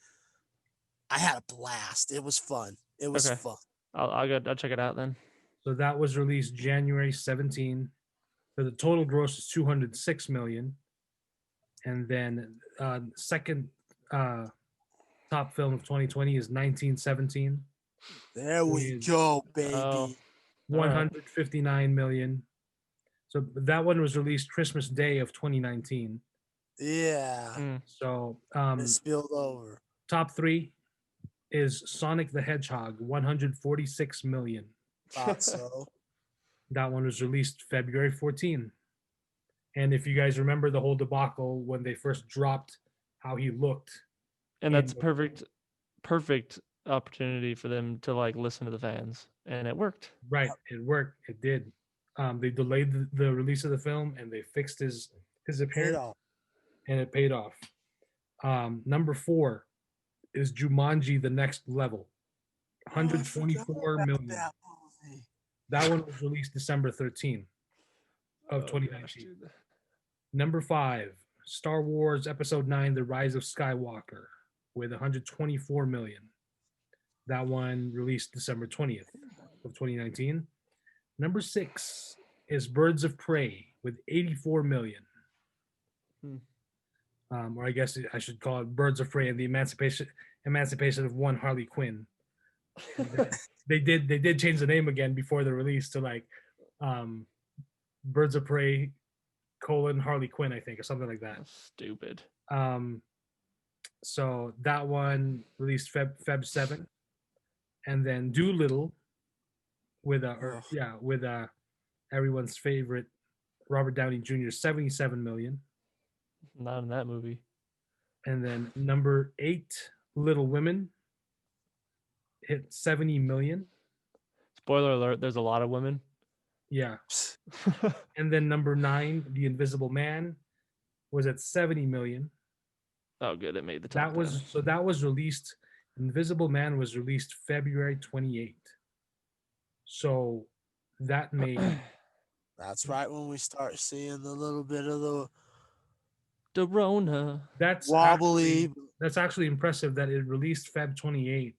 I had a blast. It was fun. It was fun. I'll check it out then. So that was released January 17. So the total gross is 206 million. And then second top film of 2020 is 1917. There we go, baby. 159 million. So that one was released Christmas Day of 2019. Yeah. So it spilled over. Top 3 is Sonic the Hedgehog, 146 million. Thought so. That one was released February 14. And if you guys remember the whole debacle when they first dropped how he looked. And that's perfect perfect opportunity for them to like listen to the fans, and it worked. Right, it worked. It did. They delayed the release of the film, and they fixed his appearance, and it paid off. Number 4 is Jumanji: The Next Level, 124 million. That one was released December 13th of 2019. Number 5, Star Wars Episode 9: The Rise of Skywalker, with 124 million. That one released December 20th of 2019. Number 6 is Birds of Prey with 84 million. Or I guess I should call it Birds of Prey and the Emancipation of One Harley Quinn. They did change the name again before the release to like Birds of Prey : Harley Quinn, I think, or something like that. That's stupid. So that one released Feb 7, and then Doolittle with everyone's favorite Robert Downey Jr. 77 million. Not in that movie. And then number 8, Little Women, hit 70 million. Spoiler alert, there's a lot of women. Yeah. And then number 9, The Invisible Man, was at 70 million. Oh, good. It made the top. That was released. Invisible Man was released February 28th. So that made. That's right when we start seeing a little bit of the Dorona. That's wobbly. That's actually impressive that it released Feb 28,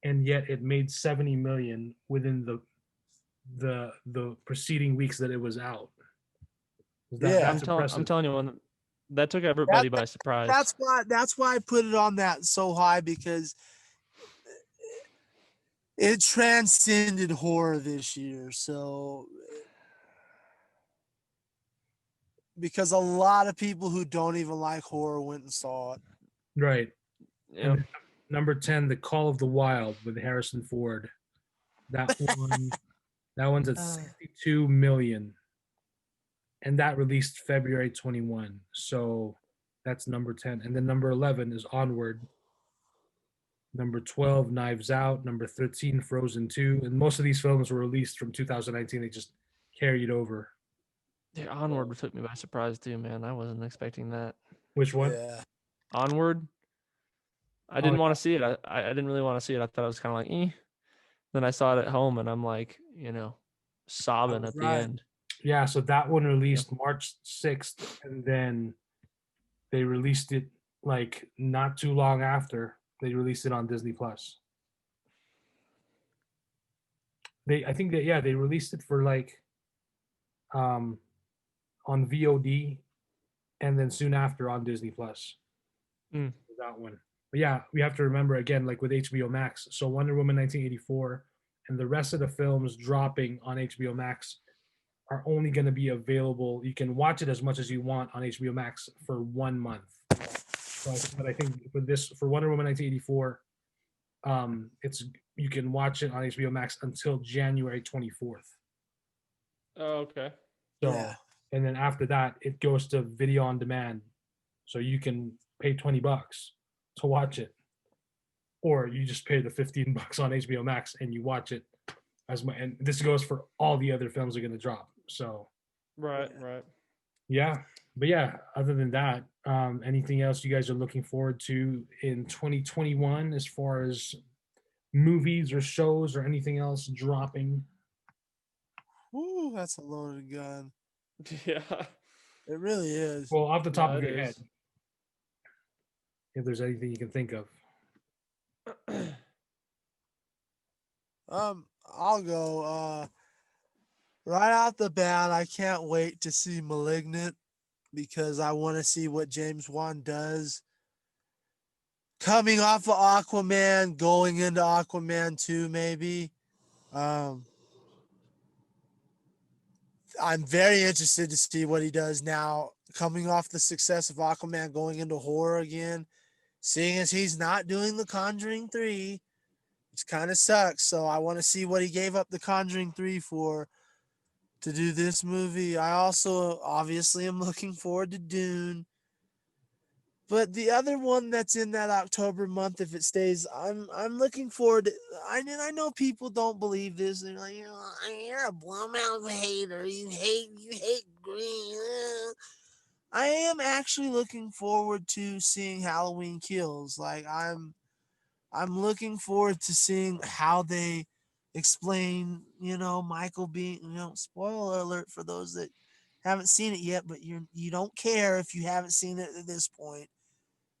and yet it made 70 million within the preceding weeks that it was out. That's I'm telling you, that took everybody by surprise. That's why I put it on that so high, because it transcended horror this year. So because a lot of people who don't even like horror went and saw it. Right. Yeah. Number 10, The Call of the Wild with Harrison Ford. That one's at 62 million. And that released February 21. So that's number 10. And then number 11 is Onward. Number 12, Knives Out. Number 13, Frozen 2. And most of these films were released from 2019. They just carried over. Yeah, Onward took me by surprise too, man. I wasn't expecting that. Which one? Yeah. Onward. I didn't want to see it. I didn't really want to see it. I thought it was kind of like, eh. Then I saw it at home, and I'm like, sobbing at the end. Yeah, so that one released March 6th, and then they released it like not too long after. They released it on Disney Plus. They released it for like on VOD, and then soon after on Disney Plus. That one. But yeah, we have to remember again, like with HBO Max. So Wonder Woman 1984 and the rest of the films dropping on HBO Max are only going to be available. You can watch it as much as you want on HBO Max for 1 month. But I think for Wonder Woman 1984, you can watch it on HBO Max until January 24th. Oh, okay. So, and then after that, it goes to video on demand. So you can pay $20 to watch it, or you just pay the $15 on HBO Max and you watch it as much. And this goes for all the other films that are going to drop. So, right. Yeah, but yeah. Other than that, anything else you guys are looking forward to in 2021 as far as movies or shows or anything else dropping? Ooh, that's a loaded gun. Yeah, it really is. Well, off the top of your head, if there's anything you can think of. I'll go. Right out the bat, I can't wait to see Malignant, because I want to see what James Wan does. Coming off of Aquaman, going into Aquaman 2, maybe. I'm very interested to see what he does now, coming off the success of Aquaman, going into horror again. Seeing as he's not doing The Conjuring 3, which kind of sucks. So I want to see what he gave up The Conjuring 3 for to do this movie. I also obviously am looking forward to Dune, But the other one that's in that October month, if it stays, I'm looking forward to, I know people don't believe this. They're like, you're a Blumhouse hater. You hate Green. I am actually looking forward to seeing Halloween Kills. Like I'm looking forward to seeing how they explain, Michael being, spoiler alert for those that haven't seen it yet, but you don't care if you haven't seen it at this point.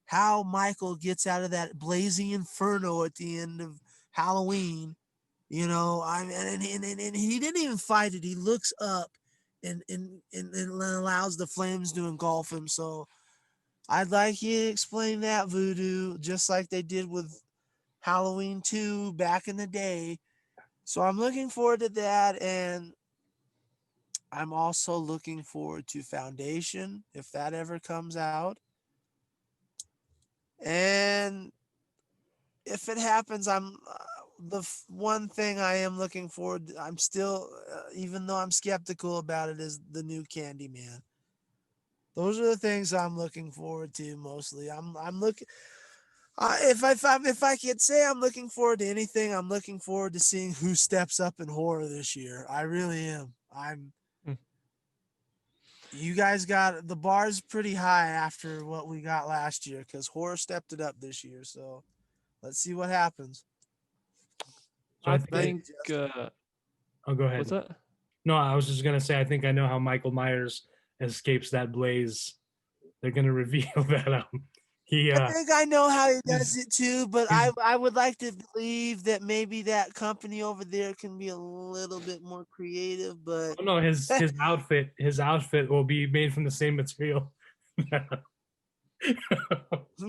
How Michael gets out of that blazing inferno at the end of Halloween, and he didn't even fight it. He looks up and allows the flames to engulf him. So I'd like you to explain that, Voodoo, just like they did with Halloween 2 back in the day. So I'm looking forward to that, and I'm also looking forward to Foundation, if that ever comes out. And if it happens, I'm one thing I am looking forward to, I'm still, even though I'm skeptical about it, is the new Candyman. Those are the things I'm looking forward to mostly. I'm looking. If I could say I'm looking forward to anything, I'm looking forward to seeing who steps up in horror this year. I really am. You guys got the bar's pretty high after what we got last year because horror stepped it up this year. So let's see what happens. So I think. Oh, go ahead. What's that? No, I was just gonna say I think I know how Michael Myers escapes that blaze. They're gonna reveal that I think I know how he does it too, but I would like to believe that maybe that company over there can be a little bit more creative. But no, his outfit will be made from the same material.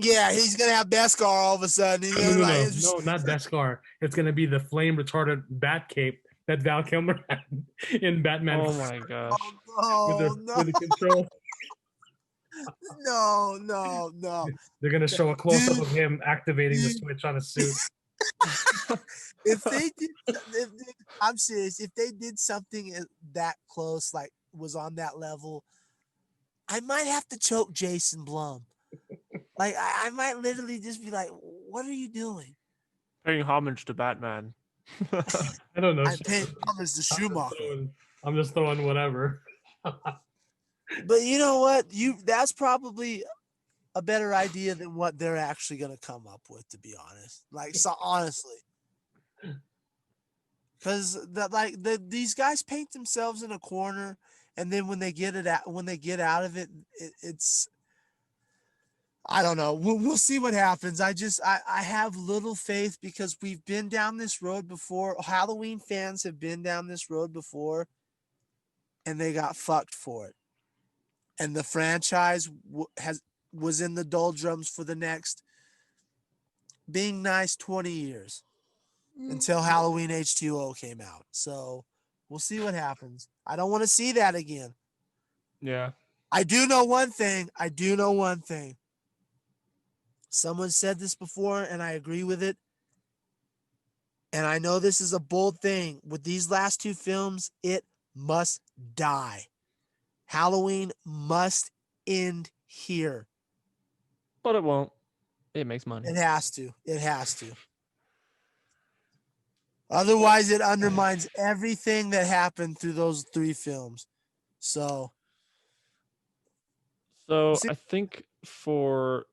Yeah, he's gonna have Beskar all of a sudden. No, not Beskar. It's gonna be the flame retardant bat cape that Val Kilmer had in Batman. Oh my gosh! With the control. No. They're gonna show a close up of him activating the switch on his suit. If they did, I'm serious. If they did something that close, like was on that level, I might have to choke Jason Blum. Like I might literally just be like, "What are you doing?" Paying homage to Batman. I don't know. I'm paying homage to Schumacher. I'm just throwing whatever. But you know what? That's probably a better idea than what they're actually going to come up with, to be honest. Like, so honestly, because these guys paint themselves in a corner, and then when they get out of it, it's, I don't know. We'll see what happens. I have little faith because we've been down this road before. Halloween fans have been down this road before, and they got fucked for it. And the franchise was in the doldrums for the next, being nice, 20 years until Halloween H2O came out. So we'll see what happens. I don't want to see that again. Yeah. I do know one thing. Someone said this before, and I agree with it. And I know this is a bold thing. With these last two films, it must die. Halloween must end here. But it won't. It makes money. It has to. Otherwise, it undermines everything that happened through those three films. So I think for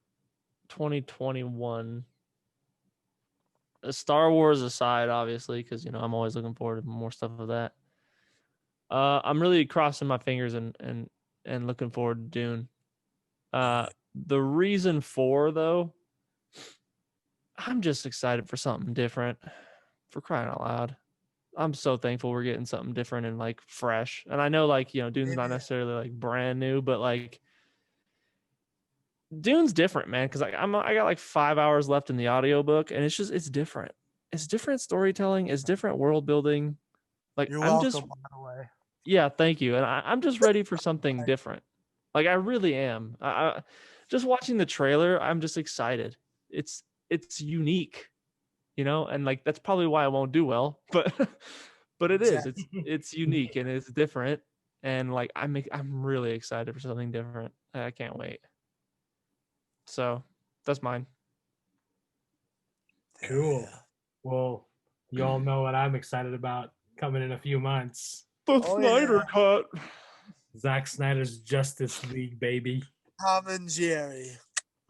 2021, Star Wars aside, obviously, because I'm always looking forward to more stuff of that. I'm really crossing my fingers and looking forward to Dune. The reason for, though, I'm just excited for something different. For crying out loud, I'm so thankful we're getting something different and like fresh. And I know Dune's not necessarily like brand new, but like Dune's different, man. Because I got like 5 hours left in the audiobook, and it's different. It's different storytelling. It's different world building. Like you're welcome, by the way. Yeah, thank you. And I'm just ready for something different. Like I really am. I just watching the trailer, I'm just excited. It's unique, and like that's probably why I won't do well. But it is. It's unique and it's different. And like I'm really excited for something different. I can't wait. So that's mine. Cool. Well, you all know what I'm excited about coming in a few months. The Oh, Snyder Cut. Zack Snyder's Justice League, baby. Tom and Jerry.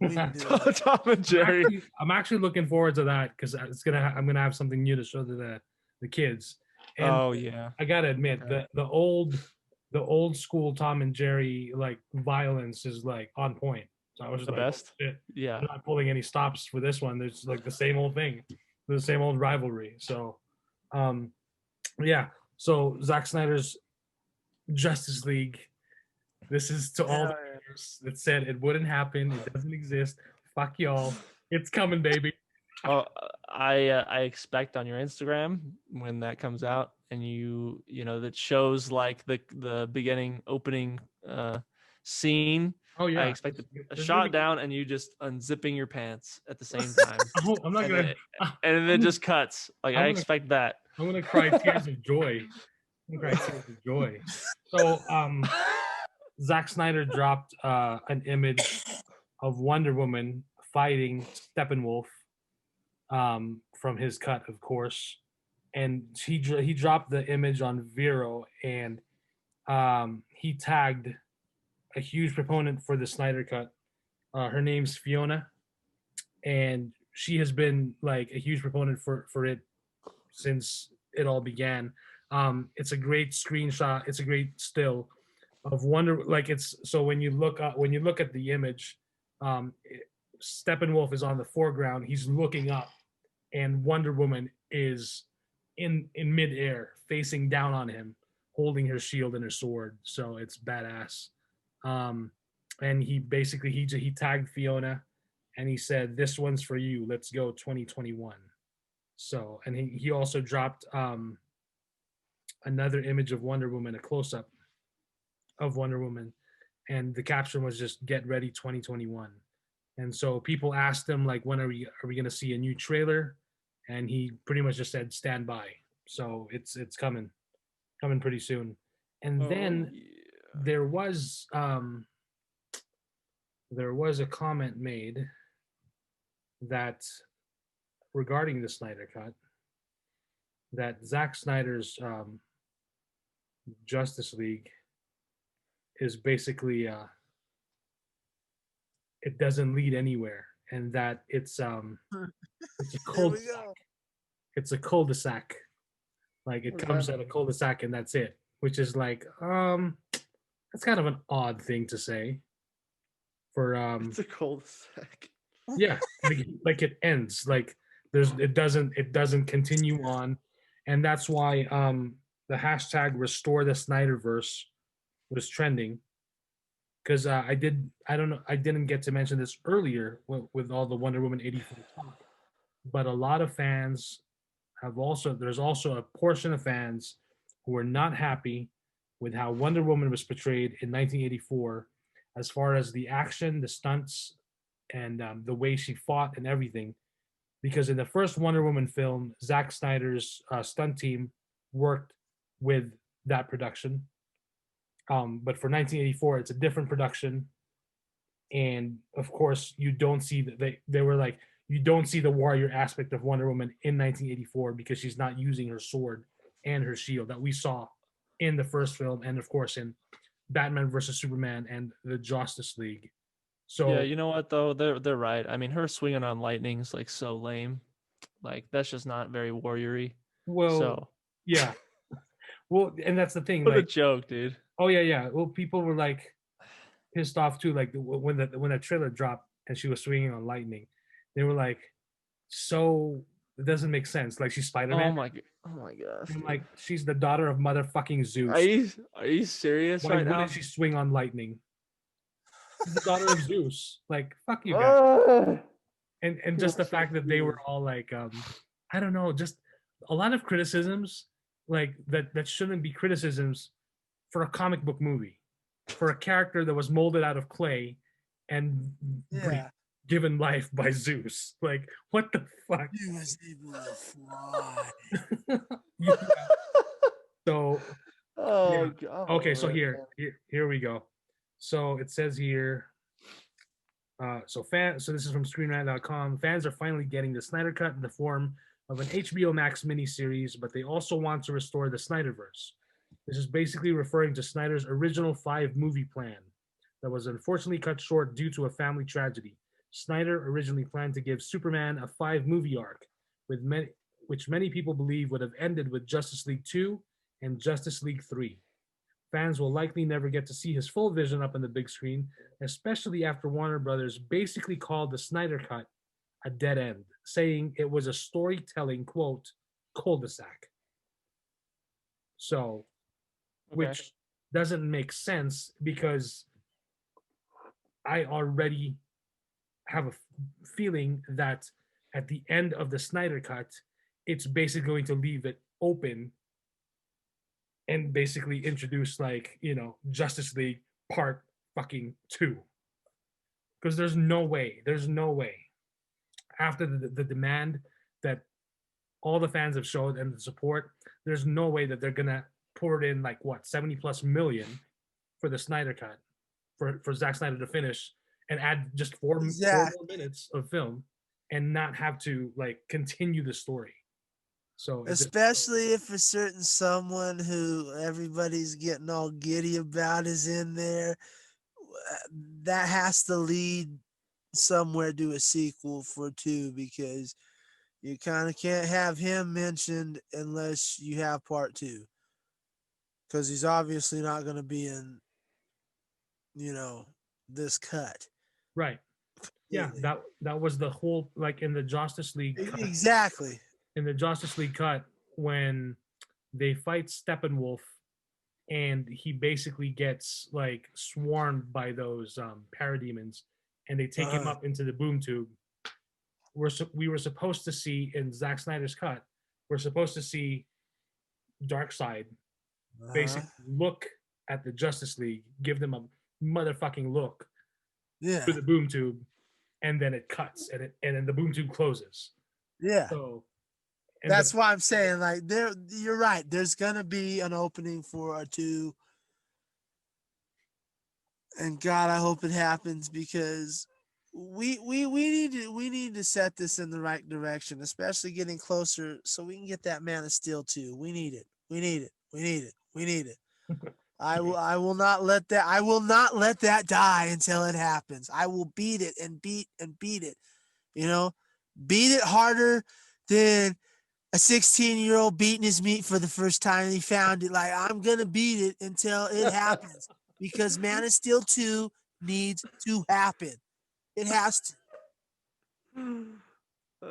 We can do it. Tom and Jerry. I'm actually looking forward to that because I'm gonna have something new to show to the kids. And Oh yeah. I gotta admit Okay. the old school Tom and Jerry like violence is like on point. So I was just The like, best. oh, shit. Yeah. I'm not pulling any stops for this one. There's like the same old thing, the same old rivalry. So, yeah. So Zack Snyder's Justice League. This is to all the haters that said it wouldn't happen. It doesn't exist. Fuck y'all. It's coming, baby. Oh, I expect on your Instagram when that comes out, and you know that shows like the beginning opening scene. Oh yeah. I expect a There's shot gonna be- down and you just unzipping your pants at the same time, I'm not and gonna. then it just cuts. Like I'm I gonna- expect that. I'm gonna cry tears of joy. I'm gonna cry tears of joy. So Zack Snyder dropped an image of Wonder Woman fighting Steppenwolf from his cut, of course, and he dropped the image on Vero, and he tagged a huge proponent for the Snyder cut. Her name's Fiona, and she has been like a huge proponent for it since it all began. It's a great screenshot. It's a great still of Wonder. Like it's so when you look at the image, Steppenwolf is on the foreground. He's looking up, and Wonder Woman is in midair, facing down on him, holding her shield and her sword. So it's badass. And he basically he tagged Fiona, and he said, "This one's for you. Let's go 2021." So, and he also dropped another image of Wonder Woman, a close up of Wonder Woman, and the caption was just "Get ready 2021." And so people asked him like, "When are we going to see a new trailer?" And he pretty much just said, "Stand by." So it's coming pretty soon. And then there was a comment made that regarding the Snyder cut that Zack Snyder's Justice League is basically it doesn't lead anywhere, and that it's a cul-de-sac. It's a cul-de-sac. Like it comes at a cul-de-sac and that's it, which is like that's kind of an odd thing to say for It's a cul-de-sac. yeah, like it ends, like it doesn't continue on, and that's why the hashtag restore the Snyderverse was trending, because I didn't get to mention this earlier with all the Wonder Woman 84 talk, but a lot of fans there's also a portion of fans who are not happy with how Wonder Woman was portrayed in 1984, as far as the action, the stunts, and the way she fought and everything. Because in the first Wonder Woman film, Zack Snyder's stunt team worked with that production. But for 1984, it's a different production. And of course, you don't see that they were like, you don't see the warrior aspect of Wonder Woman in 1984 because she's not using her sword and her shield that we saw in the first film, and of course in Batman versus Superman and the Justice League. So yeah, you know what though? They're right. I mean, her swinging on lightning is like so lame. Like that's just not very warrior-y. well, So yeah. Well, and that's the thing. what Like, a joke, dude. oh yeah. Well, people were like pissed off too. Like when that trailer dropped and she was swinging on lightning, they were like, "So it doesn't make sense." Like she's Spider-Man. Oh my gosh. I'm like, she's the daughter of motherfucking Zeus. Are you serious Why right now? wouldn't she swing on lightning? She's the daughter of Zeus. Like, fuck you guys. And just the fact that they were all like, I don't know, just a lot of criticisms like that shouldn't be criticisms for a comic book movie, for a character that was molded out of clay and given life by Zeus. Like, what the fuck? You was able to fly. Yeah. So Oh god. okay, so here we go. So it says here, So this is from ScreenRant.com. Fans are finally getting the Snyder Cut in the form of an HBO Max miniseries, but they also want to restore the Snyderverse. This is basically referring to Snyder's original 5-movie plan that was unfortunately cut short due to a family tragedy. Snyder originally planned to give Superman a 5-movie arc, which many people believe would have ended with Justice League 2 and Justice League 3. Fans will likely never get to see his full vision up on the big screen, especially after Warner Brothers basically called the Snyder Cut a dead end, saying it was a storytelling, quote, cul-de-sac. So, which doesn't make sense because I already have a feeling that at the end of the Snyder Cut, it's basically going to leave it open and basically introduce, like, Justice League Part fucking 2. Because there's no way after the demand that all the fans have showed and the support, there's no way that they're gonna pour it in like 70 plus million for the Snyder Cut for Zack Snyder to finish and add just four more minutes of film and not have to like continue the story. So especially if a certain someone who everybody's getting all giddy about is in there, that has to lead somewhere to a sequel for 2, because you kind of can't have him mentioned unless you have part 2, because he's obviously not going to be in this cut. Right. Yeah, that was the whole, like, in the Justice League cut. Exactly. In the Justice League cut, when they fight Steppenwolf and he basically gets like swarmed by those parademons and they take him up into the boom tube. We were supposed to see in Zack Snyder's cut, we're supposed to see Darkseid basically look at the Justice League, give them a motherfucking look through the boom tube, and then it cuts and then the boom tube closes. Yeah. So that's why I'm saying, like, you're right. There's gonna be an opening for a 2, and God, I hope it happens, because we need to set this in the right direction, especially getting closer, so we can get that Man of Steel 2. We need it. We need it. We need it. We need it. I will not let that die until it happens. I will beat it and beat it. Beat it harder than a 16-year-old beating his meat for the first time and he found it. Like, I'm gonna beat it until it happens, because Man of Steel 2 needs to happen. It has to.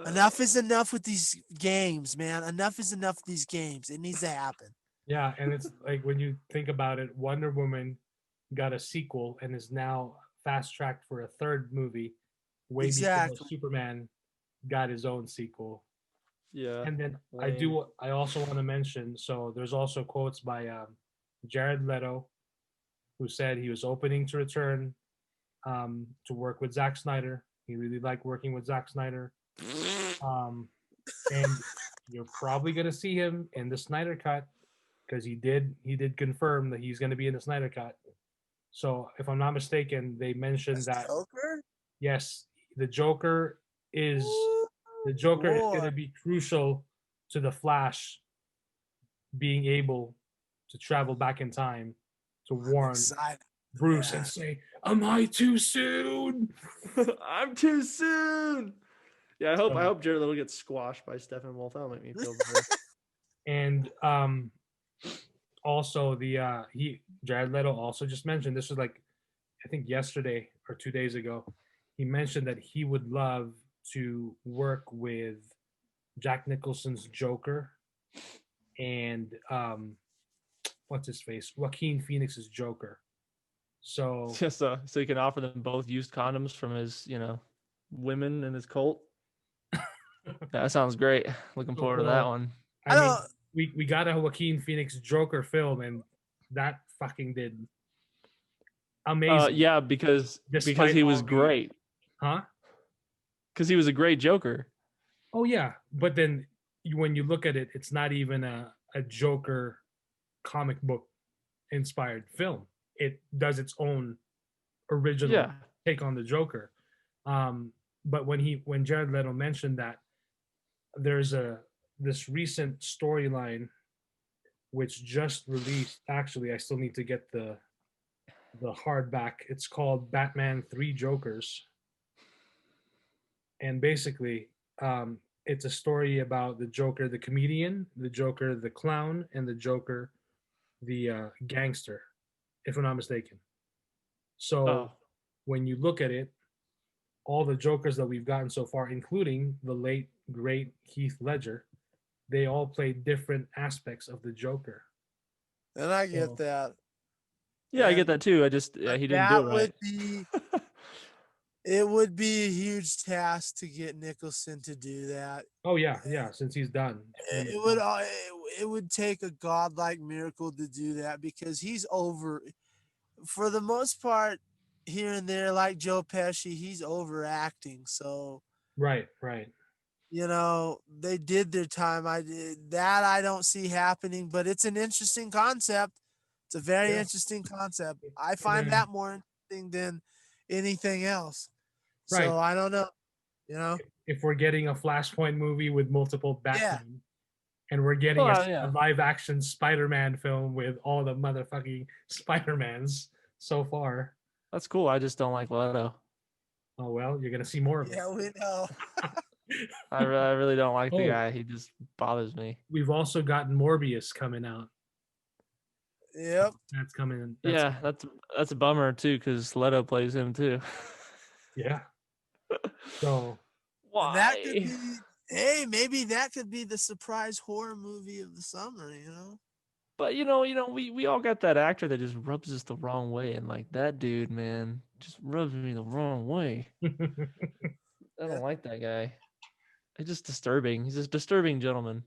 Enough is enough with these games, man. Enough is enough with these games. It needs to happen. Yeah, and it's like, when you think about it, Wonder Woman got a sequel and is now fast-tracked for a 3rd movie, way before Superman got his own sequel. Yeah. And then I also want to mention, so there's also quotes by Jared Leto, who said he was opening to return to work with Zack Snyder. He really liked working with Zack Snyder. And you're probably going to see him in the Snyder Cut, because he did confirm that he's going to be in the Snyder Cut. So if I'm not mistaken, they mentioned that Joker? Yes, the Joker is going to be crucial to the Flash being able to travel back in time to warn Bruce and say, "Am I too soon? I'm too soon." Yeah, I hope Jared Leto gets squashed by Steppenwolf. That'll make me feel better. And also Jared Leto also just mentioned, this was like, I think yesterday or 2 days ago, he mentioned that he would love to work with Jack Nicholson's Joker and what's his face, Joaquin Phoenix's Joker. So so he can offer them both used condoms from his women in his cult. That sounds great. Looking forward to that one. I mean, we got a Joaquin Phoenix Joker film, and that fucking did amazing. Yeah, because he was great. Huh? Because he was a great Joker. Oh yeah, but then when you look at it, it's not even a Joker comic book inspired film. It does its own original take on the Joker. But when Jared Leto mentioned that there's this recent storyline which just released. Actually, I still need to get the hardback. It's called Batman 3 Jokers, and basically, it's a story about the Joker, the comedian, the Joker, the clown, and the Joker, the gangster, if I'm not mistaken. So Oh, when you look at it, all the Jokers that we've gotten so far, including the late great Heath Ledger, they all play different aspects of the Joker. And I get So, that. yeah, I And get that too. I just he didn't do that it right. would be it would be a huge task to get Nicholson to do that. oh yeah, since he's done. It would take a godlike miracle to do that because he's over for the most part here and there, like Joe Pesci, he's overacting. So Right. they did their time. I don't see happening, but it's an interesting concept. It's a very Yeah. interesting concept. I And find then, that more interesting than anything else. right. So I don't know. If we're getting a Flashpoint movie with multiple Yeah. Batman, and we're getting Well, a yeah. live action Spider-Man film with all the motherfucking Spider-Mans so far. That's cool. I just don't like Leto. Oh well, you're gonna see more of it. Yeah, we know. I really don't like the Oh. guy. He just bothers me. We've also gotten Morbius coming out. Yep. That's coming. Yeah, that's a bummer too, because Leto plays him too. Yeah. So And that could be, hey, maybe that could be the surprise horror movie of the summer, But we all got that actor that just rubs us the wrong way, and like that dude, man, just rubs me the wrong way. I don't like that guy. It's just disturbing. He's a disturbing gentleman,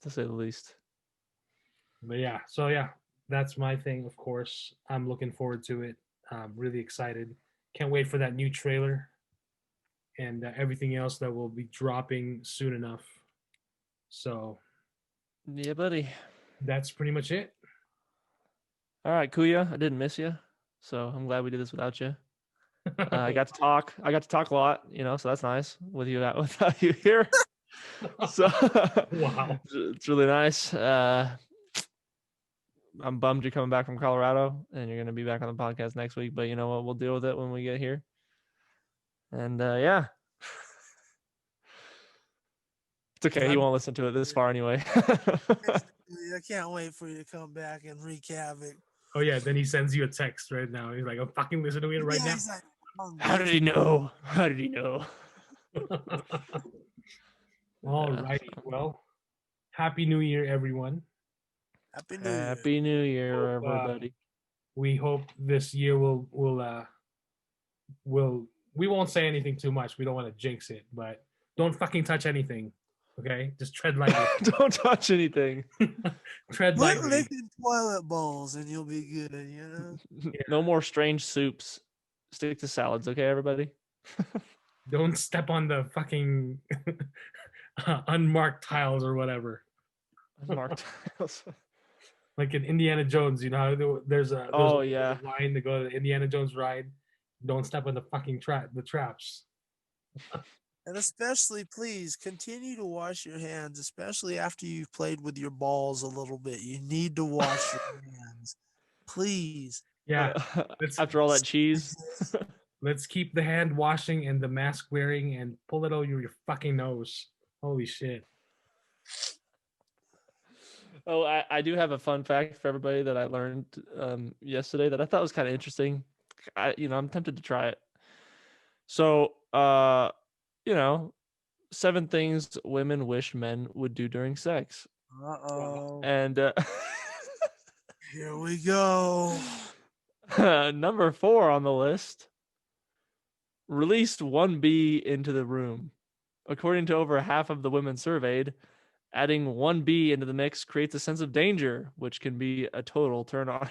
to say the least. But yeah, so yeah, that's my thing. Of course, I'm looking forward to it. I'm really excited. Can't wait for that new trailer and everything else that will be dropping soon enough. So Yeah, buddy. that's pretty much it. All right, Kuya, I didn't miss you, so I'm glad we did this without you. I got to talk. I got to talk a lot, so that's nice with you without you here. So Wow, it's really nice. I'm bummed you're coming back from Colorado and you're gonna be back on the podcast next week. But you know what? We'll deal with it when we get here. And yeah, it's okay. He won't listen to it this far anyway. I can't wait for you to come back and wreak havoc. Oh yeah, then he sends you a text right now. He's like, "I'm fucking listening to it right now." He's like, How did he know? How did he know? All righty. Well, Happy New Year, everyone. Happy New Year. Happy New Year, everybody. We hope this year will we won't say anything too much. We don't want to jinx it, but don't fucking touch anything. Okay? Just tread lightly. Don't touch anything. Tread Quit lightly. licking toilet bowls and you'll be good, Yeah. No more strange soups. Stick to salads, okay, everybody? Don't step on the fucking unmarked tiles or whatever. Unmarked tiles. Like in Indiana Jones, how there's a line to go to the Indiana Jones ride. Don't step on the fucking the traps. And especially, please continue to wash your hands, especially after you've played with your balls a little bit. You need to wash your hands, please. Yeah. After all that cheese. Let's keep the hand washing and the mask wearing and pull it over your fucking nose. Holy shit. Oh, I do have a fun fact for everybody that I learned yesterday that I thought was kind of interesting. I'm tempted to try it. So, 7 things women wish men would do during sex. Uh-oh. And here we go. Number 4 on the list, released one bee into the room. According to over half of the women surveyed, adding one bee into the mix creates a sense of danger, which can be a total turn on.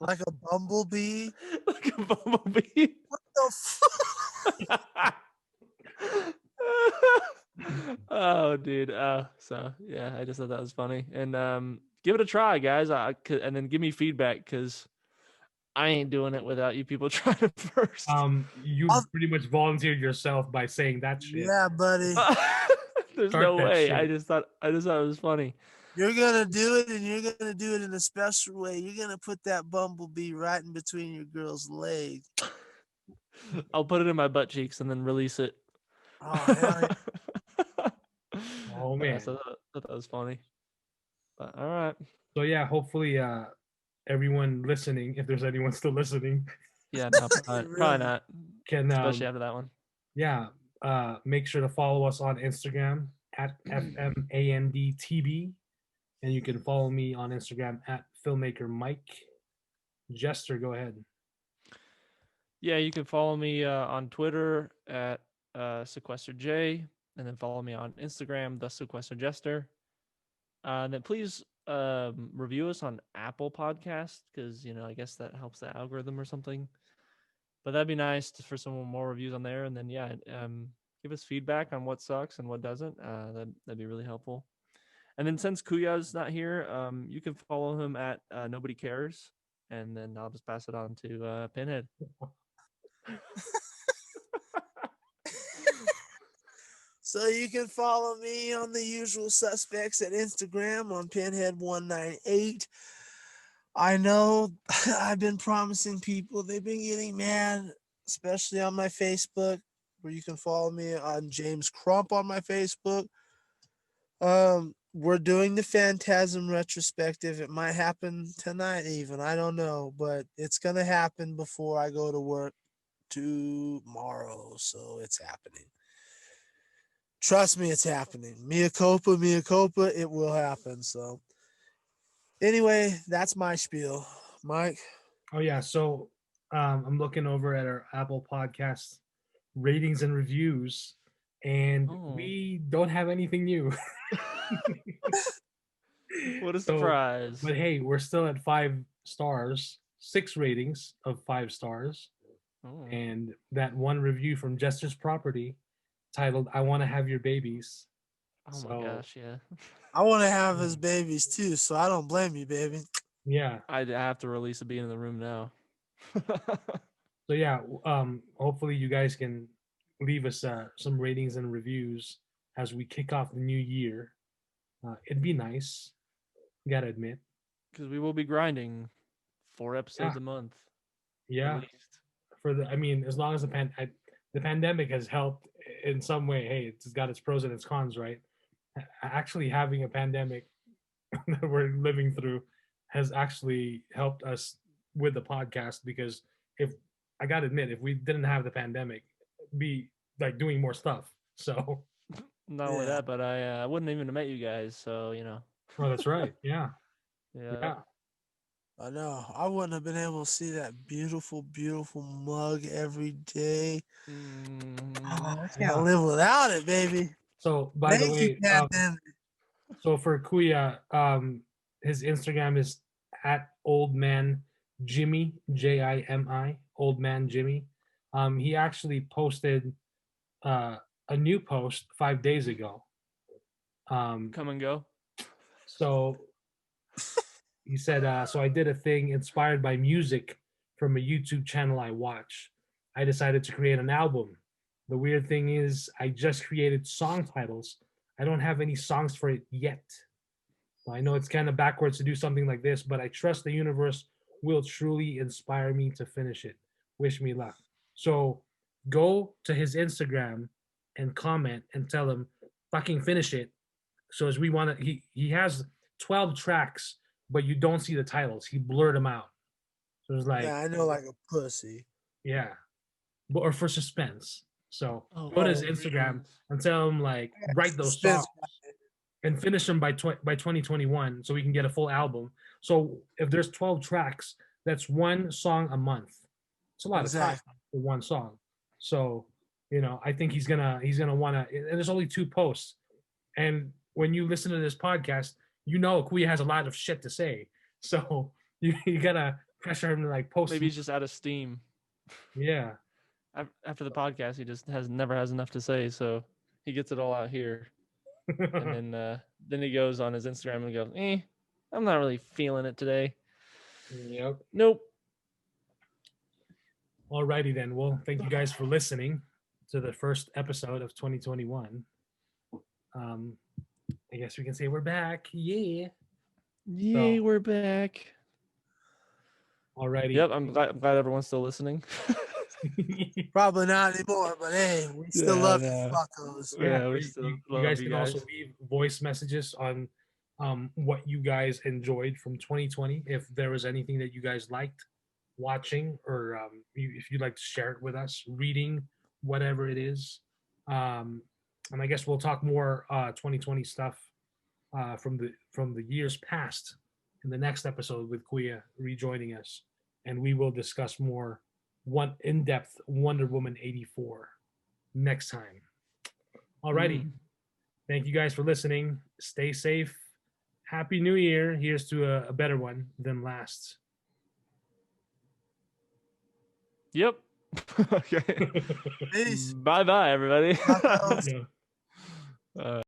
Like a bumblebee? Like a bumblebee? What the fuck? Oh, dude. So yeah, I just thought that was funny. And give it a try, guys. And then give me feedback, because I ain't doing it without you people trying it first. You pretty much volunteered yourself by saying that shit. Yeah, buddy. There's Start no that way. shit. I just thought it was funny. You're gonna do it, and you're gonna do it in a special way. You're gonna put that bumblebee right in between your girl's legs. I'll put it in my butt cheeks and then release it. Oh hell yeah. Oh man. So I thought that was funny. But all right. So yeah, hopefully everyone listening, if there's anyone still listening, Yeah, no, probably Really? not. can Especially after that one. yeah, make sure to follow us on Instagram at FMANDTB, and you can follow me on Instagram at FilmakerMike. Jester, go ahead. Yeah, you can follow me on Twitter at SequesterJ, and then follow me on Instagram, the Sequester Jester. And then please review us on Apple Podcast, because I guess that helps the algorithm or something. But that'd be nice for some more reviews on there. And then give us feedback on what sucks and what doesn't. That'd be really helpful. And then since Kuya's not here, you can follow him at Nobody Cares, and then I'll just pass it on to Pinhead. So you can follow me on the usual suspects at Instagram on Pinhead198. I know I've been promising people, they've been getting mad, especially on my Facebook, where you can follow me on James Crump on my Facebook. We're doing the Phantasm retrospective. It might happen tonight even. I don't know, but it's going to happen before I go to work tomorrow. So it's happening. Trust me, it's happening. Mea culpa, it will happen. So anyway, that's my spiel. Mike? Oh yeah, so I'm looking over at our Apple Podcast ratings and reviews, and we don't have anything new. What a surprise. But hey, we're still at 5 stars, 6 ratings of 5 stars. And that one review from Jester's Property titled "I Want to Have Your Babies." Oh my gosh, yeah. I want to have his babies too, so I don't blame you, baby. Yeah. I have to release a bee in the room now. So yeah, hopefully you guys can leave us some ratings and reviews as we kick off the new year. It'd be nice. You gotta admit. Because we will be grinding 4 episodes a month. Yeah. As long as the pandemic has helped in some way. Hey, it's got its pros and its cons, right? Actually, having a pandemic that we're living through has actually helped us with the podcast, because if I gotta admit, if we didn't have the pandemic, be like doing more stuff. So not only that, but I wouldn't even have met you guys. So Oh, that's right. Yeah. Yeah. I know. I wouldn't have been able to see that beautiful, beautiful mug every day. I can't live without it, baby. So, by the way, so for Kuya, his Instagram is at oldman Jimmy, Jimi, old man Jimmy. He actually posted a new post 5 days ago. Come and go. So he said, so I did a thing inspired by music from a YouTube channel I watch. I decided to create an album. The weird thing is I just created song titles. I don't have any songs for it yet. So I know it's kind of backwards to do something like this, but I trust the universe will truly inspire me to finish it. Wish me luck. So go to his Instagram and comment and tell him, fucking finish it. So as we want to, he has 12 tracks, but you don't see the titles. He blurred them out. So it's like, yeah, I know, like a pussy. Yeah, or for suspense. So go to his Instagram and tell him like write those songs and finish them by 2021, so we can get a full album. So if there's 12 tracks, that's one song a month. It's a lot of time for one song. So I think he's gonna want to. And there's only 2 posts, and when you listen to this podcast, Kuya has a lot of shit to say. So you gotta pressure him to like post. Maybe he's just out of steam. Yeah. After the podcast, he just never has enough to say, so he gets it all out here, and then he goes on his Instagram and goes, I'm not really feeling it today. Yep. Nope. Alrighty then. Well, thank you guys for listening to the first episode of 2021. I guess we can say we're back. Yeah. Yay, So- we're back. Alrighty. Yep, I'm glad everyone's still listening. Probably not anymore, but hey, we still Yeah, love I you, know. fuckos. Yeah, we you- still you love guys you can guys. also leave voice messages on what you guys enjoyed from 2020. If there was anything that you guys liked watching, or if you'd like to share it with us, reading, whatever it is. And I guess we'll talk more 2020 stuff from the years past in the next episode with Kuya rejoining us, and we will discuss more in-depth Wonder Woman 84 next time. Alrighty. Thank you guys for listening. Stay safe. Happy New Year. Here's to a better one than last. Yep. Okay. Peace. Bye bye, everybody. Fuckos. Yeah.